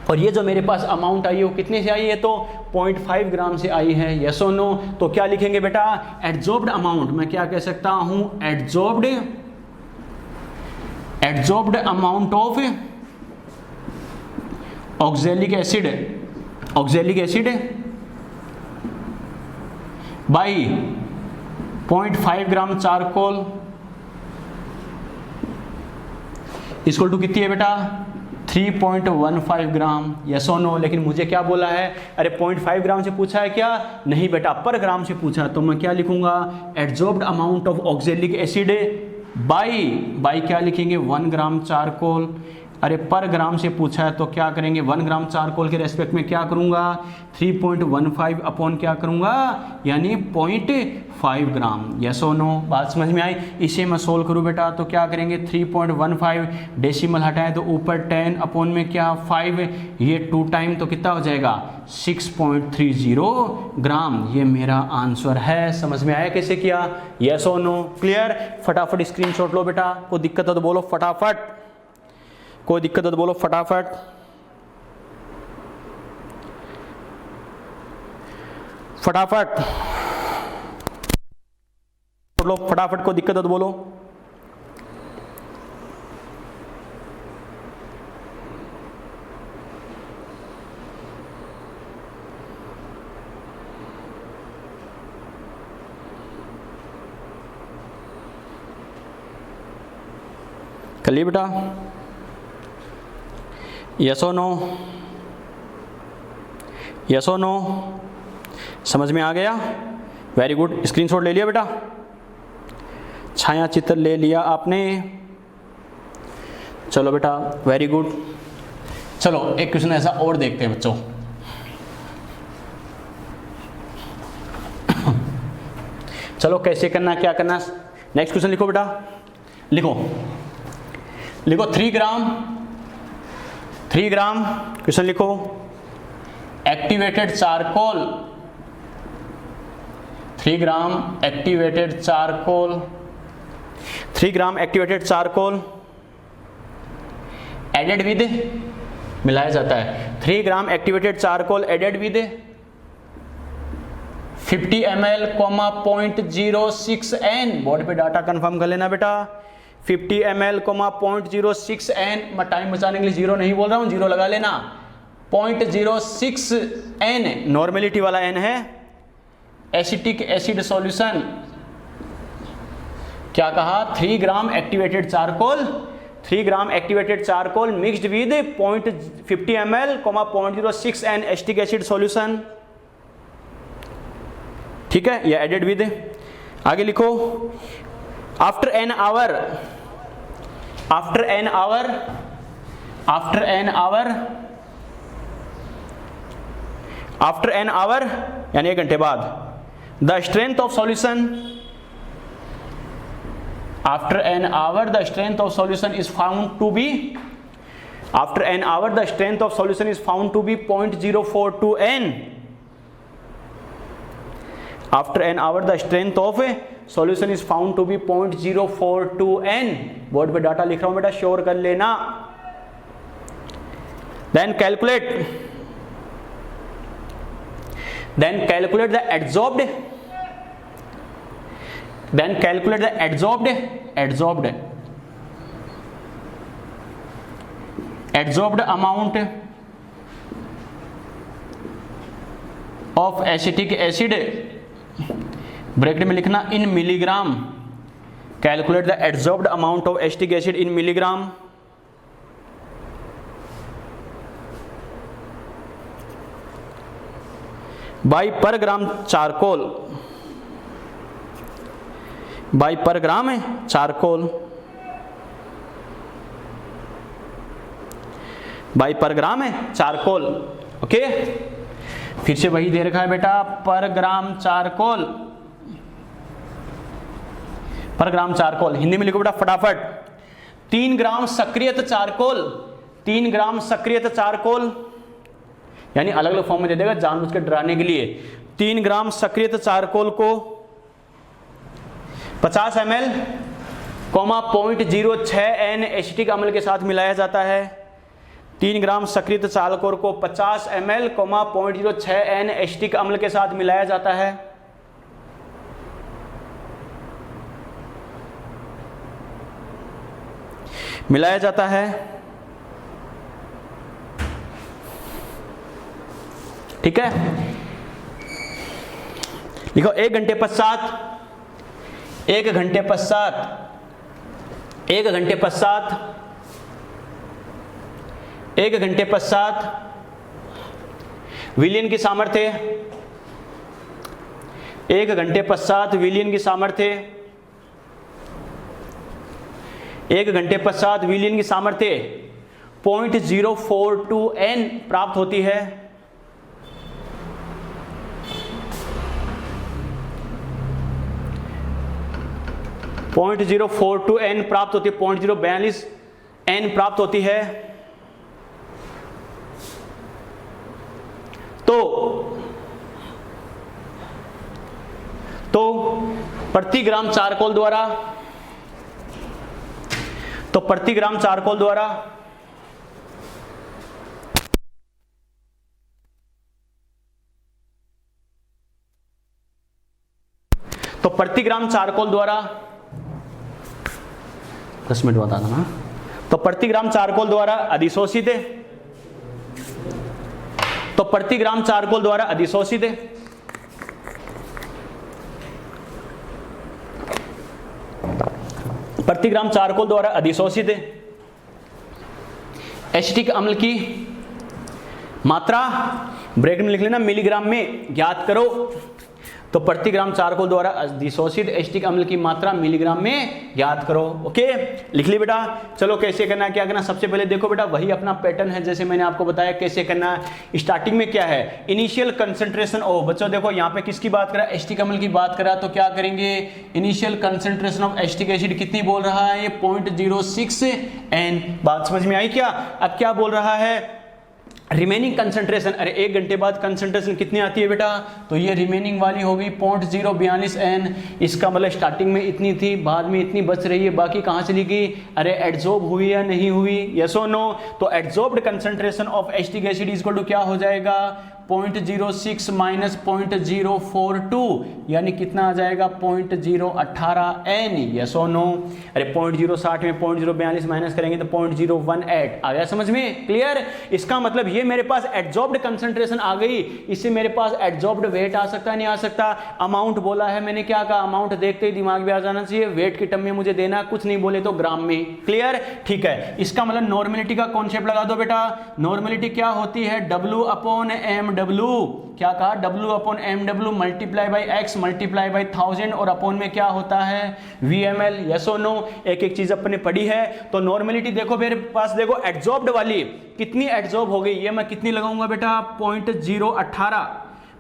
और ये जो मेरे पास अमाउंट आई है वो कितने से आई है, तो 0.5 ग्राम से आई है, यस और नो? तो क्या लिखेंगे बेटा, एड्जॉर्ब्ड अमाउंट, मैं क्या कह सकता हूं, adsorbed amount of oxalic acid by 0.5 gram charcoal equal to कितनी है बेटा, 3.15 ग्राम, यस और नो? लेकिन मुझे क्या बोला है, अरे 0.5 ग्राम से पूछा है क्या, नहीं बेटा, पर ग्राम से पूछा है। तो मैं क्या लिखूंगा, adsorbed amount of oxalic acid by क्या लिखेंगे, 1 ग्राम चारकोल अरे पर ग्राम से पूछा है तो क्या करेंगे, 1 ग्राम चारकोल के रेस्पेक्ट में क्या करूंगा, 3.15 अपॉन क्या करूंगा, यानी 0.5 ग्राम। यस और नो, बात समझ में आई। इसे मैं सोल्व करूं बेटा तो क्या करेंगे, 3.15 डेसिमल हटाए तो ऊपर 10 अपॉन में क्या 5, ये 2 टाइम तो कितना हो जाएगा 6.30 ग्राम। ये मेरा आंसर है। समझ में आया कैसे किया, यस और नो, क्लियर। फटाफट स्क्रीनशॉट लो बेटा, कोई दिक्कत हो तो बोलो फटाफट, कोई दिक्कत हो तो बोलो फटाफट। फटाफट लो फटाफट, कोई दिक्कत हो तो बोलो। कर लिए बेटा, यस और नो, यस और नो, समझ में आ गया, वेरी गुड। स्क्रीनशॉट ले लिया बेटा, छाया चित्र ले लिया आपने, चलो बेटा वेरी गुड। चलो एक क्वेश्चन ऐसा और देखते हैं बच्चों। चलो कैसे करना, क्या करना, नेक्स्ट क्वेश्चन लिखो बेटा, लिखो लिखो 3 ग्राम क्वेश्चन लिखो, activated charcoal, 3 gram activated charcoal, 3 gram activated charcoal added with, मिलाया जाता है, 3 gram activated charcoal added with 50 ml, 0.06 N, board पे डाटा कंफर्म कर लेना बेटा, 50 ml, 0.06 N, मैं टाइम बचाने के लिए 0 नहीं बोल रहा हूँ, 0 लगा लेना, 0.06 N नॉर्मेलिटी वाला N है, एसिटिक एसिड सॉल्यूशन, क्या कहा 3 gram activated charcoal, 3 gram activated charcoal mixed with 50 ml, 0.06 N acetic acid solution, ठीक है, या एडेड विद। आगे लिखो, after an hour, after an hour, after an hour, after an hour यानी 1 घंटे बाद, the strength of solution, after an hour the strength of solution is found to be, after an hour the strength of solution is found to be 0.042 N, after an hour the strength of a solution is found to be 0.042 N, board पे डाटा लिख रहा हूं बेटा, श्योर कर लेना। then calculate the adsorbed, then calculate the adsorbed amount of acetic acid, bracket में लिखना in milligram, calculate the adsorbed amount of acetic acid in milligram, by per gram charcoal, by per ग्राम है चारकोल, बाई पर ग्राम है चारकोल, ओके। फिर से वही दे रखा है बेटा, पर ग्राम चारकोल, पर ग्राम चारकोल, हिंदी में लिखो बेटा फटाफट, 3 ग्राम सक्रियत चारकोल, 3 ग्राम सक्रियत चारकोल, यानी अलग अलग फॉर्म में दे देगा जानबूझ के डराने के लिए। 3 ग्राम सक्रियत चारकोल को 50 ml, 0.06 N एसिटिक अम्ल के साथ मिलाया जाता है। 3 ग्राम सक्रियत चारकोल को 50 ml, 0.06 N एसिटिक अम्ल के साथ मिलाया जाता है। मिलाया जाता है, ठीक है। लिखो 1 घंटे पश्चात, 1 घंटे पश्चात, 1 घंटे पश्चात, 1 घंटे पश्चात विलियन की सामर्थ्य, 1 घंटे पश्चात विलियन की सामर्थ्य, 1 घंटे पश्चात विलियन की सामर्थ्य 0.042 N प्राप्त होती है। .042 N प्राप्त होती है, 0.042 N प्राप्त होती है। तो प्रति ग्राम चारकोल द्वारा, तो प्रति ग्राम चारकोल द्वारा तो प्रति ग्राम चारकोल द्वारा 10 मिनट बता देना। तो प्रति ग्राम चारकोल द्वारा अधिशोषित है, तो प्रति ग्राम चारकोल द्वारा अधिशोषित है, प्रति ग्राम चारकोल द्वारा अधिशोषित है एसिटिक अम्ल की मात्रा ब्रैकेट में लिख लेना मिलीग्राम में ज्ञात करो। तो प्रति ग्राम चारकोल द्वारा अधिशोषित एसिटिक अम्ल की मात्रा मिलीग्राम में ज्ञात करो। ओके, लिख ली बेटा। चलो कैसे करना है, क्या करना, सबसे पहले देखो बेटा वही अपना पैटर्न है जैसे मैंने आपको बताया कैसे करना है। स्टार्टिंग में क्या है, इनिशियल कंसंट्रेशन ऑफ, बच्चों देखो यहाँ पे किसकी बात करा, एसिटिक अम्ल की बात करा, तो क्या करेंगे, initial concentration of acetic acid कितनी बोल रहा है, ये 0.06 N। बात समझ में आई क्या। अब क्या बोल रहा है, रिमेनिंग कंसंट्रेशन, अरे 1 घंटे बाद कंसंट्रेशन कितनी आती है बेटा, तो ये रिमेनिंग वाली होगी 0.042 N। इसका मतलब स्टार्टिंग में इतनी थी, बाद में इतनी बच रही है, बाकी कहाँ चली गई, अरे एड्सॉर्ब हुई या नहीं हुई, यस और नो। तो adsorbed concentration of acetic acid is equal to क्या हो जाएगा, 0.06 माइनस 0.042 यानी कितना आ जाएगा 0.018 N, यस और नो। अरे 0.060 में 0.042 माइनस करेंगे तो 0.018 आ गया समझ में, क्लियर। इसका मतलब ये मेरे पास एड्सॉर्ब्ड कंसंट्रेशन आ गई, इससे मेरे पास एड्सॉर्ब्ड वेट आ सकता है, नहीं आ सकता। अमाउंट बोला है मैंने, क्या कहा, अमाउंट देखते ही दिमाग में आ जाना चाहिए, वेट की टर्म में मुझे देना, कुछ नहीं बोले तो ग्राम में, क्लियर, ठीक है। इसका मतलब नॉर्मेलिटी का कॉन्सेप्ट लगा दो बेटा। नॉर्मेलिटी क्या होती है, W/mW, क्या कहा, W/mW multiply by x multiply by 1000 और अपॉन में क्या होता है VmL, यस और नो। एक एक चीज अपने पढ़ी है। तो नॉर्मेलिटी देखो मेरे पास, देखो एड्सॉर्ब्ड वाली कितनी एड्सॉर्ब हो गई, ये मैं कितनी लगाऊंगा बेटा 0.018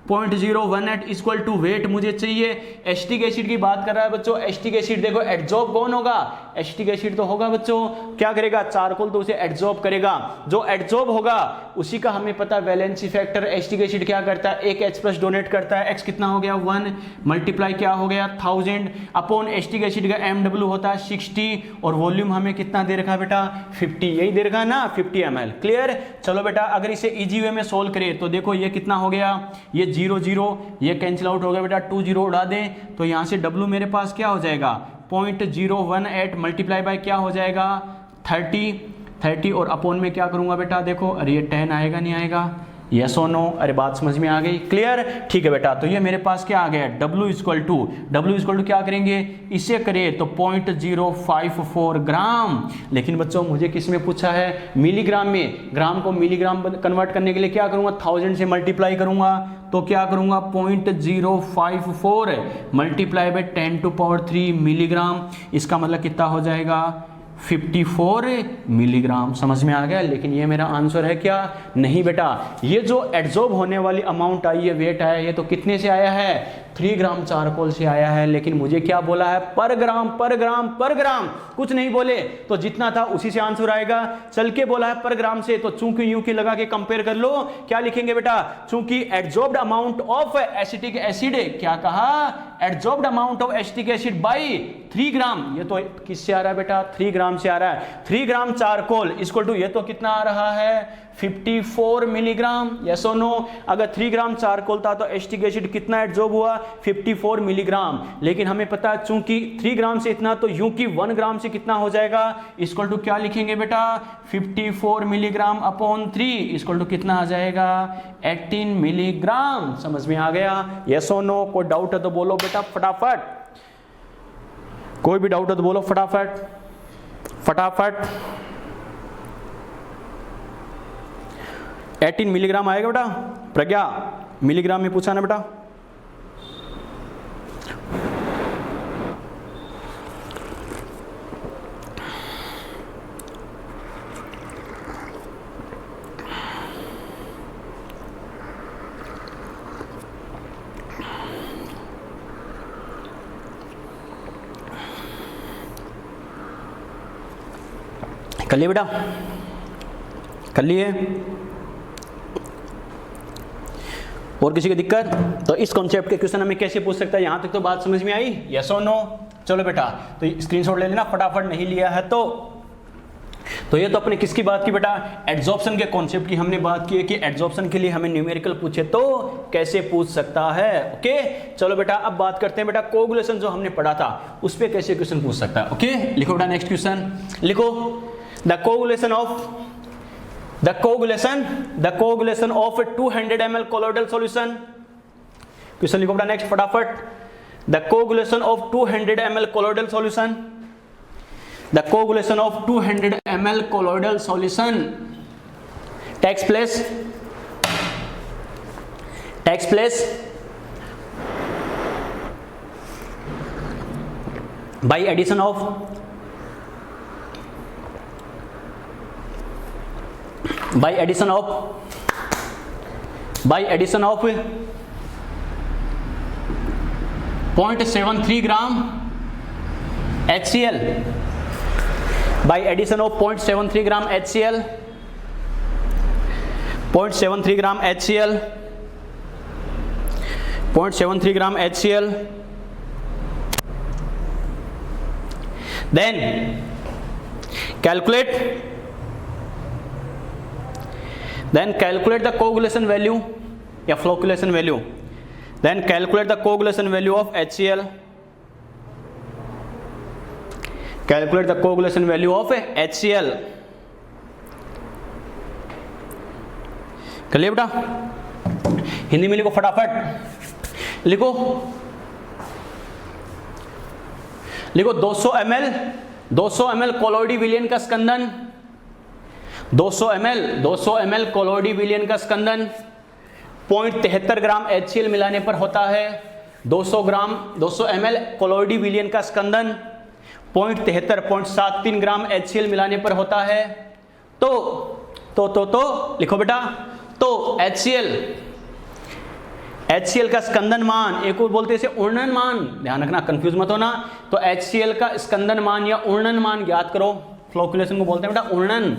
0.018 इक्वल टू वेट मुझे चाहिए। एसिटिक एसिड की बात कर रहा है बच्चों, एसिटिक एसिड देखो एड्सॉर्ब कौन होगा, एसिटिक एसिड तो होगा बच्चों, क्या करेगा, चारकोल तो उसे एड्सॉर्ब करेगा, जो एड्सॉर्ब होगा उसी का हमें पता वैलेंसी फैक्टर। एसिटिक एसिड क्या करता है, एक H+ डोनेट करता है, X कितना हो गया 1 मल्टीप्लाई क्या हो गया 1000 अपॉन एसिटिक एसिड का MW होता है 60 और वॉल्यूम हमें कितना दे रखा है बेटा 50, यही दे रखा है ना 50 ml, क्लियर। चलो बेटा अगर इसे इजी वे में सोल्व करें तो देखो ये कितना हो गया, ये 0 0 ये कैंसिल आउट हो गया बेटा, 2 0 उड़ा दें तो यहाँ से W मेरे पास क्या हो जाएगा 0.018 मल्टीप्लाई बाय क्या हो जाएगा 30 और अपॉन में क्या करूंगा बेटा, देखो अरे ये 10 आएगा नहीं आएगा, यस और नो। अरे बात समझ में आ गई, क्लियर, ठीक है बेटा। तो ये मेरे पास क्या आ गया W इक्वल टू क्या करेंगे, इसे करें तो 0.054 ग्राम। लेकिन बच्चों मुझे किस में पूछा है, मिलीग्राम में। ग्राम को मिलीग्राम कन्वर्ट करने के लिए क्या करूंगा 1000 से मल्टीप्लाई करूंगा, तो क्या करूंगा 0.054 मल्टीप्लाई बाय 10⁻³ मिलीग्राम। इसका मतलब कितना हो जाएगा 54 मिलीग्राम। समझ में आ गया। लेकिन ये मेरा आंसर है क्या, नहीं बेटा। ये जो एड्सॉर्ब होने वाली अमाउंट आई है, वेट आया, ये तो कितने से आया है 3 ग्राम चारकोल से आया है। लेकिन मुझे क्या बोला है, पर ग्राम पर ग्राम पर ग्राम, कुछ नहीं बोले तो जितना था उसी से आंसर आएगा। चल के बोला है पर ग्राम से, तो चूंकि यूं की लगा के कंपेयर कर लो, क्या लिखेंगे बेटा, चूंकि adsorbed amount of acetic acid, क्या कहा, adsorbed amount of acetic acid by 3 ग्राम, ये तो किससे आ रहा है बेटा 3 ग्राम से आ रहा है। 3 ग्राम चारकोल इक्वल टू ये तो कितना आ रहा है 54 मिलीग्राम, यस और नो। अगर 3 ग्राम चारकोल था तो एसिटिक एसिड कितना एड्सॉर्ब हुआ 54 मिलीग्राम। लेकिन हमें पता है चूंकि 3 ग्राम से इतना, तो यूं कि 1 ग्राम से कितना हो जाएगा, इक्वल टू क्या लिखेंगे बेटा 54 मिलीग्राम अपॉन 3 इक्वल टू कितना आ जाएगा 18 मिलीग्राम। समझ में आ गया, यस और नो। कोई डाउट है तो बोलो बेटा फटाफट, कोई भी डाउट है तो बोलो फटाफट फटाफट। 18 मिलीग्राम आएगा बेटा, प्रज्ञा मिलीग्राम में पूछा ना बेटा। कर लिए बेटा, कर लिए? और किसी की दिक्कत? तो इस कॉन्सेप्ट के क्वेश्चन हमें कैसे पूछ सकता है? यहां तक तो बात समझ में आई? यस और नो? चलो बेटा, तो स्क्रीनशॉट ले लेना फटाफट, नहीं लिया है तो ये तो अपने किसकी बात की बेटा? एड्जॉर्प्शन के कॉन्सेप्ट की हमने बात की है कि एड्जॉर्प्शन के लिए हमें न्यूमेरिकल पूछे तो कैसे पूछ सकता है। ओके चलो बेटा, अब बात करते हैं बेटा कोगुलेशन जो हमने पढ़ा था उस पे कैसे क्वेश्चन पूछ सकता है। ओके लिखो बेटा, नेक्स्ट क्वेश्चन लिखो, the coagulation of 200 ml colloidal solution। Question लिखो बेटा नेक्स्ट फटाफट, the coagulation of 200 ml colloidal solution, the coagulation of 200 ml colloidal solution takes place by addition of 0.73 gram HCl, by addition of 0.73 gram HCl, 0.73 gram HCl, 0.73 gram HCl, then calculate the coagulation value या flocculation value, then calculate the coagulation value of HCl, calculate the coagulation value of HCl। कर लिया बेटा? हिंदी में लिखो फटाफट, लिखो 200 ml कोलोइडी विलयन का स्कंदन, 200 ml कोलोइडी विलयन का स्कंदन 0.73 ग्राम HCl मिलाने पर होता है। 200 ml कोलोइडी विलयन का स्कंदन 0.73 ग्राम HCl मिलाने पर होता है। तो लिखो बेटा, तो HCl का स्कंदन मान, एक और बोलते हैं इसे उर्णन मान, ध्यान रखना कंफ्यूज मत होना। तो HCl का स्कंदन मान या उर्णन मान ज्ञात करो, फ्लोकुलेशन को बोलते हैं बेटा उर्णन।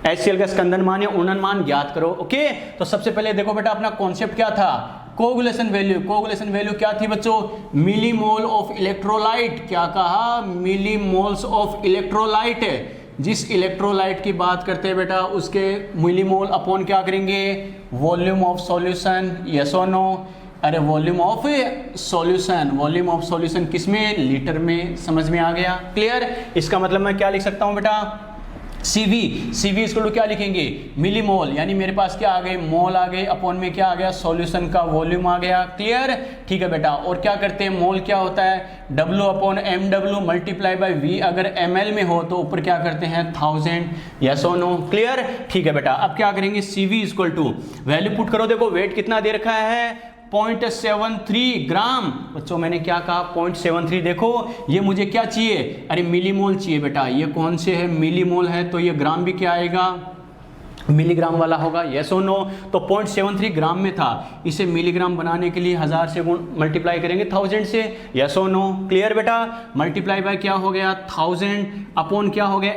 HCl का स्कंदन मान या उर्णन मान ज्ञात करो। ओके तो सबसे पहले देखो बेटा अपना कॉन्सेप्ट क्या था, कोगुलेशन वैल्यू क्या थी बच्चों? Millimole of electrolyte. क्या कहा? Millimoles of electrolyte. जिस इलेक्ट्रोलाइट की बात करते हैं बेटा उसके मिलीमोल अपॉन क्या करेंगे? Volume of solution. यस और नो? अरे वॉल्यूम ऑफ सॉल्यूशन किसमें? लीटर में। समझ में आ गया? क्लियर? इसका मतलब मैं क्या लिख सकता हूं बेटा? CV इसको क्या लिखेंगे? मिलीमोल, यानी मेरे पास क्या आ गए? मोल आ गए, अपॉन में क्या आ गया? सॉल्यूशन का वॉल्यूम आ गया। क्लियर? ठीक है बेटा। और क्या करते हैं? मोल क्या होता है? W upon MW multiply by V। अगर ml में हो तो ऊपर क्या करते हैं? 1000। यस और नो? क्लियर? ठीक है बेटा। अब क्या करेंगे? CV equal to value put करो। देखो वेट कितना दे रखा है? 0.73 ग्राम। बच्चों मैंने क्या कहा? 0.73। देखो ये मुझे क्या चाहिए? अरे मिलीमोल चाहिए बेटा। ये कौन से है? मिलीमोल है, तो ये ग्राम भी क्या आएगा? मिलीग्राम वाला होगा। यस और नो? तो 0.73 ग्राम में था, इसे मिलीग्राम बनाने के लिए 1000 से गुण मल्टीप्लाई करेंगे 1000 से। यस और नो? क्लियर बेटा? मल्टीप्लाई बाय क्या हो गया? 1000 अपॉन क्या हो गया?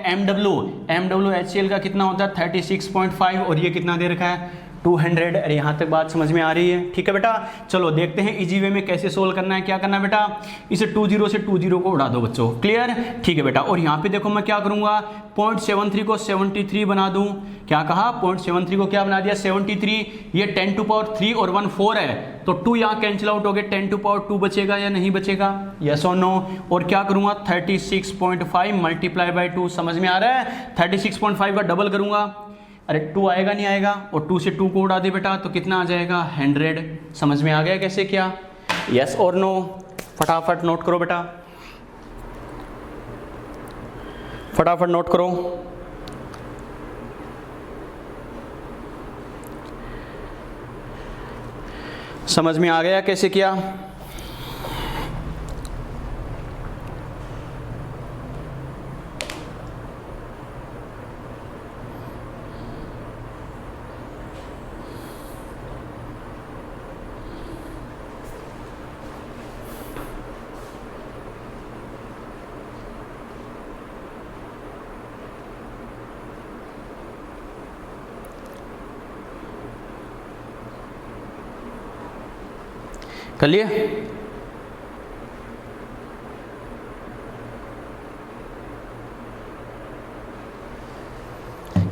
MW HCl का कितना होता है? 36.5 और ये कितना दे रखा है? 200। अरे यहाँ तक बात समझ में आ रही है? ठीक है बेटा। चलो देखते हैं इजी वे में कैसे सोल्व करना है। क्या करना है बेटा? इसे 20 से 20 को उड़ा दो बच्चों। क्लियर? ठीक है बेटा। और यहाँ पे देखो मैं क्या करूँगा? 0.73 को 73 बना दूँ। क्या कहा? 0.73 को क्या बना दिया? 73। ये 10 टू पावर 3 और 1 4 है, तो 2 यहाँ कैंसिल आउट हो गए। 10 टू पावर 2 बचेगा या नहीं बचेगा? यस और नो? और क्या करूँगा? 36.5 मल्टीप्लाई बाई 2। समझ में आ रहा है? 36.5 का डबल करूँगा, अरे 2 आएगा नहीं आएगा? और 2 से 2 को उड़ा दे बेटा तो कितना आ जाएगा? 100। समझ में आ गया कैसे क्या? यस और नो? फटाफट नोट करो बेटा, फटाफट नोट करो। समझ में आ गया कैसे किया? कर लिए?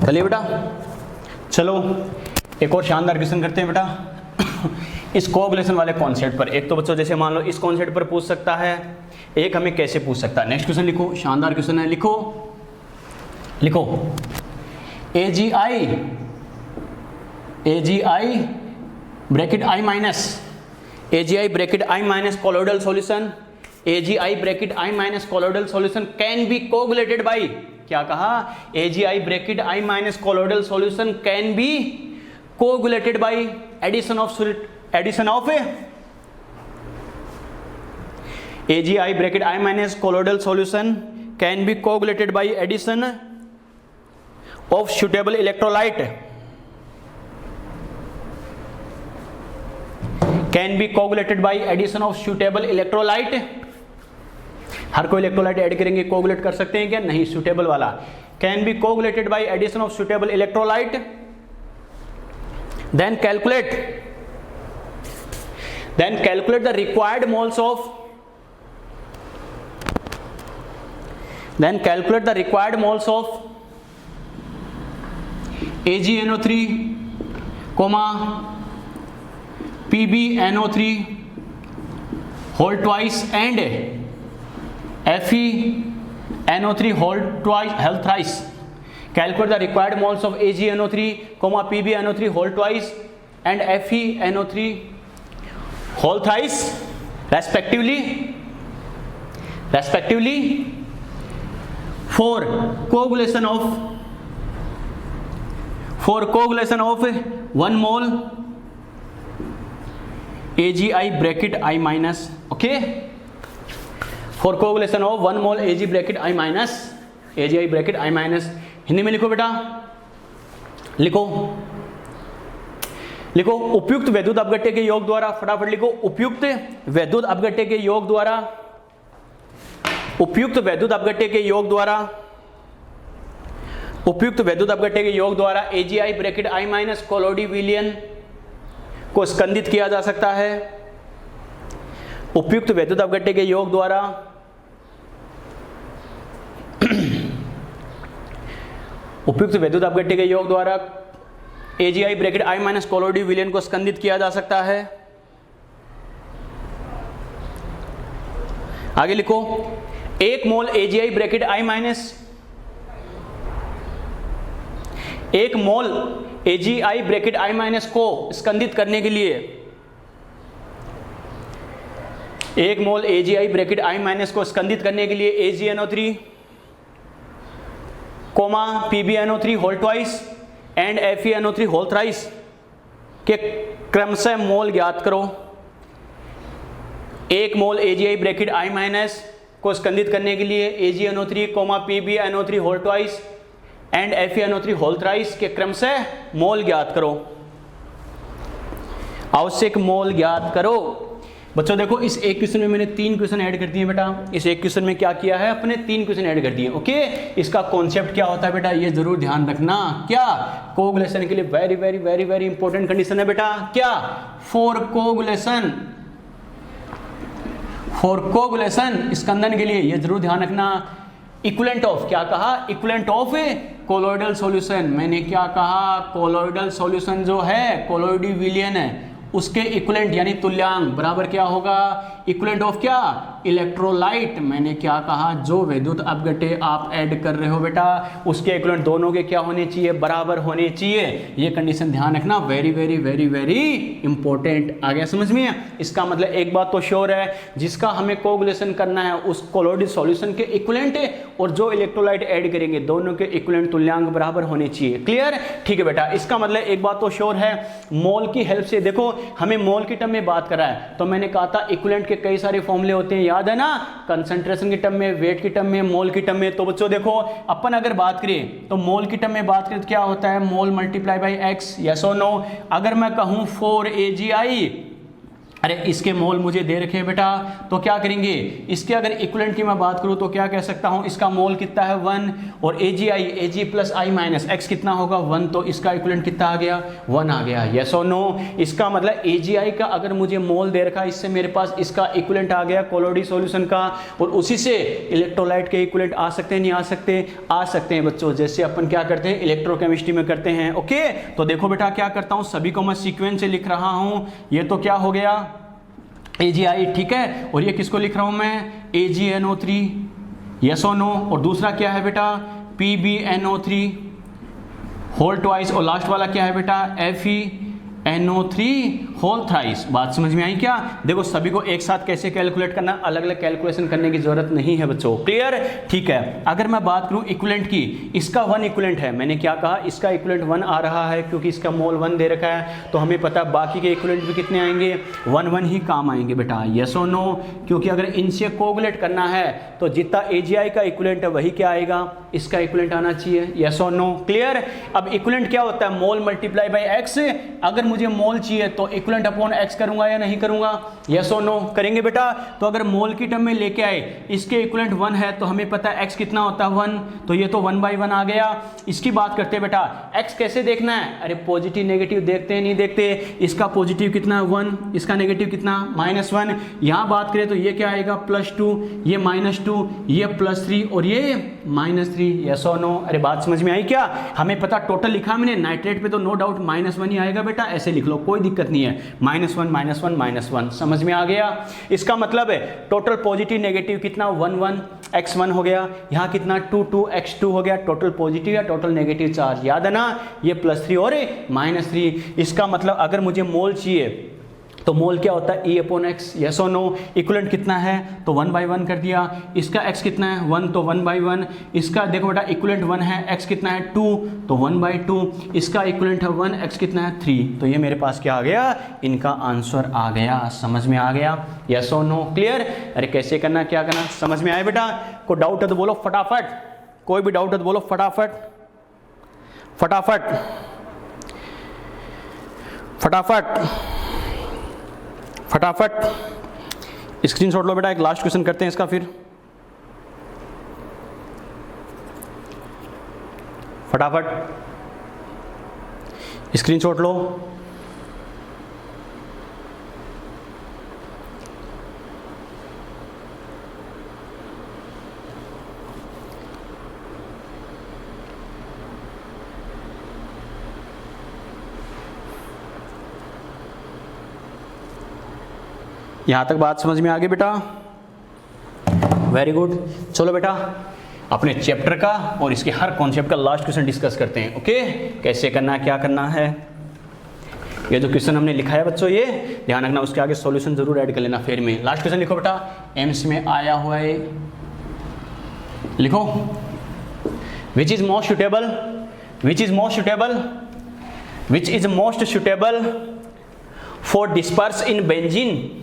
कर लिए बेटा? चलो एक और शानदार क्वेश्चन करते हैं बेटा इस कोऑगुलेशन वाले कॉन्सेप्ट पर। एक तो बच्चों जैसे मान लो इस कॉन्सेप्ट पर पूछ सकता है, एक हमें कैसे पूछ सकता है। नेक्स्ट क्वेश्चन लिखो, शानदार क्वेश्चन है, लिखो लिखो AgI bracket I minus AgI bracket I minus colloidal solution AgI bracket I minus colloidal solution can be coagulated by, क्या कहा? AgI bracket I minus colloidal solution can be coagulated by addition of AgI bracket I minus colloidal solution can be coagulated by addition of suitable electrolyte, can be coagulated by addition of suitable electrolyte. हर कोई इलेक्ट्रोलाइट ऐड करेंगे कोगुलेट कर सकते हैं क्या? नहीं, सुटेबल वाला। Can be coagulated by addition of suitable electrolyte, then calculate the required moles of AgNO3, PbNO3 whole twice and FeNO3 whole thrice. Calculate the required moles of AgNO3, PbNO3 whole twice and FeNO3 whole thrice respectively for coagulation of 1 mole AgI bracket I minus, okay, for coagulation of 1 mole AgI bracket I minus। Hindi में लिखो बेटा, लिखो उपयुक्त वैद्युत अपघट्य के योग द्वारा, फटाफट लिखो, उपयुक्त वैद्युत अपघट्य के योग द्वारा AgI ब्रैकेट I माइनस कोलोडी विलियन को स्कंदित किया जा सकता है। उपयुक्त वैद्युत अपघट्य के योग द्वारा AgI ब्रैकेट I माइनस कोलोडी विलियन को स्कंदित किया जा सकता है। आगे लिखो, 1 mole AgI bracket I minus, 1 mole AgI bracket I minus को स्कंदित करने के लिए 1 mole AgI bracket I minus को स्कंदित करने के लिए AgNO3, PbNO3 whole twice and FeNO3 whole thrice के क्रमशः मोल ज्ञात करो। 1 mole AgI bracket I minus को स्कंदित करने के लिए AgNO3, PbNO3 whole twice and FeNO3 whole thrice के क्रमशः मोल ज्ञात करो, आवश्यक मोल ज्ञात करो। बच्चों देखो, इस एक क्वेश्चन में मैंने 3 क्वेश्चन ऐड कर दिए बेटा। इस एक क्वेश्चन में क्या किया है, अपने 3 क्वेश्चन ऐड कर दिए, ओके। इसका कॉन्सेप्ट क्या होता है बेटा, ये जरूर ध्यान रखना। क्या? कोगुलेशन के लिए very very very very important condition है बेटा। क्या? फॉर कोगुलेशन स्कंदन के लिए ये जरूर ध्यान रखना। इक्विवेलेंट ऑफ, क्या कहा? Equivalent of colloidal solution. मैंने क्या कहा? कोलोइडल सॉल्यूशन जो है, कोलोइडी विलियन है, उसके इक्विवेलेंट यानी तुल्यांक बराबर क्या होगा? इक्विवेलेंट ऑफ क्या? इलेक्ट्रोलाइट। मैंने क्या कहा? जो वैद्युत अपघट्य आप ऐड कर रहे हो बेटा, उसके इक्विवेलेंट दोनों के क्या होने चाहिए? बराबर होने चाहिए। ये कंडीशन ध्यान रखना, very very very very important. आ गया समझ में? इसका मतलब एक बात तो श्योर है, जिसका हमें कोगुलेशन करना है उस कोलोइडल सॉल्यूशन के इक्विवेलेंट और जो इलेक्ट्रोलाइट ऐड करेंगे दोनों के इक्विवेलेंट तुल्यांक बराबर होने चाहिए। क्लियर? ठीक है बेटा। इसका मतलब एक बात तो श्योर है, मोल की हेल्प से देखो, हमें मोल की टर्म में बात करा है तो मैंने कहा था इक्विवेलेंट के कई सारे फॉर्मूले होते हैं, याद है ना? कंसंट्रेशन की टर्म में, वेट की टर्म में, मोल की टर्म में। तो बच्चों देखो, अपन अगर बात करें तो मोल की टर्म में बात करें तो क्या होता है? मोल मल्टीप्लाई बाई एक्स, यस और नो। अगर मैं कहूं 4 AgI अरे इसके मोल मुझे दे रखे हैं बेटा, तो क्या करेंगे, इसके अगर इक्विवेलेंट की मैं बात करूं तो क्या कह सकता हूं, इसका मोल कितना है 1, और Ag plus i minus x कितना होगा 1, तो इसका इक्विवेलेंट कितना आ गया 1 आ गया। यस और नो? इसका मतलब Agi का अगर मुझे मोल दे रखा है, इससे मेरे पास इसका इक्विवेलेंट आ गया कोलोडी सॉल्यूशन का, और उसी से इलेक्ट्रोलाइट के इक्विवेलेंट आ सकते हैं नहीं आ सकते? आ सकते हैं बच्चों, जैसे अपन क्या करते हैं इलेक्ट्रोकेमिस्ट्री में करते हैं। ओके, तो देखो बेटा क्या करता हूं, सभी को मैं सीक्वेंस से लिख रहा हूं। ये तो क्या हो गया Agi, ठीक है, और ये किसको लिख रहा हूं मैं AgNO3, यस और नो? और दूसरा क्या है बेटा PbNO3 होल ट्वाइस, और लास्ट वाला क्या है बेटा FeNO3 होल थ्राइस। बात समझ में आई क्या? देखो सभी को एक साथ कैसे कैलकुलेट करना, अलग अलग कैलकुलेशन करने की जरूरत नहीं है बच्चों। क्लियर? ठीक है, अगर मैं बात करूं इक्विवेलेंट की, इसका 1 इक्विवेलेंट है, मैंने क्या कहा इसका इक्विवेलेंट 1 आ रहा है क्योंकि इसका मोल 1 दे रखा है, तो हमें पता बाकी के इक्विवेलेंट भी कितने आएंगे 1 ही काम आएंगे बेटा। यस और नो? क्योंकि अगर इनसे कोगुलेट करना है तो जितना Agi का इक्विवेलेंट है वही क्या आएगा, इसका इक्विवेलेंट आना चाहिए। यस और नो? क्लियर? अब इक्विवेलेंट क्या होता है, मोल मल्टीप्लाई बाई एक्स। अगर मुझे मोल चाहिए तो इक्विवेलेंट अपॉन एक्स करूंगा या नहीं करूंगा? यस और नो? करेंगे बेटा। तो अगर मोल की टर्म में लेके आए, इसके इक्विवेलेंट 1 है तो हमें पता है एक्स कितना होता है 1, तो ये तो 1/1 आ गया। इसकी बात करते हैं बेटा, एक्स कैसे देखना है, अरे पॉजिटिव नेगेटिव देखते हैं नहीं देखते? इसका पॉजिटिव कितना 1, इसका नेगेटिव कितना -1। यहां बात करें तो ये क्या आएगा +2, ये -2, ये +3 और ये -3। यस और नो? अरे बात समझ में आई क्या? हमें पता टोटल लिखा मैंने, नाइट्रेट पे तो नो डाउट -1 ही आएगा बेटा, ऐसे लिख लो कोई दिक्कत नहीं है, -1 -1 समझ में आ गया? इसका मतलब है टोटल पॉजिटिव नेगेटिव कितना 1 x1 हो गया, यहाँ कितना 2 x2 हो गया, टोटल पॉजिटिव या टोटल नेगेटिव चार्ज, याद है ना? ये +3 और -3। इसका मतलब अगर मुझे मोल चाहिए तो मोल क्या होता है E/x। यस और नो? इक्विवेलेंट कितना है तो 1/1 कर दिया। इसका x कितना है 1, तो 1/1। इसका देखो बेटा इक्विवेलेंट 1 है, x कितना है 2, तो 1/2। इसका इक्विवेलेंट है 1, x कितना है 3, तो ये मेरे पास क्या आ गया, इनका आंसर आ गया। समझ में आ गया? यस और नो? क्लियर? अरे कैसे करना क्या करना समझ में आया बेटा? कोई डाउट है तो बोलो फटाफट, कोई भी डाउट है तो बोलो फटाफट फटाफट फटाफट फटाफट। स्क्रीनशॉट लो बेटा, एक लास्ट क्वेश्चन करते हैं इसका, फिर फटाफट स्क्रीनशॉट लो। यहां तक बात समझ में आ गई बेटा? Very good. चलो बेटा अपने चैप्टर का और इसके हर कॉन्सेप्ट का लास्ट क्वेश्चन डिस्कस करते हैं। ओके, कैसे करना है क्या करना है। ये जो क्वेश्चन हमने लिखा है बच्चों, ये ध्यान रखना, उसके आगे सॉल्यूशन जरूर ऐड कर लेना फिर में। लास्ट क्वेश्चन लिखो बेटा, एम्स में आया हुआ है, लिखो which is most suitable, which is most suitable, which is most suitable for disperse in benzene,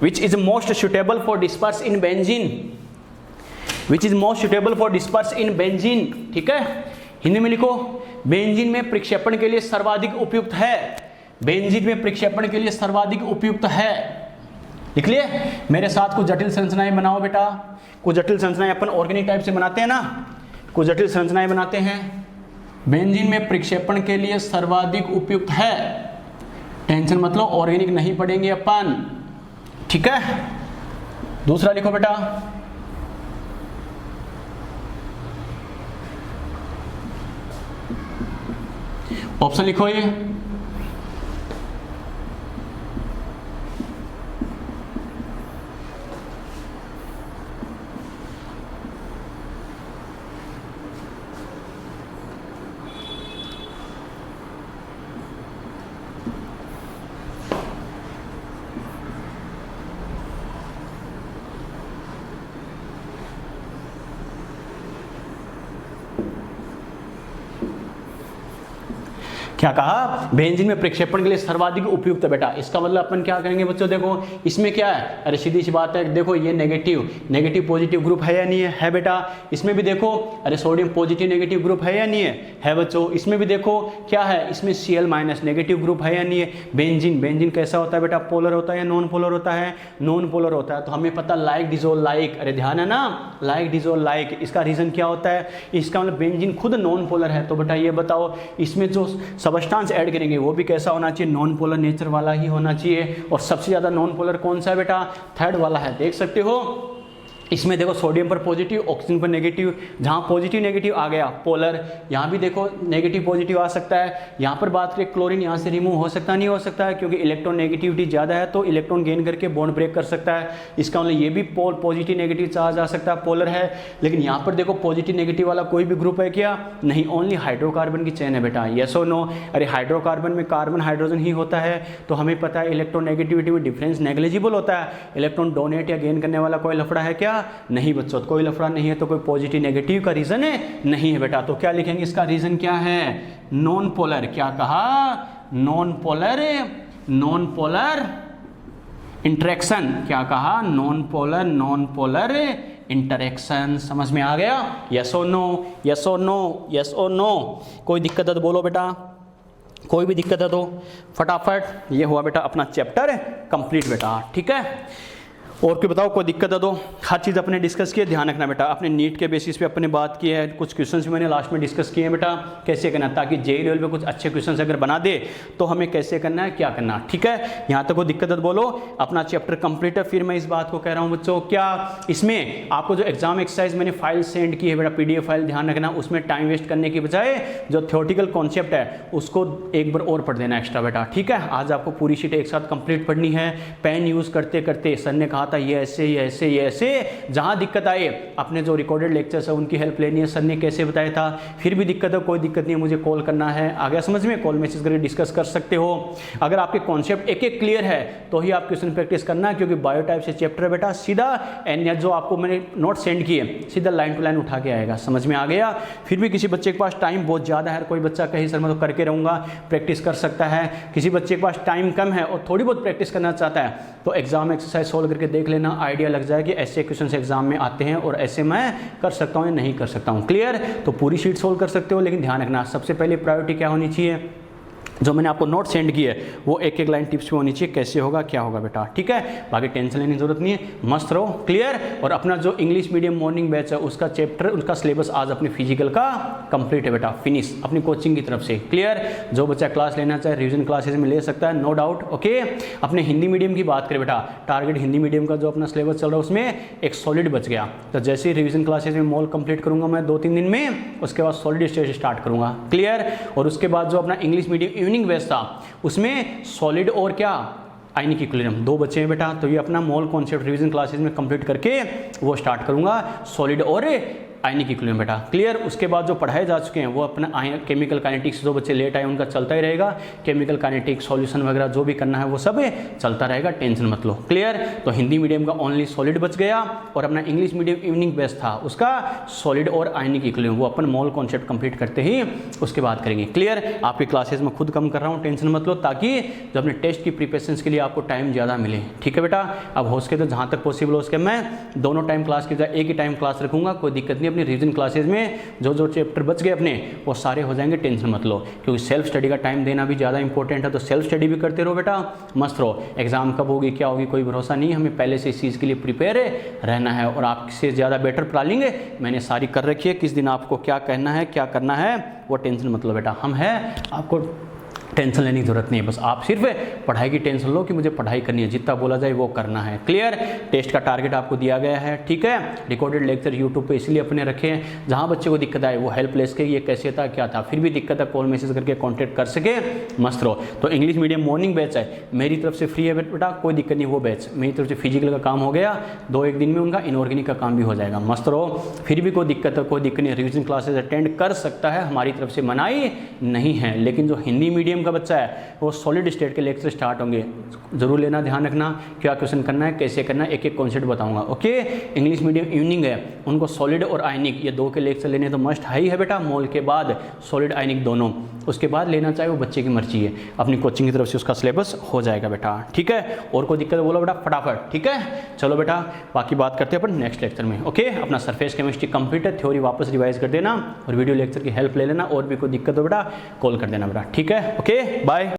which is most suitable for disperse in benzene, which is most suitable for disperse in benzene। ठीक है, हिंदी में लिखो, बेंजीन में प्रक्षेपण के लिए सर्वाधिक उपयुक्त है, बेंजीन में प्रक्षेपण के लिए सर्वाधिक उपयुक्त है। लिख लिए? मेरे साथ कुछ जटिल संरचनाएं बनाओ बेटा, कुछ जटिल संरचनाएं अपन ऑर्गेनिक टाइप से बनाते हैं ना, कुछ जटिल संरचनाएं बनाते हैं। बेंजीन में प्रक्षेपण के लिए सर्वाधिक उपयुक्त है, टेंशन मतलब ऑर्गेनिक नहीं पढ़ेंगे अपन, ठीक है। दूसरा लिखो बेटा, ऑप्शन लिखो ये, क्या कहा, बेंजीन में प्रक्षेपण के लिए सर्वाधिक उपयुक्त है बेटा। इसका मतलब अपन क्या करेंगे बच्चों, देखो इसमें क्या है, अरे सीधी सी बात है, देखो ये नेगेटिव पॉजिटिव ग्रुप है या नहीं है बेटा। इसमें भी देखो, अरे सोडियम पॉजिटिव नेगेटिव ग्रुप है या नहीं है बच्चों। इसमें भी देखो क्या है, इसमें Cl- नेगेटिव ग्रुप है या नहीं है। बेंजीन कैसा होता है बेटा, पोलर होता है या नॉन पोलर होता है, नॉन पोलर होता है। तो हमें पता लाइक डिजोल्व लाइक, अरे ध्यान है ना, लाइक डिजोल्व लाइक। इसका रीजन क्या होता है, इसका मतलब बेंजीन खुद नॉन पोलर है। तो बेटा ये बताओ इसमें जो सबस्टांस ऐड करेंगे वो भी कैसा होना चाहिए, नॉन पोलर नेचर वाला ही होना चाहिए। और सबसे ज़्यादा नॉन पोलर कौन सा है बेटा, थर्ड वाला है, देख सकते हो। इसमें देखो सोडियम पर पॉजिटिव, ऑक्सीजन पर नेगेटिव, जहाँ पॉजिटिव नेगेटिव आ गया पोलर, यहाँ भी देखो नेगेटिव पॉजिटिव आ सकता है। यहाँ पर बात करें क्लोरीन, यहाँ से रिमूव हो सकता नहीं हो सकता है, क्योंकि इलेक्ट्रॉन नेगेटिविटी ज़्यादा है तो इलेक्ट्रॉन गेन करके बॉन्ड ब्रेक कर सकता है। इसका मतलब ये भी पॉजिटिव नेगेटिव चार्ज आ सकता है, पोलर है। लेकिन यहाँ पर देखो पॉजिटिव नेगेटिव वाला कोई भी ग्रुप है क्या, नहीं, ओनली हाइड्रोकार्बन की चेन है बेटा, यस और नो। अरे हाइड्रोकार्बन में कार्बन हाइड्रोजन ही होता है, तो हमें पता है इलेक्ट्रॉन नेगेटिविटी में डिफरेंस नेग्लिजिबल होता है। इलेक्ट्रॉन डोनेट या गेन करने वाला कोई लफड़ा है क्या, नहीं बच्चों, कोई लफड़ा नहीं है। तो कोई पॉजिटिव नेगेटिव का रीजन है नहीं है बेटा। तो क्या लिखेंगे, इसका रीजन क्या है, नॉन पोलर। क्या कहा, नॉन पोलर इंटरेक्शन। क्या कहा, नॉन पोलर इंटरेक्शन। समझ में आ गया, यस और नो, यस और नो, यस और नो। कोई दिक्कत है तो बोलो बेटा, कोई भी दिक्कत है तो फटाफट। ये हुआ बेटा अपना चैप्टर कंप्लीट बेटा, ठीक है। और क्यों बताओ, कोई दिक्कत है तो। हर चीज़ अपने डिस्कस किए, ध्यान रखना बेटा। अपने नीट के बेसिस पे अपने बात की है, कुछ क्वेश्चंस भी मैंने लास्ट में डिस्कस किए हैं बेटा, कैसे करना, ताकि जेईई लेवल पे कुछ अच्छे क्वेश्चंस अगर बना दे तो हमें कैसे करना है, क्या करना, ठीक है। यहाँ तक कोई दिक्कत है तो बोलो। अपना चैप्टर कंप्लीट है। फिर मैं इस बात को कह रहा हूँ बच्चों, क्या इसमें आपको जो एग्जाम एक्सरसाइज मैंने फाइल सेंड की है बेटा, PDF फाइल, ध्यान रखना, उसमें टाइम वेस्ट करने की बजाय जो थ्योरेटिकल कॉन्सेप्ट है उसको एक बार और पढ़ देना एक्स्ट्रा बेटा, ठीक है। आज आपको पूरी शीट एक साथ कंप्लीट पढ़नी है। पेन यूज़ करते करते, सर ने कहा था ये ऐसे जहां दिक्कत आए अपने जो रिकॉर्डेड लेक्चर्स है उनकी हेल्प लेनी है, सर ने कैसे बताया था। फिर भी दिक्कत है, कोई दिक्कत नहीं है, मुझे कॉल करना है, आ गया समझ में, कॉल मैसेज करके डिस्कस कर सकते हो। अगर आपके कॉन्सेप्ट एक एक क्लियर है तो ही आप क्वेश्चन प्रैक्टिस करना, क्योंकि बायोटाइप से चैप्टर है बेटा, सीधा एंड जो आपको मैंने नोट सेंड किए सीधा लाइन टू लाइन उठा के आएगा, समझ में आ गया। फिर भी किसी बच्चे के पास टाइम बहुत ज़्यादा है, कोई बच्चा कहीं सर मैं तो करके रहूँगा, प्रैक्टिस कर सकता है। किसी बच्चे के पास टाइम कम है और थोड़ी बहुत प्रैक्टिस करना चाहता है तो एग्जाम एक्सरसाइज सोल्व करके देख लेना, आइडिया लग जाए कि ऐसे क्वेश्चन एग्जाम में आते हैं और ऐसे मैं कर सकता हूँ या नहीं कर सकता हूँ। क्लियर, तो पूरी शीट सोल्व कर सकते हो, लेकिन ध्यान रखना सबसे पहले प्रायोरिटी क्या होनी चाहिए, जो मैंने आपको नोट सेंड किए वो एक एक लाइन टिप्स पे होनी चाहिए, कैसे होगा क्या होगा बेटा, ठीक है। बाकी टेंशन लेने की जरूरत नहीं है, मस्त रहो। क्लियर, और अपना जो इंग्लिश मीडियम मॉर्निंग बैच है उसका चैप्टर, उसका सिलेबस आज अपने फिजिकल का कंप्लीट है बेटा, फिनिश अपनी कोचिंग की तरफ से। क्लियर, जो बच्चा क्लास लेना चाहे रिविजन क्लासेज में ले सकता है, नो डाउट। ओके, अपने हिंदी मीडियम की बात करें बेटा, टारगेट हिंदी मीडियम का जो अपना सिलेबस चल रहा है उसमें एक सॉलिड बच गया। तो जैसे ही रिविजन क्लासेज में मॉल कंप्लीट करूंगा मैं 2-3 दिन में, उसके बाद सॉलिड स्टेज स्टार्ट करूंगा। क्लियर, और उसके बाद जो अपना इंग्लिश मीडियम इवनिंग बैच था उसमें सॉलिड और क्या, आयनिक इक्विलिब्रियम, 2 बच्चे हैं बेटा। तो ये अपना मोल कॉन्सेप्ट रिवीजन क्लासेस में कंप्लीट करके वो स्टार्ट करूंगा, सॉलिड और आयनिक इक्विलिब्रियम बेटा। क्लियर, उसके बाद जो पढ़ाए जा चुके हैं वो अपना केमिकल काइनेटिक्स, जो बच्चे लेट आए उनका चलता ही रहेगा, केमिकल काइनेटिक्स सॉल्यूशन वगैरह जो भी करना है वो सब चलता रहेगा, टेंशन मत लो। क्लियर, तो हिंदी मीडियम का ओनली सॉलिड बच गया, और अपना इंग्लिश मीडियम इवनिंग बेस्ट था उसका सॉलिड और आयनिक इक्विलिब्रियम, वो अपन मोल कॉन्सेप्ट कंप्लीट करते ही उसके बाद करेंगे। क्लियर, आपकी क्लासेज में खुद कम कर रहा हूँ, टेंशन मत लो, ताकि जो अपने टेस्ट की प्रिपरेशन के लिए आपको टाइम ज़्यादा मिले, ठीक है बेटा। अब हो सके तो जहाँ तक पॉसिबल हो उसके मैं दोनों टाइम क्लास की बजाय एक ही टाइम क्लास रखूँगा, कोई दिक्कत नहीं। अपनी रिविजन क्लासेज में जो चैप्टर बच गए अपने वो सारे हो जाएंगे, टेंशन मत लो, क्योंकि सेल्फ स्टडी का टाइम देना भी ज़्यादा इंपॉर्टेंट है। तो सेल्फ स्टडी भी करते रहो बेटा, मस्त रहो। एग्जाम कब होगी क्या होगी कोई भरोसा नहीं, हमें पहले से इस चीज़ के लिए प्रिपेयर रहना है, और आपसे ज़्यादा बेटर प्लानिंग मैंने सारी कर रखी है, किस दिन आपको क्या कहना है क्या करना है वो टेंशन मत लो बेटा, हम हैं, आपको टेंशन लेने की जरूरत नहीं है। बस आप सिर्फ पढ़ाई की टेंशन लो कि मुझे पढ़ाई करनी है, जितना बोला जाए वो करना है। क्लियर, टेस्ट का टारगेट आपको दिया गया है, ठीक है। रिकॉर्डेड लेक्चर यूट्यूब पे इसलिए अपने रखे हैं, जहाँ बच्चे को दिक्कत आए वो हेल्प ले सके, ये कैसे था क्या था, फिर भी दिक्कत है कॉल मैसेज करके कॉन्टैक्ट कर सके, मस्त रहो। तो इंग्लिश मीडियम मॉर्निंग बैच है मेरी तरफ से फ्री है बेटा, कोई दिक्कत नहीं, वो बैच मेरी तरफ से फिजिकल का काम हो गया, 2-1 दिन में उनका इनऑर्गेनिक का काम भी हो जाएगा, मस्त रहो। फिर भी कोई दिक्कत है कोई दिक्कत नहीं, रिविजन क्लासेज अटेंड कर सकता है, हमारी तरफ से मनाही नहीं है। लेकिन जो हिंदी मीडियम मीडियम का बच्चा है वो सॉलिड स्टेट के लेक्चर स्टार्ट होंगे, ज़रूर लेना, ध्यान रखना क्या क्वेश्चन करना है, कैसे करना है, एक एक कॉन्सेप्ट बताऊंगा। ओके, इंग्लिश मीडियम इवनिंग है, उनको सॉलिड और आयनिक ये 2 के लेक्चर लेने तो मस्ट हाई है बेटा, मोल के बाद सॉलिड आयनिक दोनों, उसके बाद लेना चाहे वो बच्चे की मर्जी है, अपनी कोचिंग की तरफ से उसका सिलेबस हो जाएगा बेटा, ठीक है। और कोई दिक्कत बोलो बेटा फटाफट, ठीक है। चलो बेटा बाकी बात करते हैं अपन नेक्स्ट लेक्चर में। ओके, अपना सरफेस केमिस्ट्री कंप्लीट है, थ्योरी वापस रिवाइज कर देना और वीडियो लेक्चर की हेल्प ले लेना, और भी कोई दिक्कत हो बेटा कॉल कर देना बेटा, ठीक है। Okay bye.